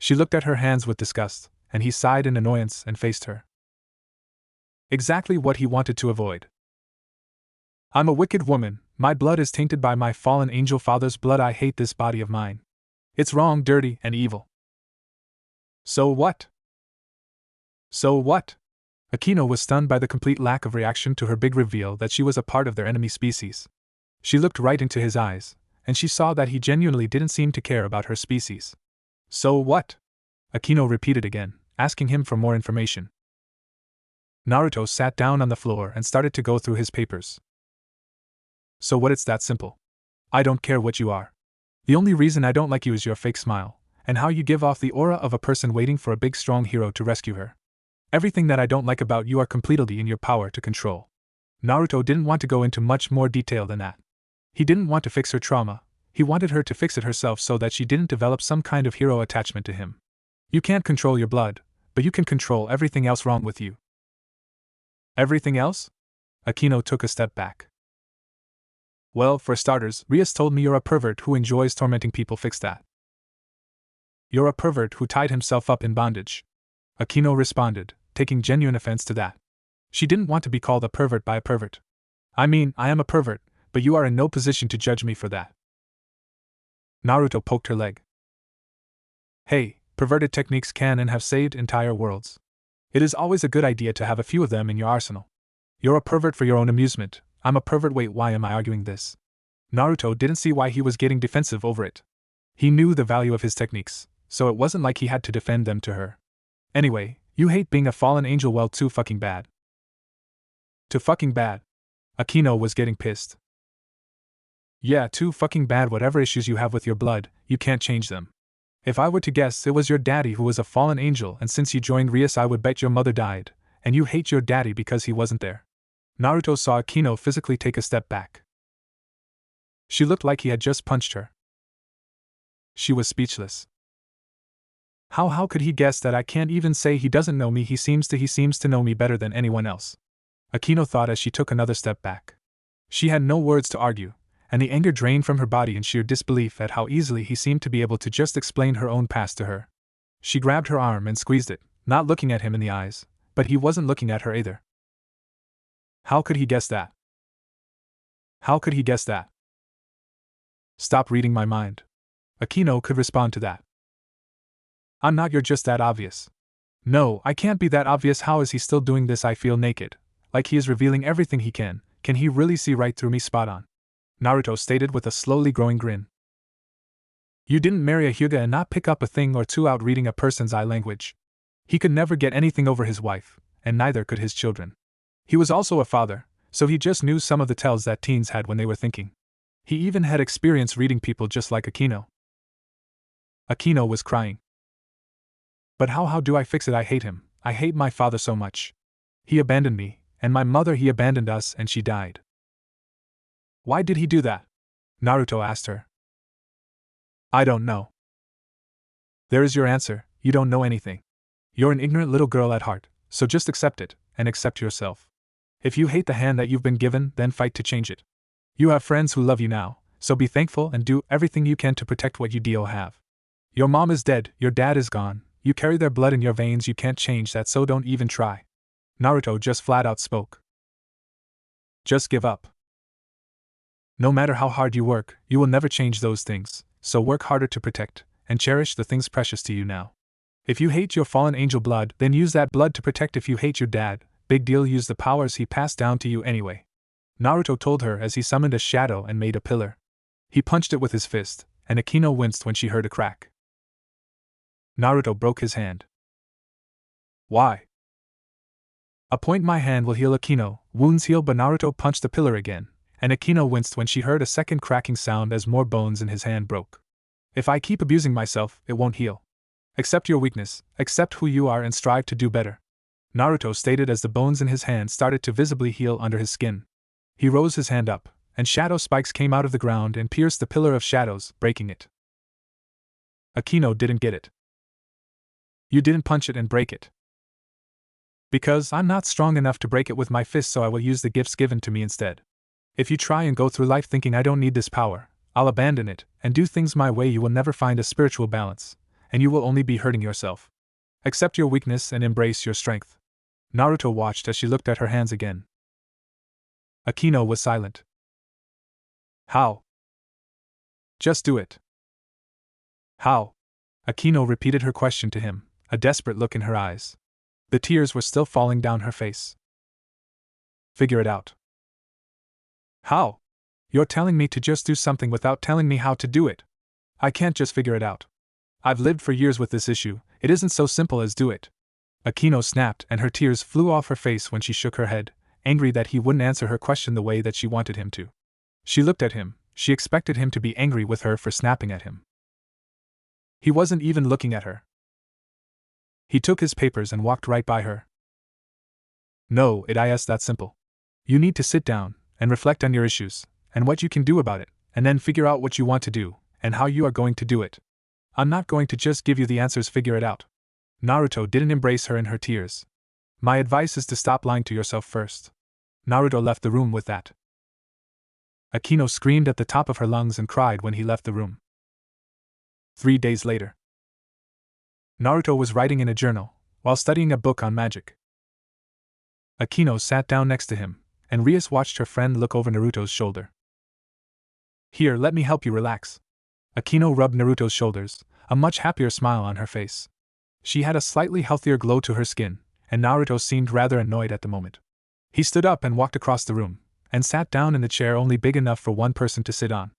She looked at her hands with disgust, and he sighed in annoyance and faced her. Exactly what he wanted to avoid. I'm a wicked woman, my blood is tainted by my fallen angel father's blood. I hate this body of mine. It's wrong, dirty, and evil. So what? So what? Akino was stunned by the complete lack of reaction to her big reveal that she was a part of their enemy species. She looked right into his eyes, and she saw that he genuinely didn't seem to care about her species. So what? Akino repeated again, asking him for more information. Naruto sat down on the floor and started to go through his papers. So what? It's that simple. I don't care what you are. The only reason I don't like you is your fake smile, and how you give off the aura of a person waiting for a big strong hero to rescue her. Everything that I don't like about you are completely in your power to control. Naruto didn't want to go into much more detail than that. He didn't want to fix her trauma, he wanted her to fix it herself so that she didn't develop some kind of hero attachment to him. You can't control your blood, but you can control everything else wrong with you. Everything else? Akino took a step back. Well, for starters, Rias told me you're a pervert who enjoys tormenting people. Fix that. You're a pervert who tied himself up in bondage. Akino responded, taking genuine offense to that. She didn't want to be called a pervert by a pervert. I mean, I am a pervert, but you are in no position to judge me for that. Naruto poked her leg. Hey, perverted techniques can and have saved entire worlds. It is always a good idea to have a few of them in your arsenal. You're a pervert for your own amusement. I'm a pervert. Wait, why am I arguing this? Naruto didn't see why he was getting defensive over it. He knew the value of his techniques, so it wasn't like he had to defend them to her. Anyway, you hate being a fallen angel. Well, too fucking bad. Too fucking bad. Akino was getting pissed. Yeah, too fucking bad. Whatever issues you have with your blood, you can't change them. If I were to guess, it was your daddy who was a fallen angel, and since you joined Rias, I would bet your mother died, and you hate your daddy because he wasn't there. Naruto saw Akino physically take a step back. She looked like he had just punched her. She was speechless. How could he guess that? I can't even say he doesn't know me. He seems to know me better than anyone else. Akino thought as she took another step back. She had no words to argue, and the anger drained from her body in sheer disbelief at how easily he seemed to be able to just explain her own past to her. She grabbed her arm and squeezed it, not looking at him in the eyes, but he wasn't looking at her either. How could he guess that? How could he guess that? Stop reading my mind. Akino could respond to that. I'm not. You're just that obvious. No, I can't be that obvious. How is he still doing this? I feel naked. Like he is revealing everything he can. Can he really see right through me? Spot on. Naruto stated with a slowly growing grin. You didn't marry a Hyuga and not pick up a thing or two out reading a person's eye language. He could never get anything over his wife, and neither could his children. He was also a father, so he just knew some of the tells that teens had when they were thinking. He even had experience reading people just like Akino. Akino was crying. But how do I fix it? I hate him. I hate my father so much. He abandoned me, and my mother. He abandoned us, and she died. Why did he do that? Naruto asked her. I don't know. There is your answer. You don't know anything. You're an ignorant little girl at heart, so just accept it, and accept yourself. If you hate the hand that you've been given, then fight to change it. You have friends who love you now, so be thankful and do everything you can to protect what you do have. Your mom is dead, your dad is gone, you carry their blood in your veins. You can't change that, so don't even try. Naruto just flat out spoke. Just give up. No matter how hard you work, you will never change those things, so work harder to protect and cherish the things precious to you now. If you hate your fallen angel blood, then use that blood to protect. If you hate your dad, big deal, use the powers he passed down to you anyway. Naruto told her as he summoned a shadow and made a pillar. He punched it with his fist, and Akino winced when she heard a crack. Naruto broke his hand. Why? A point my hand will heal. Akino, wounds heal. But Naruto punched the pillar again, and Akino winced when she heard a second cracking sound as more bones in his hand broke. If I keep abusing myself, it won't heal. Accept your weakness, accept who you are, and strive to do better. Naruto stated as the bones in his hand started to visibly heal under his skin. He rose his hand up, and shadow spikes came out of the ground and pierced the pillar of shadows, breaking it. Akino didn't get it. You didn't punch it and break it. Because I'm not strong enough to break it with my fist, so I will use the gifts given to me instead. If you try and go through life thinking I don't need this power, I'll abandon it and do things my way, you will never find a spiritual balance, and you will only be hurting yourself. Accept your weakness and embrace your strength. Naruto watched as she looked at her hands again. Akino was silent. How? Just do it. How? Akino repeated her question to him, a desperate look in her eyes. The tears were still falling down her face. Figure it out. How? You're telling me to just do something without telling me how to do it. I can't just figure it out. I've lived for years with this issue, it isn't so simple as do it. Akino snapped and her tears flew off her face when she shook her head, angry that he wouldn't answer her question the way that she wanted him to. She looked at him, she expected him to be angry with her for snapping at him. He wasn't even looking at her. He took his papers and walked right by her. No, it is that simple. You need to sit down and reflect on your issues, and what you can do about it, and then figure out what you want to do, and how you are going to do it. I'm not going to just give you the answers, figure it out. Naruto didn't embrace her in her tears. My advice is to stop lying to yourself first. Naruto left the room with that. Akino screamed at the top of her lungs and cried when he left the room. 3 days later. Naruto was writing in a journal, while studying a book on magic. Akino sat down next to him, and Rias watched her friend look over Naruto's shoulder. Here, let me help you relax. Akino rubbed Naruto's shoulders, a much happier smile on her face. She had a slightly healthier glow to her skin, and Naruto seemed rather annoyed at the moment. He stood up and walked across the room, and sat down in the chair only big enough for one person to sit on.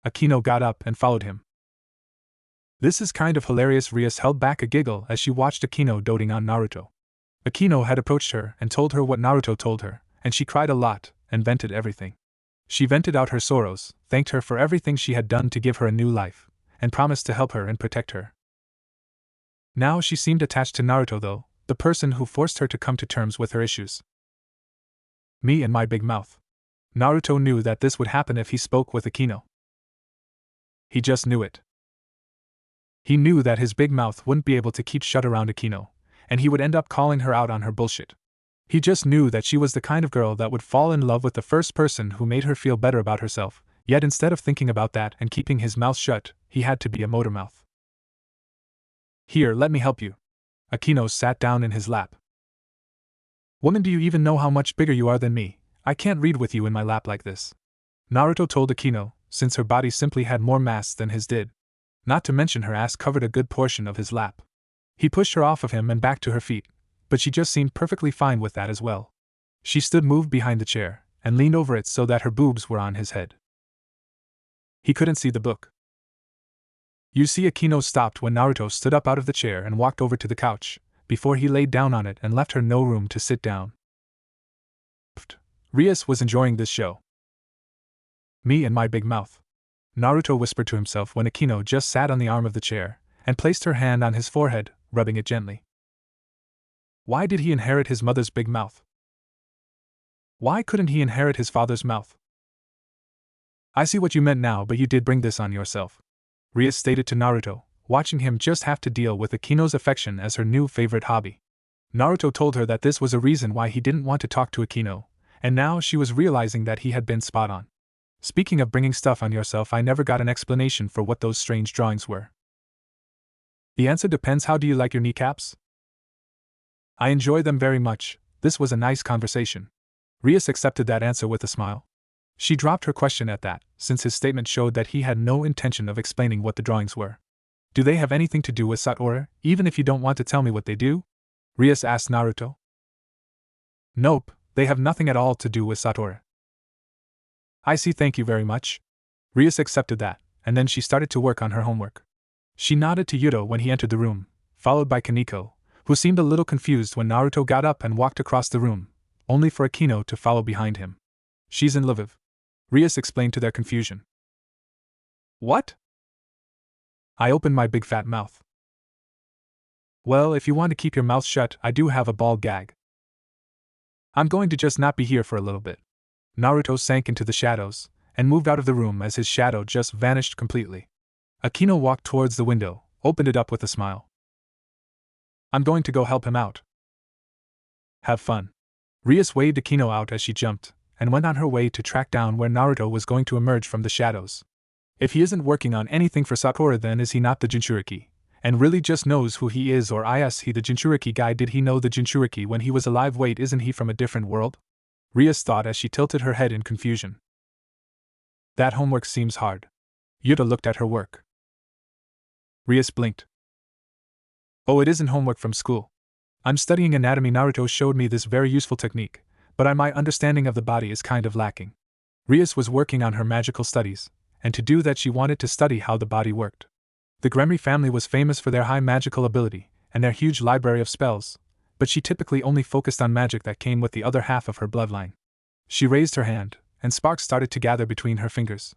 Akino got up and followed him. This is kind of hilarious. Rias held back a giggle as she watched Akino doting on Naruto. Akino had approached her and told her what Naruto told her, and she cried a lot and vented everything. She vented out her sorrows, thanked her for everything she had done to give her a new life, and promised to help her and protect her. Now she seemed attached to Naruto though, the person who forced her to come to terms with her issues. Me and my big mouth. Naruto knew that this would happen if he spoke with Akino. He just knew it. He knew that his big mouth wouldn't be able to keep shut around Akino, and he would end up calling her out on her bullshit. He just knew that she was the kind of girl that would fall in love with the first person who made her feel better about herself, yet instead of thinking about that and keeping his mouth shut, he had to be a motor mouth. Here, let me help you. Akino sat down in his lap. Woman, do you even know how much bigger you are than me? I can't read with you in my lap like this. Naruto told Akino, since her body simply had more mass than his did. Not to mention her ass covered a good portion of his lap. He pushed her off of him and back to her feet, but she just seemed perfectly fine with that as well. She stood moved behind the chair, and leaned over it so that her boobs were on his head. He couldn't see the book. You see, Akino stopped when Naruto stood up out of the chair and walked over to the couch, before he laid down on it and left her no room to sit down. Rias was enjoying this show. Me and my big mouth. Naruto whispered to himself when Akino just sat on the arm of the chair, and placed her hand on his forehead, rubbing it gently. Why did he inherit his mother's big mouth? Why couldn't he inherit his father's mouth? I see what you meant now, but you did bring this on yourself, Rias stated to Naruto, watching him just have to deal with Akino's affection as her new favorite hobby. Naruto told her that this was a reason why he didn't want to talk to Akino, and now she was realizing that he had been spot on. Speaking of bringing stuff on yourself, I never got an explanation for what those strange drawings were. The answer depends. How do you like your kneecaps? I enjoy them very much. This was a nice conversation. Rias accepted that answer with a smile. She dropped her question at that, since his statement showed that he had no intention of explaining what the drawings were. Do they have anything to do with Satoru, even if you don't want to tell me what they do? Rias asked Naruto. Nope, they have nothing at all to do with Satoru. I see, thank you very much. Rias accepted that, and then she started to work on her homework. She nodded to Yuto when he entered the room, followed by Kaneko, who seemed a little confused when Naruto got up and walked across the room, only for Akino to follow behind him. She's in Lviv, Rias explained to their confusion. What? I opened my big fat mouth. Well, if you want to keep your mouth shut, I do have a ball gag. I'm going to just not be here for a little bit. Naruto sank into the shadows, and moved out of the room as his shadow just vanished completely. Akino walked towards the window, opened it up with a smile. I'm going to go help him out. Have fun. Rias waved Akino out as she jumped, and went on her way to track down where Naruto was going to emerge from the shadows. If he isn't working on anything for Sakura, then is he not the Jinchuriki, and really just knows who he is, or is he the Jinchuriki guy? Did he know the Jinchuriki when he was alive? Wait, isn't he from a different world? Rias thought as she tilted her head in confusion. That homework seems hard. Yuta looked at her work. Rias blinked. Oh, it isn't homework from school. I'm studying anatomy. Naruto showed me this very useful technique, but my understanding of the body is kind of lacking. Rias was working on her magical studies, and to do that she wanted to study how the body worked. The Gremry family was famous for their high magical ability, and their huge library of spells, but she typically only focused on magic that came with the other half of her bloodline. She raised her hand, and sparks started to gather between her fingers.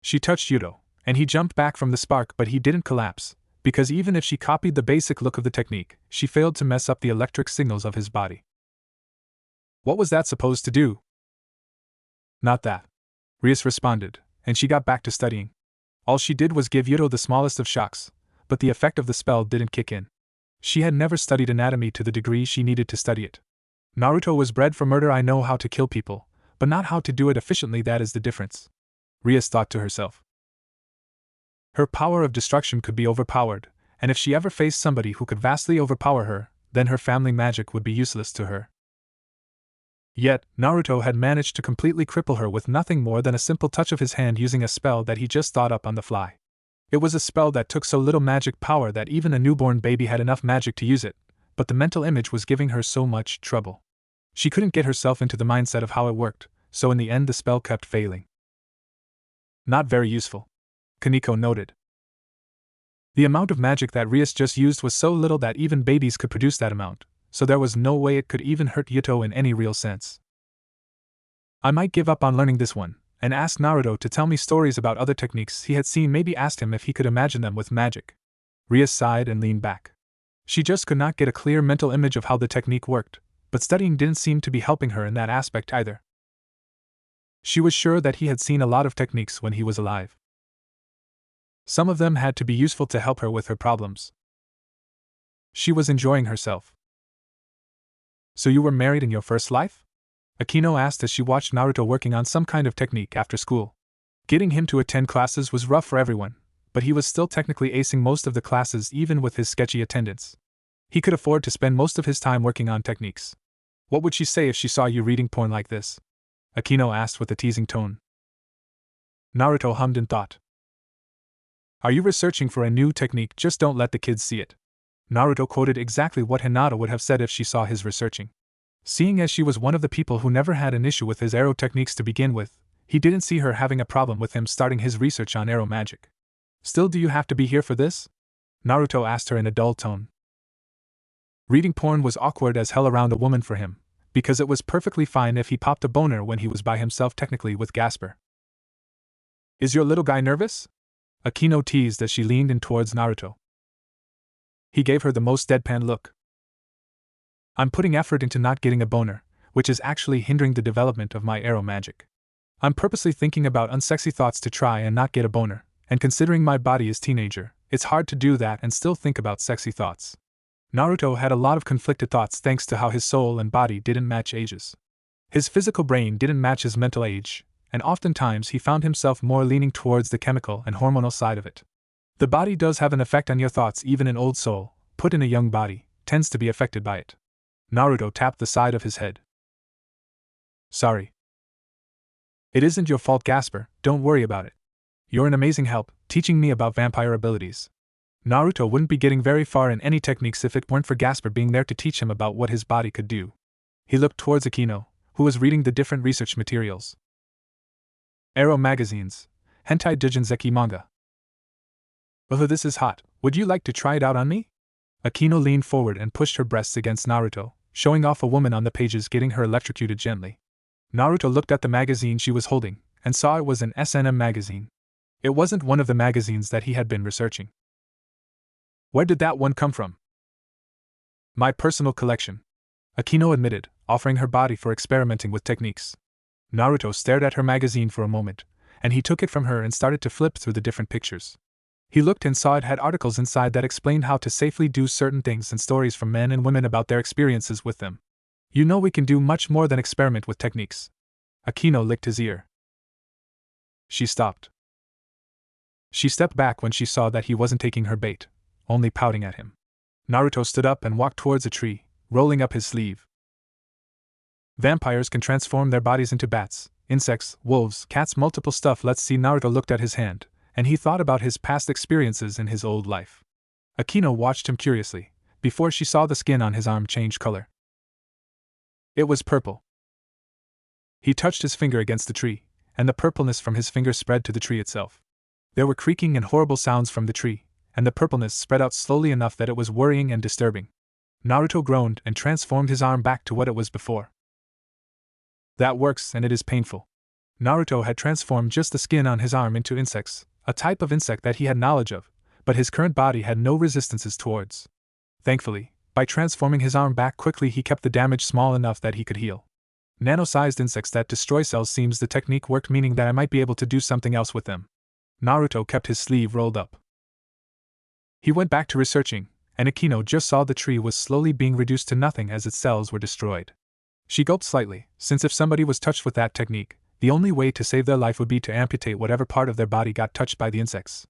She touched Yuto, and he jumped back from the spark, but he didn't collapse, because even if she copied the basic look of the technique, she failed to mess up the electric signals of his body. What was that supposed to do? Not that, Rias responded, and she got back to studying. All she did was give Yuto the smallest of shocks, but the effect of the spell didn't kick in. She had never studied anatomy to the degree she needed to study it. Naruto was bred for murder. I know how to kill people, but not how to do it efficiently. That is the difference, Rias thought to herself. Her power of destruction could be overpowered, and if she ever faced somebody who could vastly overpower her, then her family magic would be useless to her. Yet, Naruto had managed to completely cripple her with nothing more than a simple touch of his hand using a spell that he just thought up on the fly. It was a spell that took so little magic power that even a newborn baby had enough magic to use it, but the mental image was giving her so much trouble. She couldn't get herself into the mindset of how it worked, so in the end the spell kept failing. Not very useful, Kaneko noted. The amount of magic that Rias just used was so little that even babies could produce that amount, so there was no way it could even hurt Yuto in any real sense. I might give up on learning this one, and ask Naruto to tell me stories about other techniques he had seen, maybe asked him if he could imagine them with magic. Rias sighed and leaned back. She just could not get a clear mental image of how the technique worked, but studying didn't seem to be helping her in that aspect either. She was sure that he had seen a lot of techniques when he was alive. Some of them had to be useful to help her with her problems. She was enjoying herself. So you were married in your first life? Akino asked as she watched Naruto working on some kind of technique after school. Getting him to attend classes was rough for everyone, but he was still technically acing most of the classes even with his sketchy attendance. He could afford to spend most of his time working on techniques. What would she say if she saw you reading porn like this? Akino asked with a teasing tone. Naruto hummed in thought. Are you researching for a new technique? Just don't let the kids see it. Naruto quoted exactly what Hinata would have said if she saw his researching. Seeing as she was one of the people who never had an issue with his arrow techniques to begin with, he didn't see her having a problem with him starting his research on arrow magic. Still, do you have to be here for this? Naruto asked her in a dull tone. Reading porn was awkward as hell around a woman for him, because it was perfectly fine if he popped a boner when he was by himself technically with Gasper. Is your little guy nervous? Akino teased as she leaned in towards Naruto. He gave her the most deadpan look. I'm putting effort into not getting a boner, which is actually hindering the development of my arrow magic. I'm purposely thinking about unsexy thoughts to try and not get a boner, and considering my body is teenager, it's hard to do that and still think about sexy thoughts. Naruto had a lot of conflicted thoughts thanks to how his soul and body didn't match ages. His physical brain didn't match his mental age, and oftentimes he found himself more leaning towards the chemical and hormonal side of it. The body does have an effect on your thoughts. Even an old soul, put in a young body, tends to be affected by it. Naruto tapped the side of his head. Sorry. It isn't your fault, Gasper, don't worry about it. You're an amazing help, teaching me about vampire abilities. Naruto wouldn't be getting very far in any techniques if it weren't for Gasper being there to teach him about what his body could do. He looked towards Akino, who was reading the different research materials. Arrow magazines, hentai doujinzeki manga. Oh, this is hot, would you like to try it out on me? Akino leaned forward and pushed her breasts against Naruto, showing off a woman on the pages getting her electrocuted gently. Naruto looked at the magazine she was holding, and saw it was an S&M magazine. It wasn't one of the magazines that he had been researching. Where did that one come from? My personal collection, Akino admitted, offering her body for experimenting with techniques. Naruto stared at her magazine for a moment, and he took it from her and started to flip through the different pictures. He looked and saw it had articles inside that explained how to safely do certain things and stories from men and women about their experiences with them. You know, we can do much more than experiment with techniques. Akino licked his ear. She stopped. She stepped back when she saw that he wasn't taking her bait, only pouting at him. Naruto stood up and walked towards a tree, rolling up his sleeve. Vampires can transform their bodies into bats, insects, wolves, cats, multiple stuff. Let's see. Naruto looked at his hand, and he thought about his past experiences in his old life. Akino watched him curiously, before she saw the skin on his arm change color. It was purple. He touched his finger against the tree, and the purpleness from his finger spread to the tree itself. There were creaking and horrible sounds from the tree, and the purpleness spread out slowly enough that it was worrying and disturbing. Naruto groaned and transformed his arm back to what it was before. That works, and it is painful. Naruto had transformed just the skin on his arm into insects, a type of insect that he had knowledge of, but his current body had no resistances towards. Thankfully, by transforming his arm back quickly, he kept the damage small enough that he could heal. Nano-sized insects that destroy cells. Seems the technique worked, meaning that I might be able to do something else with them. Naruto kept his sleeve rolled up. He went back to researching, and Akino just saw the tree was slowly being reduced to nothing as its cells were destroyed. She gulped slightly, since if somebody was touched with that technique, the only way to save their life would be to amputate whatever part of their body got touched by the insects.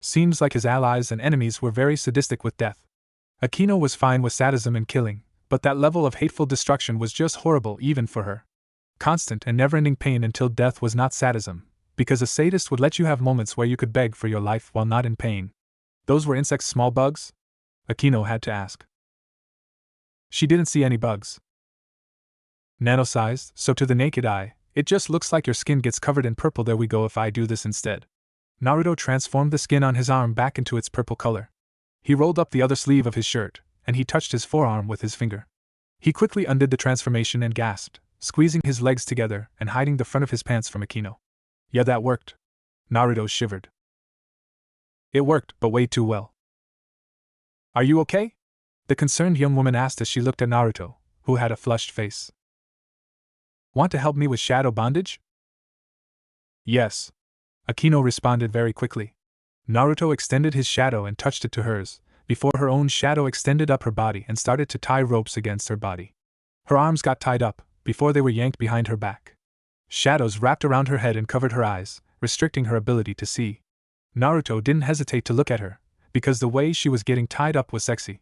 Seems like his allies and enemies were very sadistic with death. Akino was fine with sadism and killing, but that level of hateful destruction was just horrible even for her. Constant and never-ending pain until death was not sadism, because a sadist would let you have moments where you could beg for your life while not in pain. Those were insects, small bugs? Akino had to ask. She didn't see any bugs. Nano-sized, so to the naked eye, it just looks like your skin gets covered in purple. There we go. If I do this instead. Naruto transformed the skin on his arm back into its purple color. He rolled up the other sleeve of his shirt, and he touched his forearm with his finger. He quickly undid the transformation and gasped, squeezing his legs together and hiding the front of his pants from Akino. Yeah, that worked. Naruto shivered. It worked, but way too well. Are you okay? The concerned young woman asked as she looked at Naruto, who had a flushed face. Want to help me with shadow bondage? Yes. Akino responded very quickly. Naruto extended his shadow and touched it to hers, before her own shadow extended up her body and started to tie ropes against her body. Her arms got tied up, before they were yanked behind her back. Shadows wrapped around her head and covered her eyes, restricting her ability to see. Naruto didn't hesitate to look at her, because the way she was getting tied up was sexy.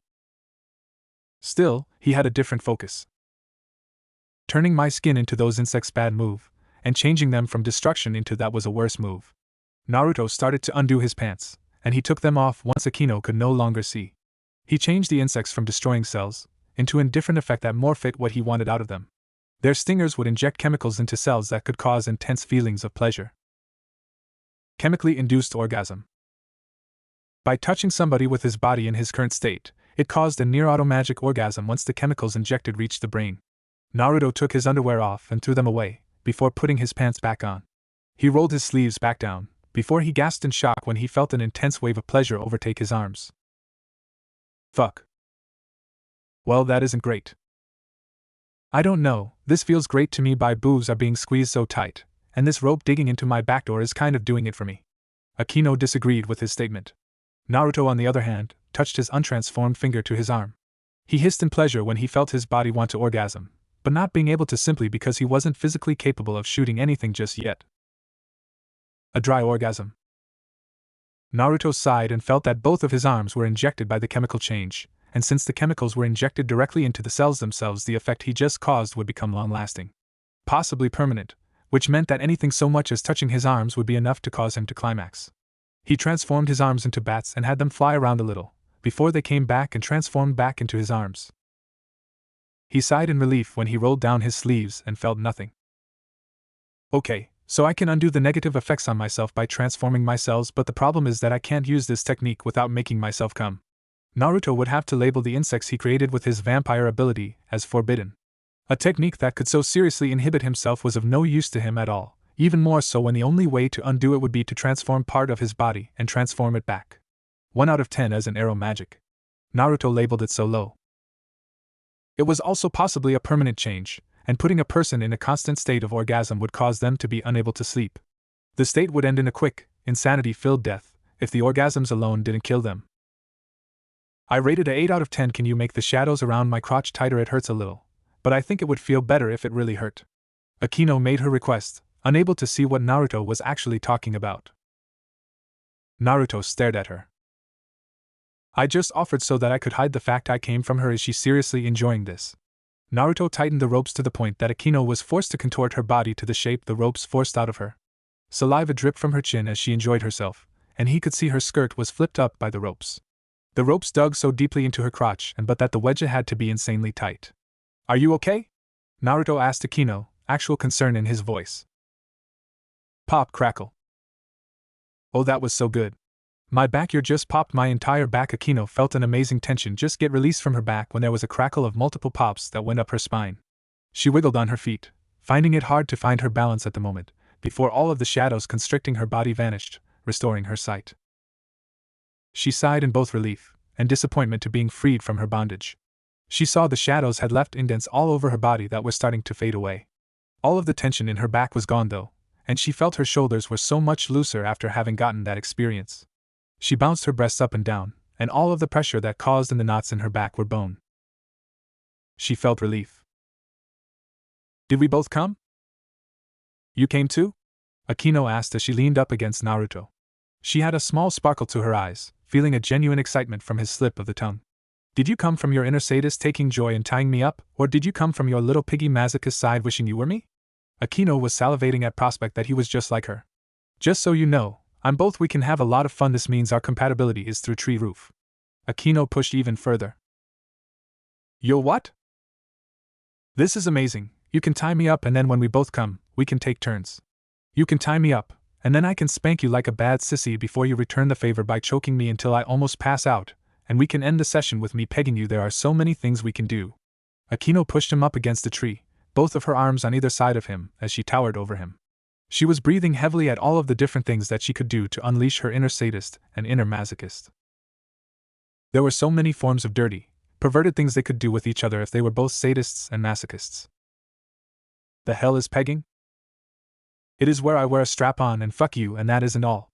Still, he had a different focus. Turning my skin into those insects, bad move, and changing them from destruction into that was a worse move. Naruto started to undo his pants, and he took them off once Akino could no longer see. He changed the insects from destroying cells into a different effect that more fit what he wanted out of them. Their stingers would inject chemicals into cells that could cause intense feelings of pleasure. Chemically induced orgasm. By touching somebody with his body in his current state, it caused a near-automatic orgasm once the chemicals injected reached the brain. Naruto took his underwear off and threw them away, before putting his pants back on. He rolled his sleeves back down, before he gasped in shock when he felt an intense wave of pleasure overtake his arms. Fuck. Well, that isn't great. I don't know, this feels great to me. My boobs are being squeezed so tight, and this rope digging into my backdoor is kind of doing it for me. Akino disagreed with his statement. Naruto, on the other hand, touched his untransformed finger to his arm. He hissed in pleasure when he felt his body want to orgasm, but not being able to simply because he wasn't physically capable of shooting anything just yet. A dry orgasm. Naruto sighed and felt that both of his arms were injected by the chemical change, and since the chemicals were injected directly into the cells themselves, the effect he just caused would become long-lasting. Possibly permanent, which meant that anything so much as touching his arms would be enough to cause him to climax. He transformed his arms into bats and had them fly around a little, before they came back and transformed back into his arms. He sighed in relief when he rolled down his sleeves and felt nothing. Okay, so I can undo the negative effects on myself by transforming my cells, but the problem is that I can't use this technique without making myself come. Naruto would have to label the insects he created with his vampire ability as forbidden. A technique that could so seriously inhibit himself was of no use to him at all, even more so when the only way to undo it would be to transform part of his body and transform it back. 1 out of 10 as an arrow magic. Naruto labeled it so low. It was also possibly a permanent change, and putting a person in a constant state of orgasm would cause them to be unable to sleep. The state would end in a quick, insanity-filled death, if the orgasms alone didn't kill them. I rated a 8 out of 10. Can you make the shadows around my crotch tighter? It hurts a little, but I think it would feel better if it really hurt. Akino made her request, unable to see what Naruto was actually talking about. Naruto stared at her. I just offered so that I could hide the fact I came from her. Is she seriously enjoying this? Naruto tightened the ropes to the point that Akino was forced to contort her body to the shape the ropes forced out of her. Saliva dripped from her chin as she enjoyed herself, and he could see her skirt was flipped up by the ropes. The ropes dug so deeply into her crotch, but that the wedge had to be insanely tight. Are you okay? Naruto asked Akino, actual concern in his voice. Pop, crackle. Oh, that was so good. My back ear just popped. My entire back. Akino felt an amazing tension just get released from her back when there was a crackle of multiple pops that went up her spine. She wiggled on her feet, finding it hard to find her balance at the moment, before all of the shadows constricting her body vanished, restoring her sight. She sighed in both relief and disappointment to being freed from her bondage. She saw the shadows had left indents all over her body that were starting to fade away. All of the tension in her back was gone though, and she felt her shoulders were so much looser after having gotten that experience. She bounced her breasts up and down, and all of the pressure that caused in the knots in her back were bone. She felt relief. Did we both come? You came too? Akino asked as she leaned up against Naruto. She had a small sparkle to her eyes, feeling a genuine excitement from his slip of the tongue. Did you come from your inner sadist taking joy in tying me up, or did you come from your little piggy masochist side wishing you were me? Akino was salivating at prospect that he was just like her. Just so you know, I'm both. We can have a lot of fun. This means our compatibility is through tree roof. Akino pushed even further. Yo, what? This is amazing. You can tie me up and then when we both come, we can take turns. You can tie me up, and then I can spank you like a bad sissy before you return the favor by choking me until I almost pass out, and we can end the session with me pegging you. There are so many things we can do. Akino pushed him up against the tree, both of her arms on either side of him, as she towered over him. She was breathing heavily at all of the different things that she could do to unleash her inner sadist and inner masochist. There were so many forms of dirty, perverted things they could do with each other if they were both sadists and masochists. The hell is pegging? It is where I wear a strap-on and fuck you, and that isn't all.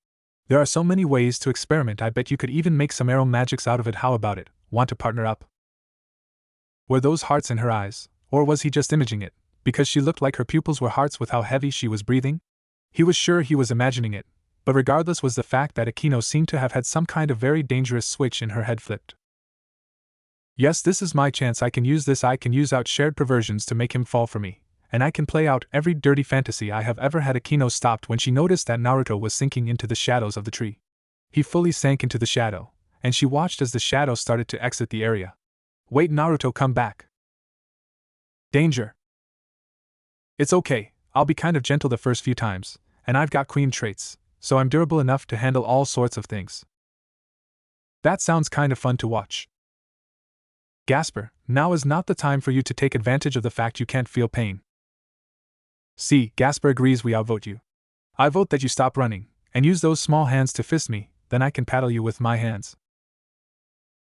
There are so many ways to experiment. I bet you could even make some arrow magics out of it. How about it? Want to partner up? Were those hearts in her eyes, or was he just imaging it, because she looked like her pupils were hearts with how heavy she was breathing? He was sure he was imagining it, but regardless was the fact that Akino seemed to have had some kind of very dangerous switch in her head flipped. Yes, this is my chance. I can use this. I can use out shared perversions to make him fall for me, and I can play out every dirty fantasy I have ever had. Akino stopped when she noticed that Naruto was sinking into the shadows of the tree. He fully sank into the shadow, and she watched as the shadow started to exit the area. Wait, Naruto, come back. Danger. It's okay, I'll be kind of gentle the first few times, and I've got queen traits, so I'm durable enough to handle all sorts of things. That sounds kind of fun to watch. Gasper, now is not the time for you to take advantage of the fact you can't feel pain. See, Gasper agrees. We outvote you. I vote that you stop running, and use those small hands to fist me, then I can paddle you with my hands.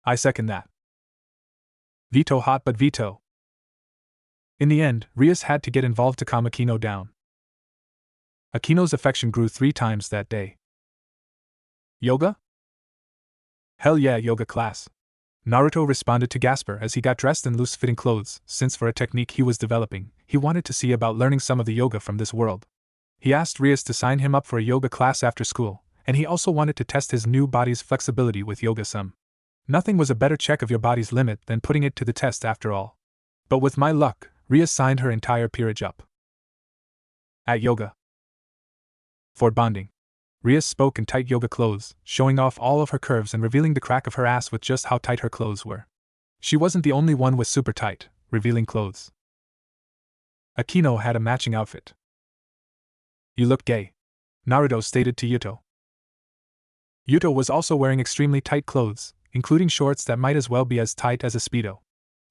I second that. Veto hot but veto. In the end, Rias had to get involved to calm Akino down. Akino's affection grew 3 times that day. Yoga? Hell yeah, yoga class. Naruto responded to Gasper as he got dressed in loose-fitting clothes, since for a technique he was developing, he wanted to see about learning some of the yoga from this world. He asked Rias to sign him up for a yoga class after school, and he also wanted to test his new body's flexibility with yoga some. Nothing was a better check of your body's limit than putting it to the test after all. But with my luck, Rias signed her entire peerage up. At yoga. For bonding. Rias spoke in tight yoga clothes, showing off all of her curves and revealing the crack of her ass with just how tight her clothes were. She wasn't the only one with super tight, revealing clothes. Akino had a matching outfit. You look gay, Naruto stated to Yuto. Yuto was also wearing extremely tight clothes, including shorts that might as well be as tight as a Speedo.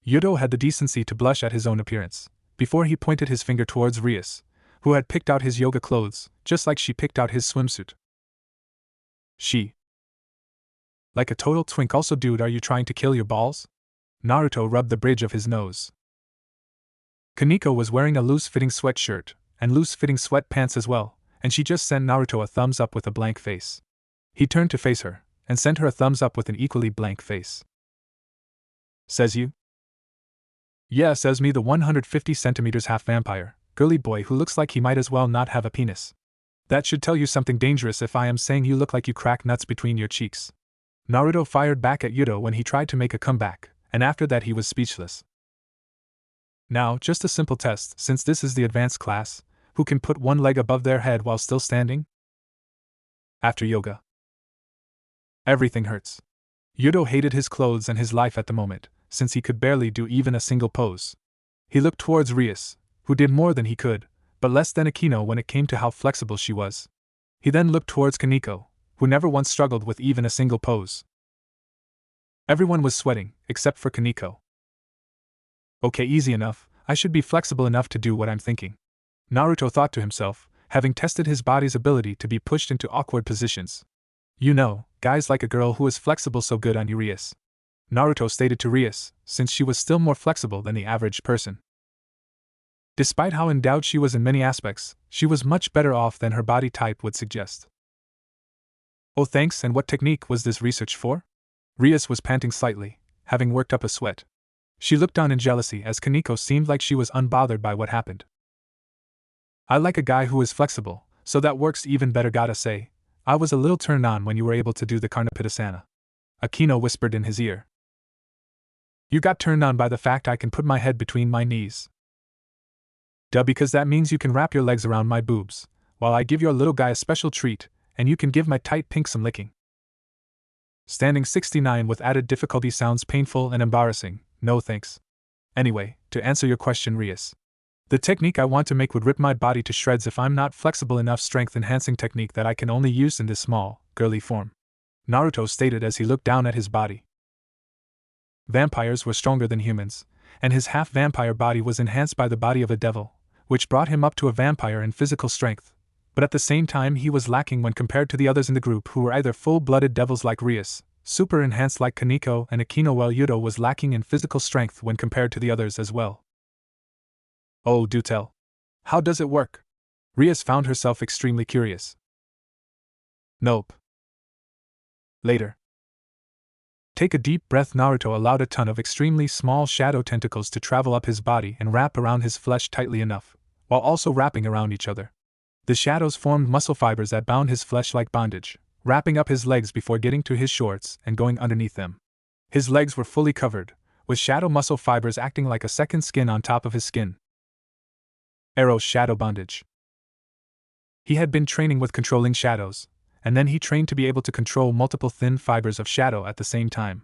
Yuto had the decency to blush at his own appearance, before he pointed his finger towards Rias, who had picked out his yoga clothes, just like she picked out his swimsuit. She. Like a total twink. Also, dude, are you trying to kill your balls? Naruto rubbed the bridge of his nose. Kaneko was wearing a loose-fitting sweatshirt, and loose-fitting sweatpants as well, and she just sent Naruto a thumbs up with a blank face. He turned to face her, and sent her a thumbs up with an equally blank face. Says you? Yeah, says me, the 150 centimeters half vampire, girly boy who looks like he might as well not have a penis. That should tell you something dangerous if I am saying you look like you crack nuts between your cheeks. Naruto fired back at Yuto when he tried to make a comeback, and after that he was speechless. Now, just a simple test, since this is the advanced class, who can put one leg above their head while still standing? After yoga. Everything hurts. Yuto hated his clothes and his life at the moment, since he could barely do even a single pose. He looked towards Rias, who did more than he could, but less than Akino when it came to how flexible she was. He then looked towards Kaneko, who never once struggled with even a single pose. Everyone was sweating, except for Kaneko. Okay, easy enough, I should be flexible enough to do what I'm thinking. Naruto thought to himself, having tested his body's ability to be pushed into awkward positions. You know, guys like a girl who is flexible. So good on you, Rias. Naruto stated to Rias, since she was still more flexible than the average person. Despite how endowed she was in many aspects, she was much better off than her body type would suggest. Oh thanks, and what technique was this research for? Rias was panting slightly, having worked up a sweat. She looked on in jealousy as Kaneko seemed like she was unbothered by what happened. I like a guy who is flexible, so that works even better. Gotta say, I was a little turned on when you were able to do the Karnapitasana. Akino whispered in his ear. You got turned on by the fact I can put my head between my knees. Duh, because that means you can wrap your legs around my boobs, while I give your little guy a special treat, and you can give my tight pink some licking. Standing 69 with added difficulty sounds painful and embarrassing, no thanks. Anyway, to answer your question, Rias. The technique I want to make would rip my body to shreds if I'm not flexible enough, strength-enhancing technique that I can only use in this small, girly form. Naruto stated as he looked down at his body. Vampires were stronger than humans, and his half-vampire body was enhanced by the body of a devil, which brought him up to a vampire in physical strength, but at the same time he was lacking when compared to the others in the group who were either full-blooded devils like Rias, super-enhanced like Kaneko and Akino, while Yudo was lacking in physical strength when compared to the others as well. Oh, do tell. How does it work? Rias found herself extremely curious. Nope. Later. Take a deep breath. Naruto allowed a ton of extremely small shadow tentacles to travel up his body and wrap around his flesh tightly enough, while also wrapping around each other. The shadows formed muscle fibers that bound his flesh like bondage, wrapping up his legs before getting to his shorts and going underneath them. His legs were fully covered, with shadow muscle fibers acting like a second skin on top of his skin. Arrow shadow bondage. He had been training with controlling shadows, and then he trained to be able to control multiple thin fibers of shadow at the same time.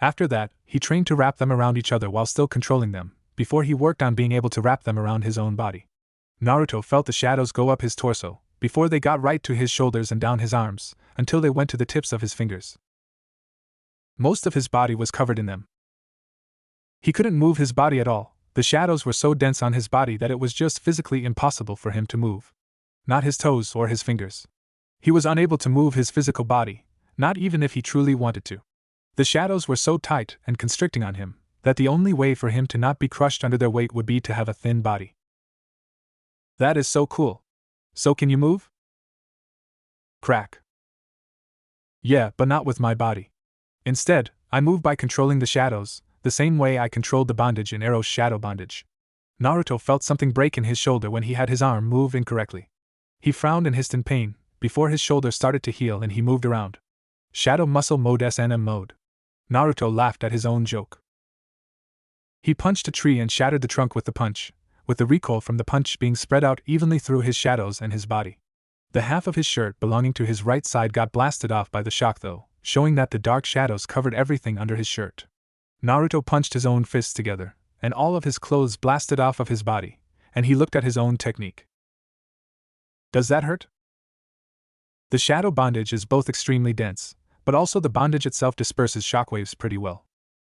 After that, he trained to wrap them around each other while still controlling them, before he worked on being able to wrap them around his own body. Naruto felt the shadows go up his torso, before they got right to his shoulders and down his arms, until they went to the tips of his fingers. Most of his body was covered in them. He couldn't move his body at all. The shadows were so dense on his body that it was just physically impossible for him to move. Not his toes or his fingers. He was unable to move his physical body, not even if he truly wanted to. The shadows were so tight and constricting on him that the only way for him to not be crushed under their weight would be to have a thin body. That is so cool. So can you move? Crack. Yeah, but not with my body. Instead, I move by controlling the shadows, the same way I controlled the bondage in Arrow's shadow bondage. Naruto felt something break in his shoulder when he had his arm move incorrectly. He frowned and hissed in pain, before his shoulder started to heal and he moved around. Shadow muscle mode SNM mode. Naruto laughed at his own joke. He punched a tree and shattered the trunk with the punch, with the recoil from the punch being spread out evenly through his shadows and his body. The half of his shirt belonging to his right side got blasted off by the shock though, showing that the dark shadows covered everything under his shirt. Naruto punched his own fists together, and all of his clothes blasted off of his body, and he looked at his own technique. Does that hurt? The shadow bondage is both extremely dense, but also the bondage itself disperses shockwaves pretty well.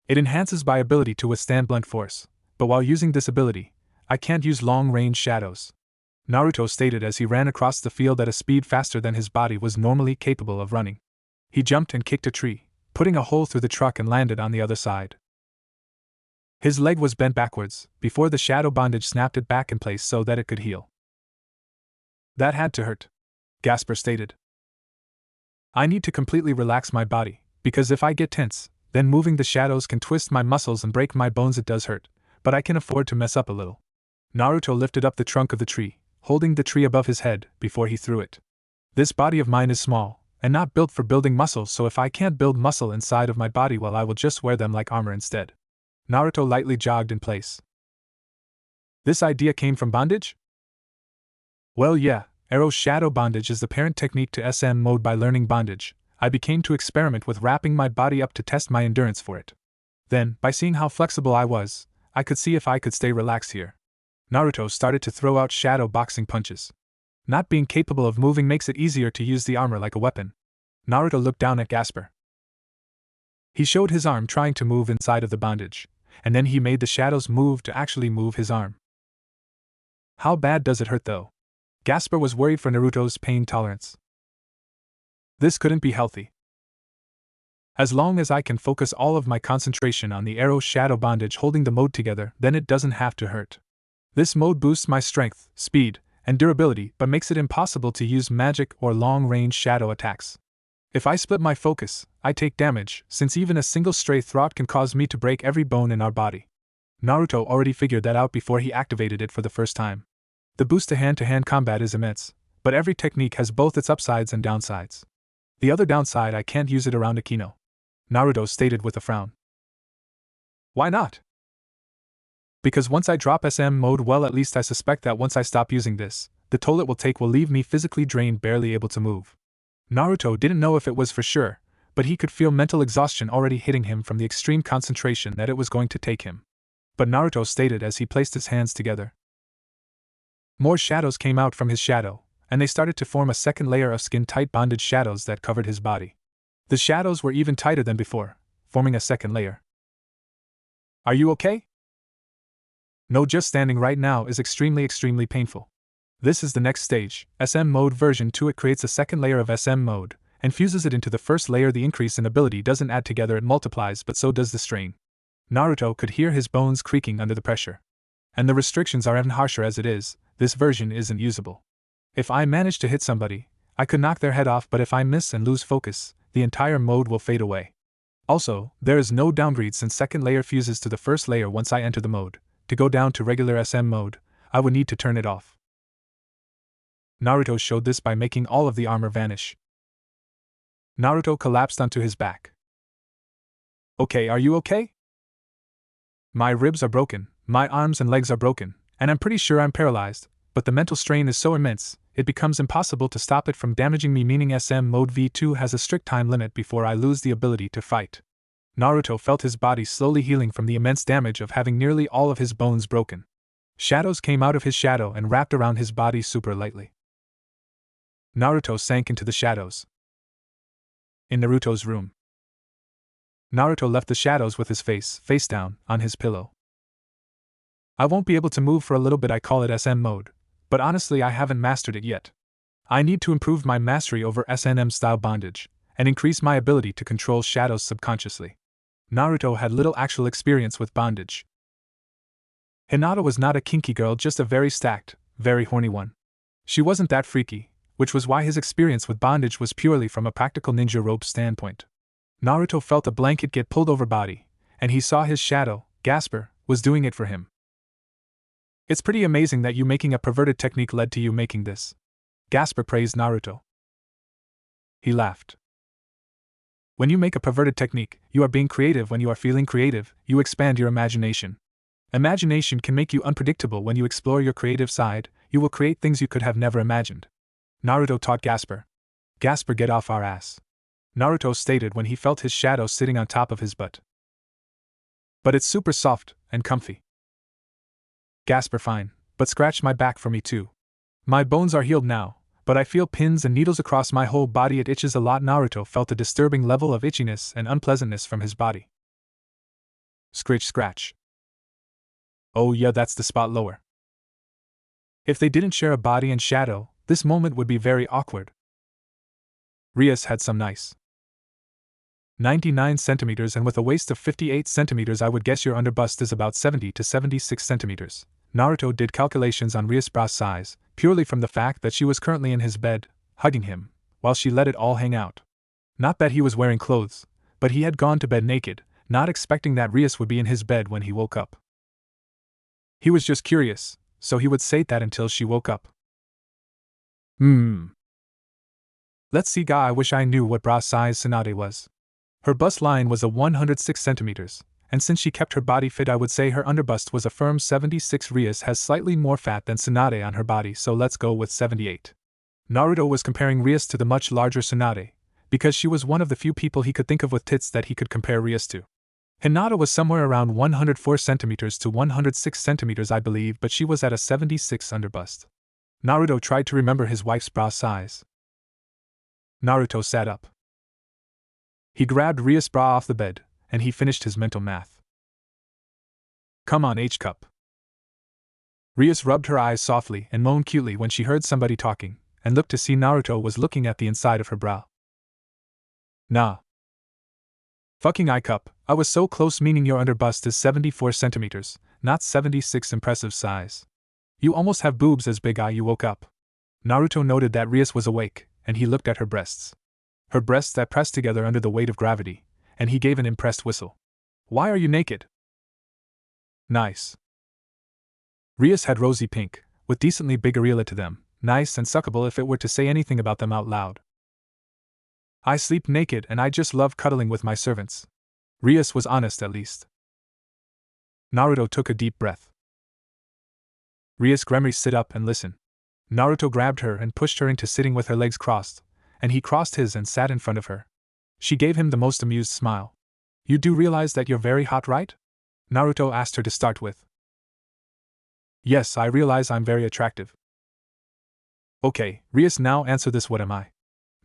It enhances my ability to withstand blunt force, but while using this ability, I can't use long-range shadows. Naruto stated as he ran across the field at a speed faster than his body was normally capable of running. He jumped and kicked a tree, putting a hole through the truck and landed on the other side. His leg was bent backwards, before the shadow bondage snapped it back in place so that it could heal. That had to hurt, Gasper stated. I need to completely relax my body, because if I get tense, then moving the shadows can twist my muscles and break my bones. It does hurt, but I can afford to mess up a little. Naruto lifted up the trunk of the tree, holding the tree above his head, before he threw it. This body of mine is small, and not built for building muscle, so if I can't build muscle inside of my body, well, I will just wear them like armor instead. Naruto lightly jogged in place. This idea came from bondage? Well, yeah, Arrow's shadow bondage is the parent technique to SM mode. By learning bondage, I became to experiment with wrapping my body up to test my endurance for it. Then, by seeing how flexible I was, I could see if I could stay relaxed here. Naruto started to throw out shadow boxing punches. Not being capable of moving makes it easier to use the armor like a weapon. Naruto looked down at Gasper. He showed his arm trying to move inside of the bondage, and then he made the shadows move to actually move his arm. How bad does it hurt though? Gasper was worried for Naruto's pain tolerance. This couldn't be healthy. As long as I can focus all of my concentration on the Arrow shadow bondage holding the mode together, then it doesn't have to hurt. This mode boosts my strength, speed, and durability but makes it impossible to use magic or long-range shadow attacks. If I split my focus, I take damage, since even a single stray thought can cause me to break every bone in our body. Naruto already figured that out before he activated it for the first time. The boost to hand-to-hand combat is immense, but every technique has both its upsides and downsides. The other downside, I can't use it around Akino, Naruto stated with a frown. Why not? Because once I drop SM mode, well, at least I suspect that once I stop using this, the toll it will take will leave me physically drained, barely able to move. Naruto didn't know if it was for sure, but he could feel mental exhaustion already hitting him from the extreme concentration that it was going to take him. But Naruto stated as he placed his hands together. More shadows came out from his shadow, and they started to form a second layer of skin-tight bondage shadows that covered his body. The shadows were even tighter than before, forming a second layer. Are you okay? No, just standing right now is extremely painful. This is the next stage, SM mode version 2. It creates a second layer of SM mode, and fuses it into the first layer. The increase in ability doesn't add together, it multiplies, but so does the strain. Naruto could hear his bones creaking under the pressure. And the restrictions are even harsher as it is. This version isn't usable. If I manage to hit somebody, I could knock their head off, but if I miss and lose focus, the entire mode will fade away. Also, there is no downgrade since second layer fuses to the first layer once I enter the mode. To go down to regular SM mode, I would need to turn it off. Naruto showed this by making all of the armor vanish. Naruto collapsed onto his back. Okay, are you okay? My ribs are broken, my arms and legs are broken, and I'm pretty sure I'm paralyzed, but the mental strain is so immense, it becomes impossible to stop it from damaging me, meaning SM mode V2 has a strict time limit before I lose the ability to fight. Naruto felt his body slowly healing from the immense damage of having nearly all of his bones broken. Shadows came out of his shadow and wrapped around his body super lightly. Naruto sank into the shadows. In Naruto's room, Naruto left the shadows with his face down, on his pillow. I won't be able to move for a little bit. I call it SM mode, but honestly I haven't mastered it yet. I need to improve my mastery over SNM style bondage, and increase my ability to control shadows subconsciously. Naruto had little actual experience with bondage. Hinata was not a kinky girl, just a very stacked, very horny one. She wasn't that freaky, which was why his experience with bondage was purely from a practical ninja rope standpoint. Naruto felt a blanket get pulled over body, and he saw his shadow, Gasper, was doing it for him. It's pretty amazing that you making a perverted technique led to you making this. Gasper praised Naruto. He laughed. When you make a perverted technique, you are being creative. When you are feeling creative, you expand your imagination. Imagination can make you unpredictable. When you explore your creative side, you will create things you could have never imagined. Naruto taught Gasper. Gasper, get off our ass. Naruto stated when he felt his shadow sitting on top of his butt. But it's super soft and comfy. Gasper, fine, but scratch my back for me too. My bones are healed now, but I feel pins and needles across my whole body. It itches a lot. Naruto felt a disturbing level of itchiness and unpleasantness from his body. Scritch, scratch. Oh yeah, that's the spot lower. If they didn't share a body and shadow, this moment would be very awkward. Rias had some nice 99 centimeters, and with a waist of 58 centimeters, I would guess your underbust is about 70 to 76 centimeters. Naruto did calculations on Rias' bra size, purely from the fact that she was currently in his bed, hugging him, while she let it all hang out. Not that he was wearing clothes, but he had gone to bed naked, not expecting that Rias would be in his bed when he woke up. He was just curious, so he would say that until she woke up. Let's see, guy, I wish I knew what bra size Tsunade was. Her bust line was a 106 centimeters, and since she kept her body fit, I would say her underbust was a firm 76. Rias has slightly more fat than Tsunade on her body, so let's go with 78. Naruto was comparing Rias to the much larger Tsunade, because she was one of the few people he could think of with tits that he could compare Rias to. Hinata was somewhere around 104 centimeters to 106 centimeters, I believe, but she was at a 76 underbust. Naruto tried to remember his wife's bra size. Naruto sat up. He grabbed Rias' bra off the bed, and he finished his mental math. Come on, H-cup. Rias rubbed her eyes softly and moaned cutely when she heard somebody talking, and looked to see Naruto was looking at the inside of her bra. Nah. Fucking I-cup, I was so close, meaning your underbust is 74 centimeters, not 76. Impressive size. You almost have boobs as big. You woke up. Naruto noted that Rias was awake, and he looked at her breasts. Her breasts that pressed together under the weight of gravity, and he gave an impressed whistle. Why are you naked? Nice. Rias had rosy pink, with decently big areola to them, nice and suckable if it were to say anything about them out loud. I sleep naked and I just love cuddling with my servants. Rias was honest, at least. Naruto took a deep breath. Rias Gremory, sit up and listen. Naruto grabbed her and pushed her into sitting with her legs crossed, and he crossed his and sat in front of her. She gave him the most amused smile. You do realize that you're very hot, right? Naruto asked her to start with. Yes, I realize I'm very attractive. Okay, Rias, now answer this, what am I?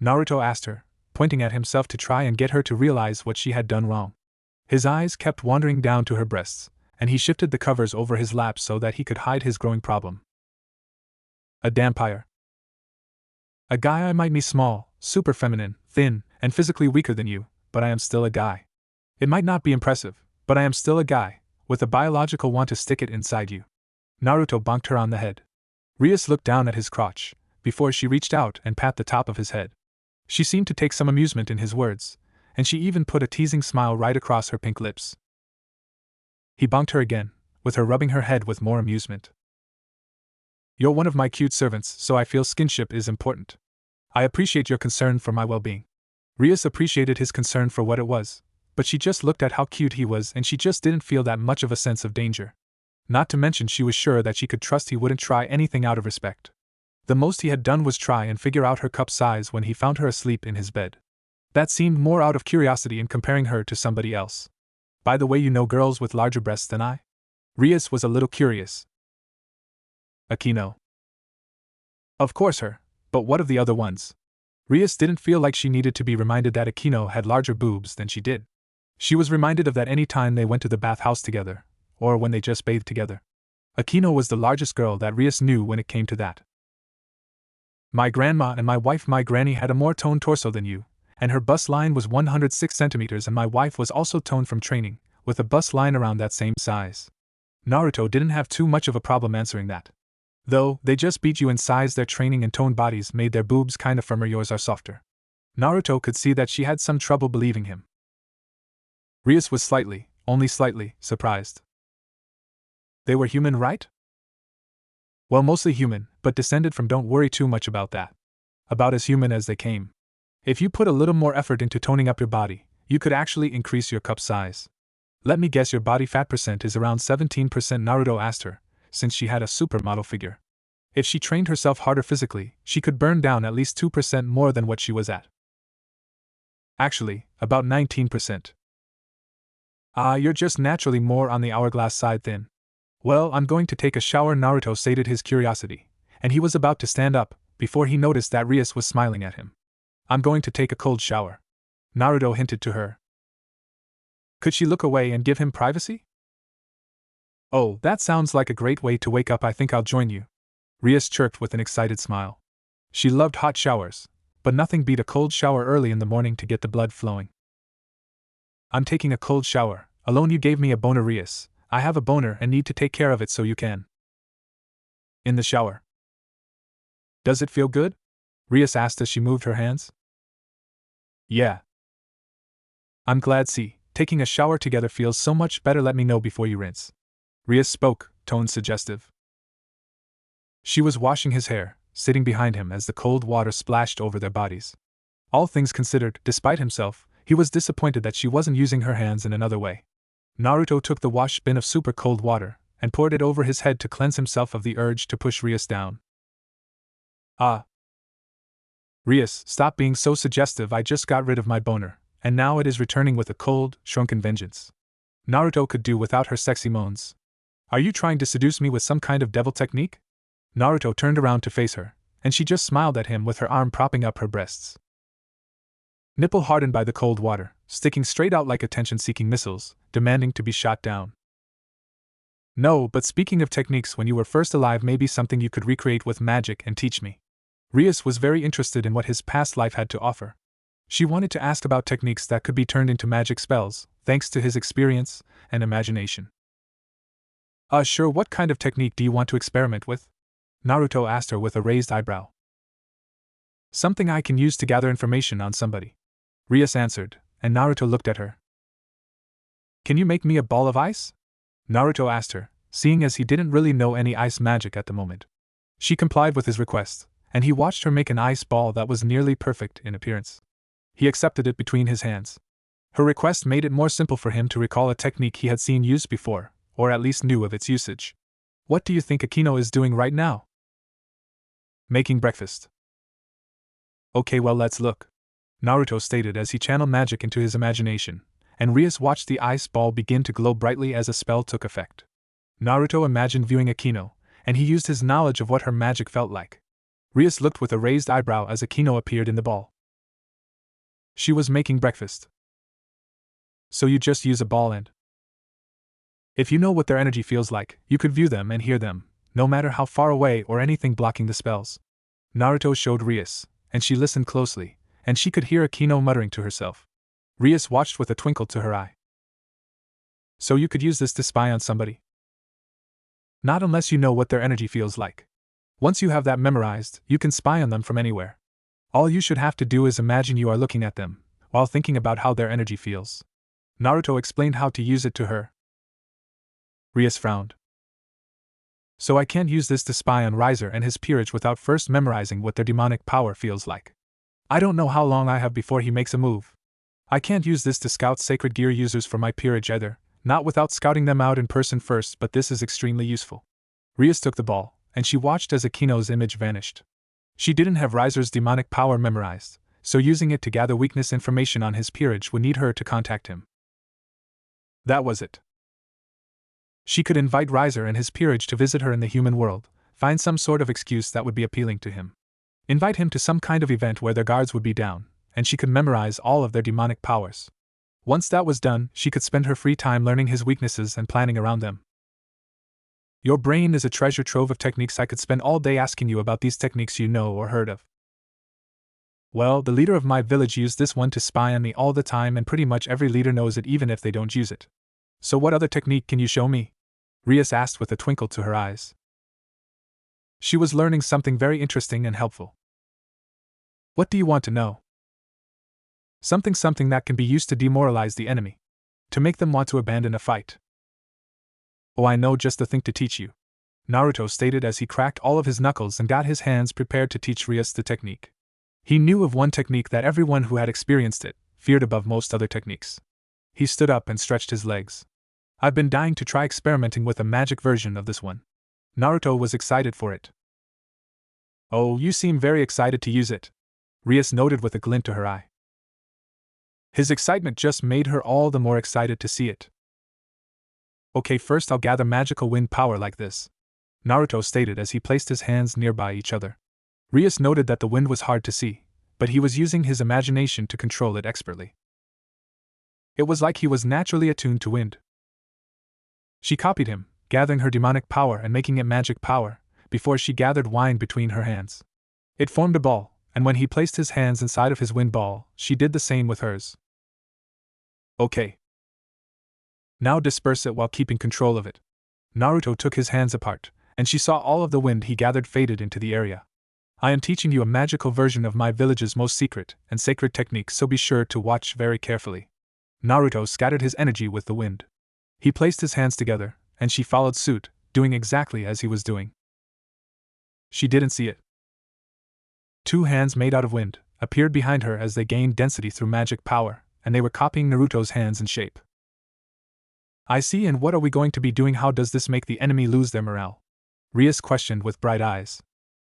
Naruto asked her, pointing at himself to try and get her to realize what she had done wrong. His eyes kept wandering down to her breasts, and he shifted the covers over his lap so that he could hide his growing problem. A dampire. A guy. I might be small, super feminine, thin, and physically weaker than you, but I am still a guy. It might not be impressive, but I am still a guy, with a biological want to stick it inside you. Naruto bonked her on the head. Rias looked down at his crotch, before she reached out and pat the top of his head. She seemed to take some amusement in his words, and she even put a teasing smile right across her pink lips. He bonked her again, with her rubbing her head with more amusement. You're one of my cute servants, so I feel skinship is important. I appreciate your concern for my well-being. Rias appreciated his concern for what it was, but she just looked at how cute he was and she just didn't feel that much of a sense of danger. Not to mention she was sure that she could trust he wouldn't try anything out of respect. The most he had done was try and figure out her cup size when he found her asleep in his bed. That seemed more out of curiosity in comparing her to somebody else. By the way, you know girls with larger breasts than I? Rias was a little curious. Akino. Of course her, but what of the other ones? Rias didn't feel like she needed to be reminded that Akino had larger boobs than she did. She was reminded of that any time they went to the bathhouse together, or when they just bathed together. Akino was the largest girl that Rias knew when it came to that. My grandma and my wife, my granny had a more toned torso than you, and her bust line was 106 centimeters, and my wife was also toned from training, with a bust line around that same size. Naruto didn't have too much of a problem answering that. Though, they just beat you in size, their training and toned bodies made their boobs kinda firmer, yours are softer. Naruto could see that she had some trouble believing him. Rias was slightly, only slightly, surprised. They were human, right? Well, mostly human, but descended from, don't worry too much about that. About as human as they came. If you put a little more effort into toning up your body, you could actually increase your cup size. Let me guess, your body fat percent is around 17%, Naruto asked her, since she had a supermodel figure. If she trained herself harder physically, she could burn down at least 2% more than what she was at. Actually, about 19%. You're just naturally more on the hourglass side then. Well, I'm going to take a shower, Naruto sated his curiosity, and he was about to stand up, before he noticed that Rias was smiling at him. I'm going to take a cold shower, Naruto hinted to her. Could she look away and give him privacy? Oh, that sounds like a great way to wake up. I think I'll join you, Rias chirped with an excited smile. She loved hot showers, but nothing beat a cold shower early in the morning to get the blood flowing. I'm taking a cold shower, alone. You gave me a boner, Rias. I have a boner and need to take care of it, so you can. In the shower. Does it feel good? Rias asked as she moved her hands. Yeah. I'm glad. See, taking a shower together feels so much better. Let me know before you rinse. Rias spoke, tone suggestive. She was washing his hair, sitting behind him as the cold water splashed over their bodies. All things considered, despite himself, he was disappointed that she wasn't using her hands in another way. Naruto took the wash bin of super cold water and poured it over his head to cleanse himself of the urge to push Rias down. Rias, stop being so suggestive. I just got rid of my boner, and now it is returning with a cold, shrunken vengeance. Naruto could do without her sexy moans. Are you trying to seduce me with some kind of devil technique? Naruto turned around to face her, and she just smiled at him with her arm propping up her breasts. Nipple hardened by the cold water, sticking straight out like attention-seeking missiles, demanding to be shot down. No, but speaking of techniques, when you were first alive, maybe something you could recreate with magic and teach me. Rias was very interested in what his past life had to offer. She wanted to ask about techniques that could be turned into magic spells, thanks to his experience and imagination. Sure, what kind of technique do you want to experiment with? Naruto asked her with a raised eyebrow. Something I can use to gather information on somebody, Rias answered, and Naruto looked at her. Can you make me a ball of ice? Naruto asked her, seeing as he didn't really know any ice magic at the moment. She complied with his request, and he watched her make an ice ball that was nearly perfect in appearance. He accepted it between his hands. Her request made it more simple for him to recall a technique he had seen used before, or at least knew of its usage. What do you think Akino is doing right now? Making breakfast. Okay, well, let's look, Naruto stated as he channeled magic into his imagination, and Rias watched the ice ball begin to glow brightly as a spell took effect. Naruto imagined viewing Akino, and he used his knowledge of what her magic felt like. Rias looked with a raised eyebrow as Akino appeared in the ball. She was making breakfast. So you just use a ball and... If you know what their energy feels like, you could view them and hear them, no matter how far away or anything blocking the spells. Naruto showed Rias, and she listened closely, and she could hear Akino muttering to herself. Rias watched with a twinkle to her eye. So you could use this to spy on somebody? Not unless you know what their energy feels like. Once you have that memorized, you can spy on them from anywhere. All you should have to do is imagine you are looking at them, while thinking about how their energy feels. Naruto explained how to use it to her. Rias frowned. So I can't use this to spy on Riser and his peerage without first memorizing what their demonic power feels like. I don't know how long I have before he makes a move. I can't use this to scout sacred gear users for my peerage either, not without scouting them out in person first, but this is extremely useful. Rias took the ball, and she watched as Akino's image vanished. She didn't have Riser's demonic power memorized, so using it to gather weakness information on his peerage would need her to contact him. That was it. She could invite Riser and his peerage to visit her in the human world, find some sort of excuse that would be appealing to him. Invite him to some kind of event where their guards would be down, and she could memorize all of their demonic powers. Once that was done, she could spend her free time learning his weaknesses and planning around them. Your brain is a treasure trove of techniques. I could spend all day asking you about these techniques you know or heard of. Well, the leader of my village used this one to spy on me all the time, and pretty much every leader knows it even if they don't use it. So what other technique can you show me? Rias asked with a twinkle to her eyes. She was learning something very interesting and helpful. What do you want to know? Something that can be used to demoralize the enemy. To make them want to abandon a fight. Oh, I know just the thing to teach you, Naruto stated as he cracked all of his knuckles and got his hands prepared to teach Rias the technique. He knew of one technique that everyone who had experienced it feared above most other techniques. He stood up and stretched his legs. I've been dying to try experimenting with a magic version of this one. Naruto was excited for it. Oh, you seem very excited to use it, Rias noted with a glint to her eye. His excitement just made her all the more excited to see it. Okay, first I'll gather magical wind power like this, Naruto stated as he placed his hands nearby each other. Rias noted that the wind was hard to see, but he was using his imagination to control it expertly. It was like he was naturally attuned to wind. She copied him, gathering her demonic power and making it magic power, before she gathered wine between her hands. It formed a ball, and when he placed his hands inside of his wind ball, she did the same with hers. Okay. Now disperse it while keeping control of it. Naruto took his hands apart, and she saw all of the wind he gathered faded into the area. I am teaching you a magical version of my village's most secret and sacred technique, so be sure to watch very carefully. Naruto scattered his energy with the wind. He placed his hands together, and she followed suit, doing exactly as he was doing. She didn't see it. Two hands made out of wind appeared behind her as they gained density through magic power, and they were copying Naruto's hands in shape. I see, and what are we going to be doing? How does this make the enemy lose their morale? Rias questioned with bright eyes.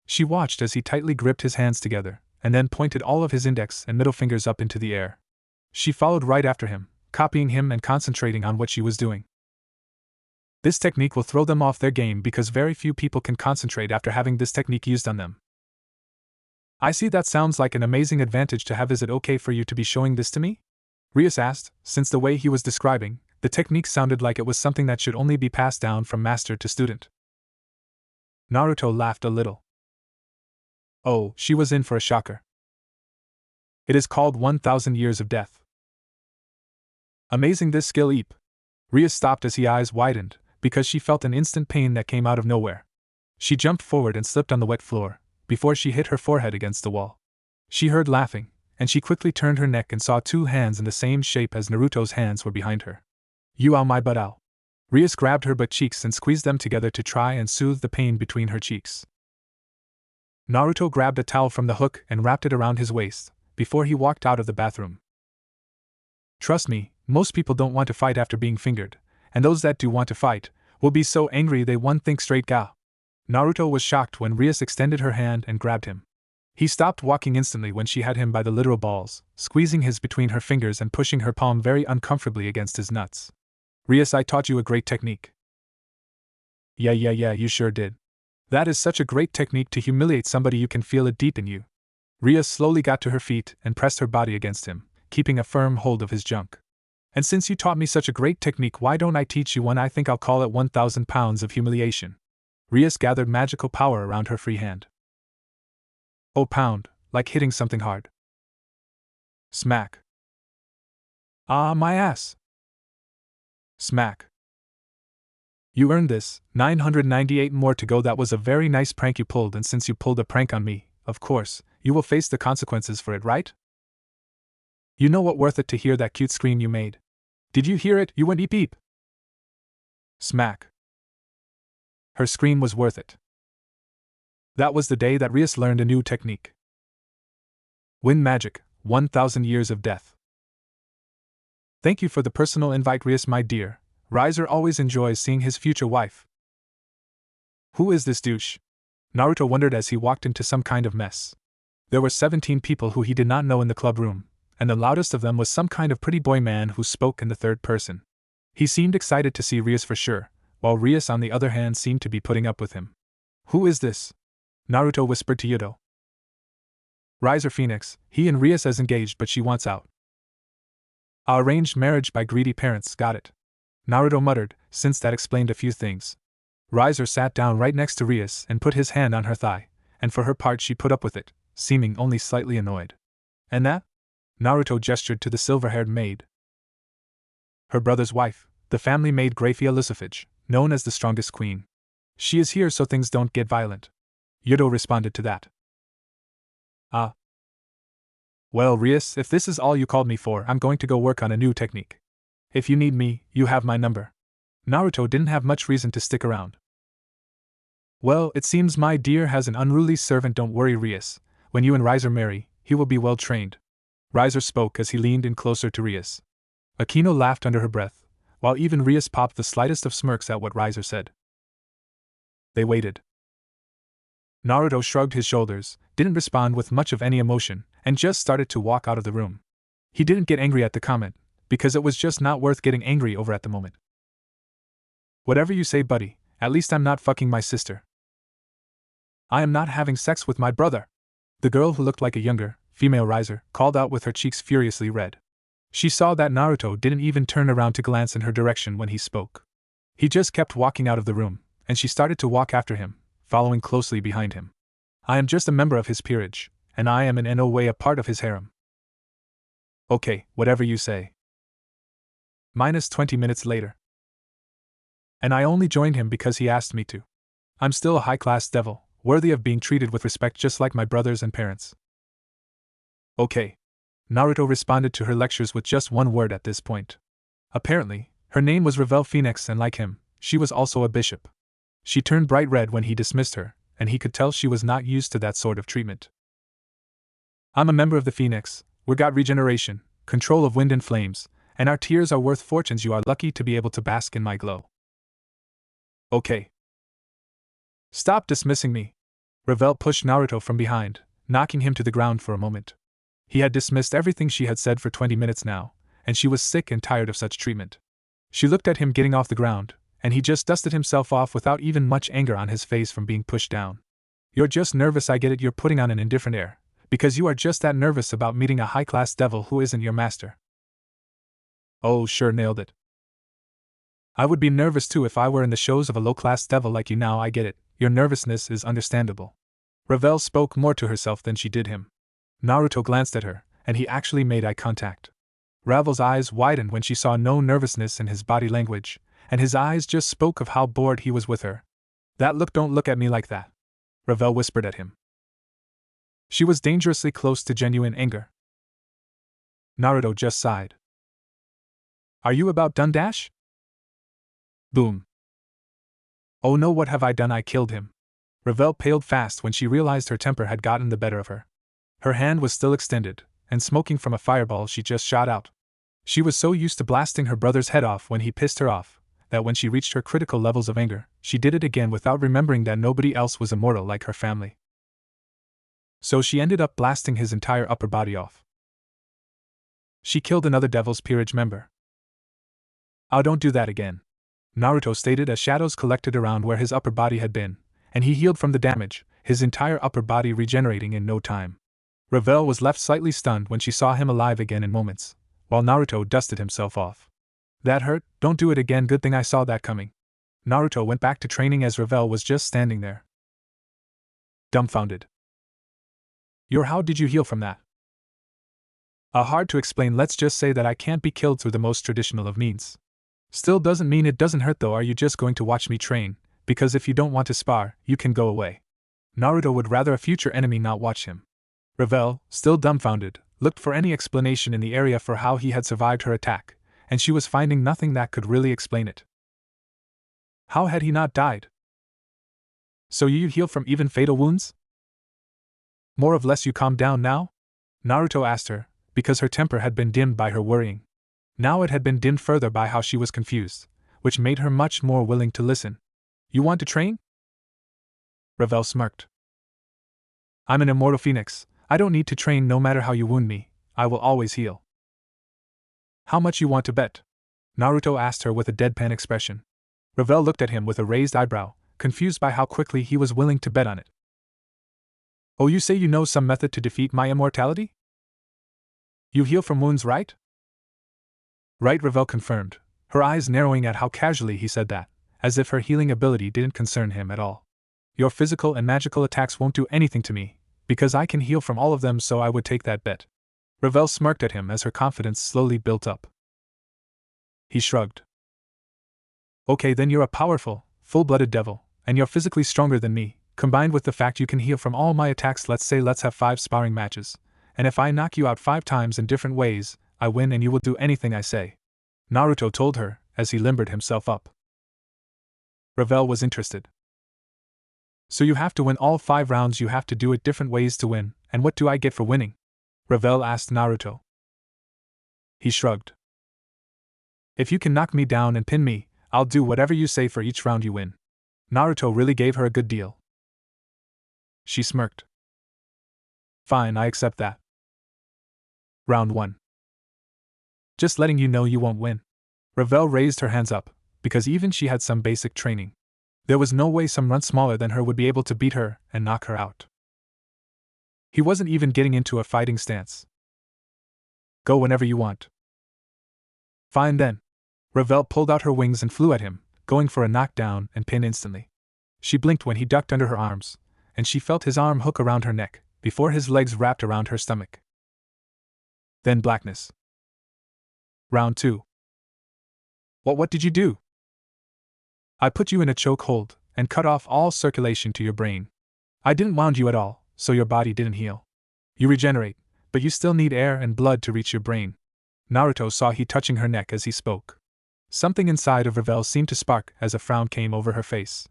She watched as he tightly gripped his hands together, and then pointed all of his index and middle fingers up into the air. She followed right after him, copying him and concentrating on what she was doing. This technique will throw them off their game because very few people can concentrate after having this technique used on them. I see, that sounds like an amazing advantage to have. Is it okay for you to be showing this to me? Rias asked, since the way he was describing the technique sounded like it was something that should only be passed down from master to student. Naruto laughed a little. Oh, she was in for a shocker. It is called 1,000 Years of Death. Amazing, this skill Eep. Rias stopped as his eyes widened, because she felt an instant pain that came out of nowhere. She jumped forward and slipped on the wet floor, before she hit her forehead against the wall. She heard laughing, and she quickly turned her neck and saw two hands in the same shape as Naruto's hands were behind her. You ow my butt ow. Rias grabbed her butt cheeks and squeezed them together to try and soothe the pain between her cheeks. Naruto grabbed a towel from the hook and wrapped it around his waist, before he walked out of the bathroom. Trust me, most people don't want to fight after being fingered, And those that do want to fight will be so angry they won't think straight ga. Naruto was shocked when Rias extended her hand and grabbed him. He stopped walking instantly when she had him by the literal balls, squeezing his between her fingers and pushing her palm very uncomfortably against his nuts. Rias, I taught you a great technique. Yeah, you sure did. That is such a great technique to humiliate somebody, you can feel it deep in you. Rias slowly got to her feet and pressed her body against him, keeping a firm hold of his junk. And since you taught me such a great technique, why don't I teach you one? I think I'll call it 1,000 pounds of humiliation. Rias gathered magical power around her free hand. Oh, pound, like hitting something hard. Smack. Ah, my ass. Smack. You earned this, 998 more to go. That was a very nice prank you pulled, and since you pulled a prank on me, of course, you will face the consequences for it, right? You know what, worth it to hear that cute scream you made. Did you hear it? You went eep eep. Smack. Her scream was worth it. That was the day that Rias learned a new technique. Wind magic, 1,000 years of death. Thank you for the personal invite, Rias, my dear. Riser always enjoys seeing his future wife. Who is this douche? Naruto wondered as he walked into some kind of mess. There were 17 people who he did not know in the club room, and the loudest of them was some kind of pretty boy man who spoke in the third person. He seemed excited to see Rias for sure, while Rias on the other hand seemed to be putting up with him. Who is this? Naruto whispered to Yudo. Riser Phoenix, he and Rias is engaged, but she wants out. A arranged marriage by greedy parents, got it. Naruto muttered, since that explained a few things. Riser sat down right next to Rias and put his hand on her thigh, and for her part she put up with it, seeming only slightly annoyed. And that? Naruto gestured to the silver-haired maid. Her brother's wife, the family maid Graphia Lucifage, known as the strongest queen. She is here so things don't get violent. Yudo responded to that. Ah. Well, Rias, if this is all you called me for, I'm going to go work on a new technique. If you need me, you have my number. Naruto didn't have much reason to stick around. Well, it seems my dear has an unruly servant. Don't worry, Rias. When you and Riser marry, he will be well trained. Riser spoke as he leaned in closer to Rias. Akino laughed under her breath, while even Rias popped the slightest of smirks at what Riser said. They waited. Naruto shrugged his shoulders, didn't respond with much of any emotion, and just started to walk out of the room. He didn't get angry at the comment, because it was just not worth getting angry over at the moment. Whatever you say, buddy, at least I'm not fucking my sister. I am not having sex with my brother. The girl who looked like a younger, female Riser called out with her cheeks furiously red. She saw that Naruto didn't even turn around to glance in her direction when he spoke. He just kept walking out of the room, and she started to walk after him, following closely behind him. I am just a member of his peerage, and I am in no way a part of his harem. Okay, whatever you say. Minus 20 minutes later. And I only joined him because he asked me to. I'm still a high-class devil, worthy of being treated with respect just like my brothers and parents. Okay. Naruto responded to her lectures with just one word at this point. Apparently, her name was Revel Phoenix, and like him, she was also a bishop. She turned bright red when he dismissed her, and he could tell she was not used to that sort of treatment. I'm a member of the Phoenix, we got regeneration, control of wind and flames, and our tears are worth fortunes. You are lucky to be able to bask in my glow. Okay. Stop dismissing me. Revel pushed Naruto from behind, knocking him to the ground for a moment. He had dismissed everything she had said for 20 minutes now, and she was sick and tired of such treatment. She looked at him getting off the ground, and he just dusted himself off without even much anger on his face from being pushed down. You're just nervous, I get it, you're putting on an indifferent air, because you are just that nervous about meeting a high-class devil who isn't your master. Oh, sure, nailed it. I would be nervous too if I were in the shows of a low-class devil like you. Now I get it, your nervousness is understandable. Revel spoke more to herself than she did him. Naruto glanced at her, and he actually made eye contact. Revel's eyes widened when she saw no nervousness in his body language, and his eyes just spoke of how bored he was with her. That look, don't look at me like that. Revel whispered at him. She was dangerously close to genuine anger. Naruto just sighed. Are you about done, Dash? Boom. Oh no, what have I done? I killed him. Revel paled fast when she realized her temper had gotten the better of her. Her hand was still extended, and smoking from a fireball she just shot out. She was so used to blasting her brother's head off when he pissed her off, that when she reached her critical levels of anger, she did it again without remembering that nobody else was immortal like her family. So she ended up blasting his entire upper body off. She killed another Devil's Peerage member. "Oh, don't do that again," Naruto stated as shadows collected around where his upper body had been, and he healed from the damage, his entire upper body regenerating in no time. Ravel was left slightly stunned when she saw him alive again in moments, while Naruto dusted himself off. "That hurt, don't do it again, good thing I saw that coming." Naruto went back to training as Ravel was just standing there, dumbfounded. How did you heal from that?" Hard to explain, let's just say that I can't be killed through the most traditional of means. Still doesn't mean it doesn't hurt though. Are you just going to watch me train? Because if you don't want to spar, you can go away. Naruto would rather a future enemy not watch him. Ravel, still dumbfounded, looked for any explanation in the area for how he had survived her attack, and she was finding nothing that could really explain it. How had he not died? "So you heal from even fatal wounds? More or less you calm down now?" Naruto asked her, because her temper had been dimmed by her worrying. Now it had been dimmed further by how she was confused, which made her much more willing to listen. "You want to train?" Ravel smirked. "I'm an immortal phoenix. I don't need to train. No matter how you wound me, I will always heal." "How much you want to bet?" Naruto asked her with a deadpan expression. Ravel looked at him with a raised eyebrow, confused by how quickly he was willing to bet on it. "Oh, you say you know some method to defeat my immortality? You heal from wounds, right?" "Right," Ravel confirmed, her eyes narrowing at how casually he said that, as if her healing ability didn't concern him at all. "Your physical and magical attacks won't do anything to me, because I can heal from all of them, so I would take that bet." Ravel smirked at him as her confidence slowly built up. He shrugged. "Okay, then you're a powerful, full-blooded devil, and you're physically stronger than me, combined with the fact you can heal from all my attacks. Let's say let's have 5 sparring matches, and if I knock you out 5 times in different ways, I win and you will do anything I say," Naruto told her, as he limbered himself up. Ravel was interested. "So you have to win all 5 rounds, you have to do it different ways to win, and what do I get for winning?" Ravel asked Naruto. He shrugged. "If you can knock me down and pin me, I'll do whatever you say for each round you win." Naruto really gave her a good deal. She smirked. "Fine, I accept that." Round 1. "Just letting you know you won't win." Ravel raised her hands up, because even she had some basic training. There was no way some runt smaller than her would be able to beat her and knock her out. He wasn't even getting into a fighting stance. "Go whenever you want." "Fine then." Ravel pulled out her wings and flew at him, going for a knockdown and pin instantly. She blinked when he ducked under her arms, and she felt his arm hook around her neck, before his legs wrapped around her stomach. Then blackness. Round 2. What did you do?" "I put you in a choke hold, and cut off all circulation to your brain. I didn't wound you at all, so your body didn't heal. You regenerate, but you still need air and blood to reach your brain." Naruto saw he touching her neck as he spoke. Something inside of Ravel seemed to spark as a frown came over her face.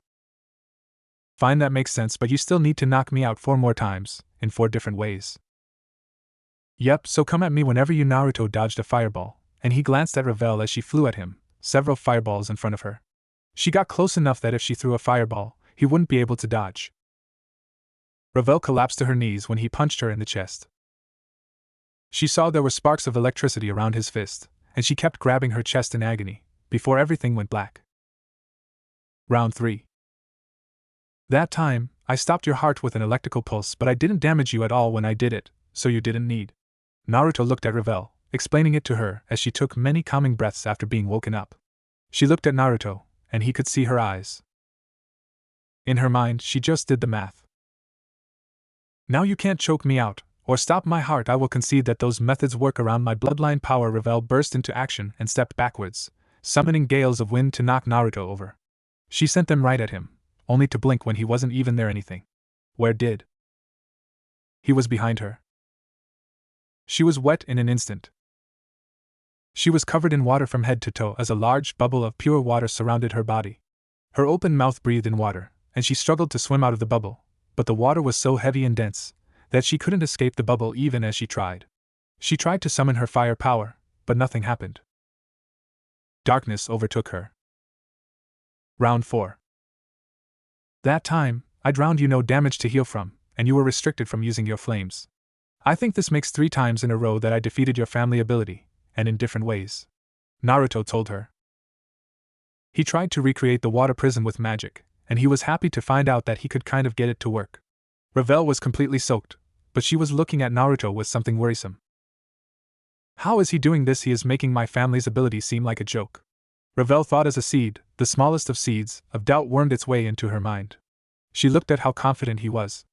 "Fine, that makes sense, but you still need to knock me out 4 more times, in 4 different ways." "Yep, so come at me whenever you." Naruto dodged a fireball, and he glanced at Ravel as she flew at him, several fireballs in front of her. She got close enough that if she threw a fireball, he wouldn't be able to dodge. Ravel collapsed to her knees when he punched her in the chest. She saw there were sparks of electricity around his fist, and she kept grabbing her chest in agony, before everything went black. Round 3. "That time, I stopped your heart with an electrical pulse, but I didn't damage you at all when I did it, so you didn't need." Naruto looked at Ravel, explaining it to her as she took many calming breaths after being woken up. She looked at Naruto, and he could see her eyes. In her mind, she just did the math. "Now you can't choke me out, or stop my heart. I will concede that those methods work around my bloodline power." Ravel burst into action and stepped backwards, summoning gales of wind to knock Naruto over. She sent them right at him, only to blink when he wasn't even there. Anything. Where did? He was behind her. She was wet in an instant. She was covered in water from head to toe as a large bubble of pure water surrounded her body. Her open mouth breathed in water, and she struggled to swim out of the bubble, but the water was so heavy and dense that she couldn't escape the bubble even as she tried. She tried to summon her fire power, but nothing happened. Darkness overtook her. Round 4. That time, I drowned you, no damage to heal from, and you were restricted from using your flames. I think this makes 3 times in a row that I defeated your family ability, and in different ways. Naruto told her. He tried to recreate the water prison with magic, and he was happy to find out that he could kind of get it to work. Ravel was completely soaked, but she was looking at Naruto with something worrisome. How is he doing this? He is making my family's ability seem like a joke. Ravel thought as a seed, the smallest of seeds, of doubt wormed its way into her mind. She looked at how confident he was.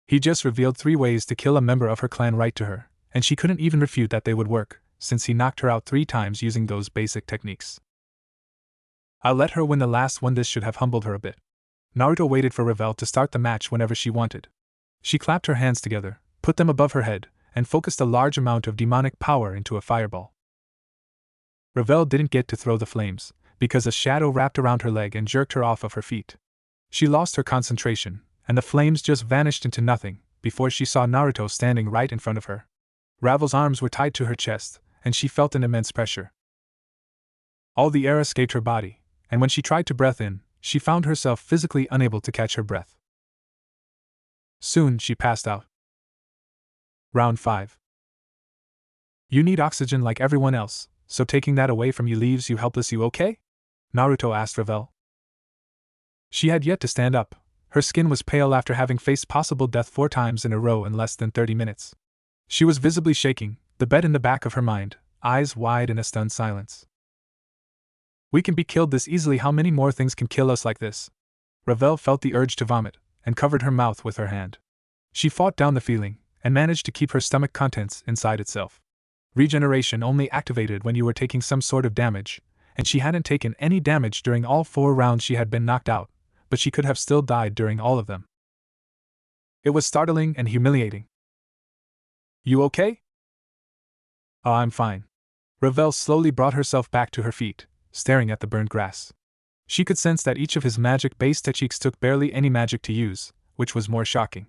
He just revealed 3 ways to kill a member of her clan right to her, and she couldn't even refute that they would work, since he knocked her out 3 times using those basic techniques. I'll let her win the last one. This should have humbled her a bit. Naruto waited for Ravel to start the match whenever she wanted. She clapped her hands together, put them above her head, and focused a large amount of demonic power into a fireball. Ravel didn't get to throw the flames, because a shadow wrapped around her leg and jerked her off of her feet. She lost her concentration, and the flames just vanished into nothing, before she saw Naruto standing right in front of her. Ravel's arms were tied to her chest, and she felt an immense pressure. All the air escaped her body, and when she tried to breathe in, she found herself physically unable to catch her breath. Soon she passed out. Round 5. You need oxygen like everyone else, so taking that away from you leaves you helpless. You okay? Naruto asked Ravel. She had yet to stand up. Her skin was pale after having faced possible death 4 times in a row in less than 30 minutes. She was visibly shaking, the bed in the back of her mind, eyes wide in a stunned silence. We can be killed this easily. How many more things can kill us like this? Ravel felt the urge to vomit, and covered her mouth with her hand. She fought down the feeling, and managed to keep her stomach contents inside itself. Regeneration only activated when you were taking some sort of damage, and she hadn't taken any damage during all 4 rounds she had been knocked out, but she could have still died during all of them. It was startling and humiliating. You okay? Oh, I'm fine. Ravel slowly brought herself back to her feet, staring at the burned grass. She could sense that each of his magic-based techniques took barely any magic to use, which was more shocking.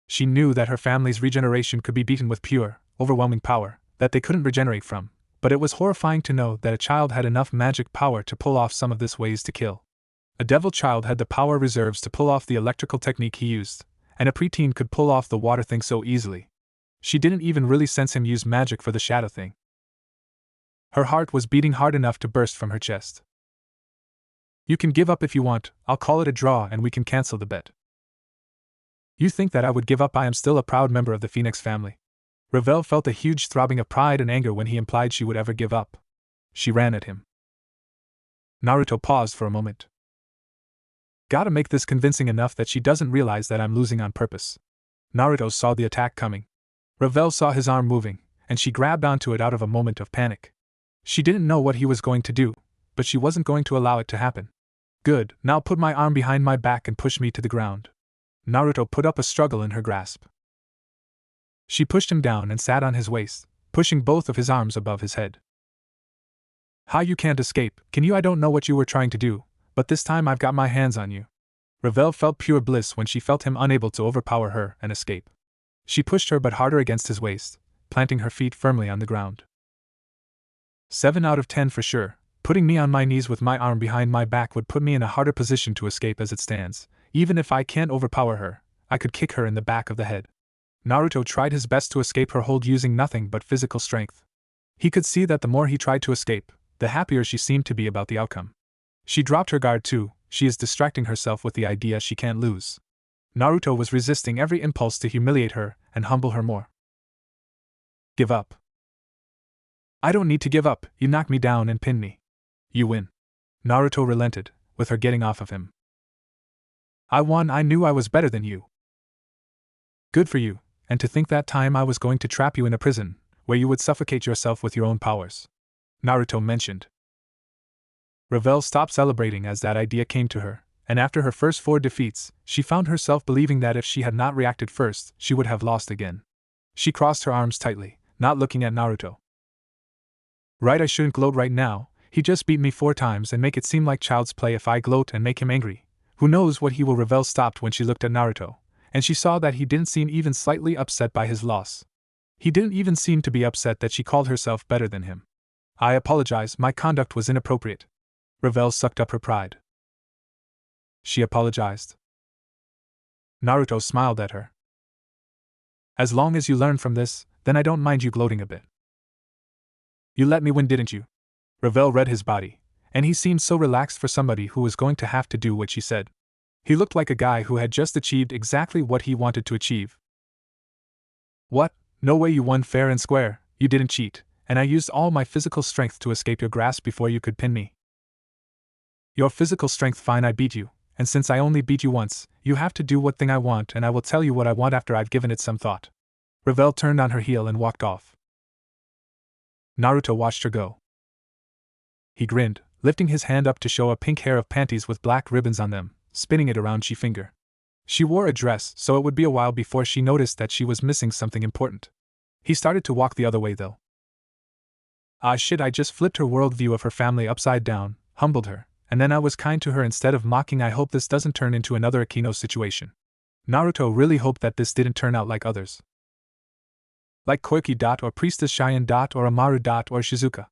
She knew that her family's regeneration could be beaten with pure, overwhelming power that they couldn't regenerate from, but it was horrifying to know that a child had enough magic power to pull off some of this ways to kill. A devil child had the power reserves to pull off the electrical technique he used, and a preteen could pull off the water thing so easily. She didn't even really sense him use magic for the shadow thing. Her heart was beating hard enough to burst from her chest. You can give up if you want. I'll call it a draw and we can cancel the bet. You think that I would give up? I am still a proud member of the Phoenix family. Ravel felt a huge throbbing of pride and anger when he implied she would ever give up. She ran at him. Naruto paused for a moment. Gotta make this convincing enough that she doesn't realize that I'm losing on purpose. Naruto saw the attack coming. Ravel saw his arm moving, and she grabbed onto it out of a moment of panic. She didn't know what he was going to do, but she wasn't going to allow it to happen. Good, now put my arm behind my back and push me to the ground. Naruto put up a struggle in her grasp. She pushed him down and sat on his waist, pushing both of his arms above his head. How you can't escape, can you? I don't know what you were trying to do, but this time I've got my hands on you. Ravel felt pure bliss when she felt him unable to overpower her and escape. She pushed her but harder against his waist, planting her feet firmly on the ground. 7 out of 10 for sure. Putting me on my knees with my arm behind my back would put me in a harder position to escape as it stands. Even if I can't overpower her, I could kick her in the back of the head. Naruto tried his best to escape her hold using nothing but physical strength. He could see that the more he tried to escape, the happier she seemed to be about the outcome. She dropped her guard too. She is distracting herself with the idea she can't lose. Naruto was resisting every impulse to humiliate her and humble her more. Give up. I don't need to give up. You knocked me down and pinned me. You win. Naruto relented, with her getting off of him. I won. I knew I was better than you. Good for you, and to think that time I was going to trap you in a prison, where you would suffocate yourself with your own powers. Naruto mentioned. Ravel stopped celebrating as that idea came to her, and after her first 4 defeats, she found herself believing that if she had not reacted first, she would have lost again. She crossed her arms tightly, not looking at Naruto. Right, I shouldn't gloat right now. He just beat me 4 times and make it seem like child's play if I gloat and make him angry. Who knows what he will. Ravel stopped when she looked at Naruto, and she saw that he didn't seem even slightly upset by his loss. He didn't even seem to be upset that she called herself better than him. I apologize, my conduct was inappropriate. Ravel sucked up her pride. She apologized. Naruto smiled at her. As long as you learn from this, then I don't mind you gloating a bit. You let me win, didn't you? Ravel read his body, and he seemed so relaxed for somebody who was going to have to do what she said. He looked like a guy who had just achieved exactly what he wanted to achieve. What? No way, you won fair and square, you didn't cheat, and I used all my physical strength to escape your grasp before you could pin me. Your physical strength, fine, I beat you, and since I only beat you once, you have to do what thing I want, and I will tell you what I want after I've given it some thought. Ravel turned on her heel and walked off. Naruto watched her go. He grinned, lifting his hand up to show a pink hair of panties with black ribbons on them, spinning it around her finger. She wore a dress, so it would be a while before she noticed that she was missing something important. He started to walk the other way though. Ah shit, I just flipped her worldview of her family upside down, humbled her, and then I was kind to her instead of mocking. I hope this doesn't turn into another Akino situation. Naruto really hoped that this didn't turn out like others. Like Koiki or Priestess Cheyenne or Amaru or Shizuka.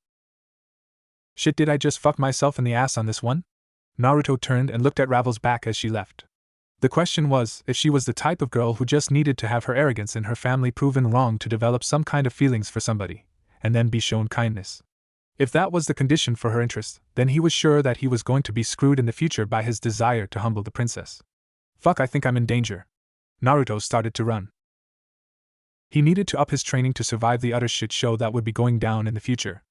Shit, did I just fuck myself in the ass on this one? Naruto turned and looked at Ravel's back as she left. The question was if she was the type of girl who just needed to have her arrogance in her family proven wrong to develop some kind of feelings for somebody, and then be shown kindness. If that was the condition for her interest, then he was sure that he was going to be screwed in the future by his desire to humble the princess. Fuck, I think I'm in danger. Naruto started to run. He needed to up his training to survive the utter shit show that would be going down in the future,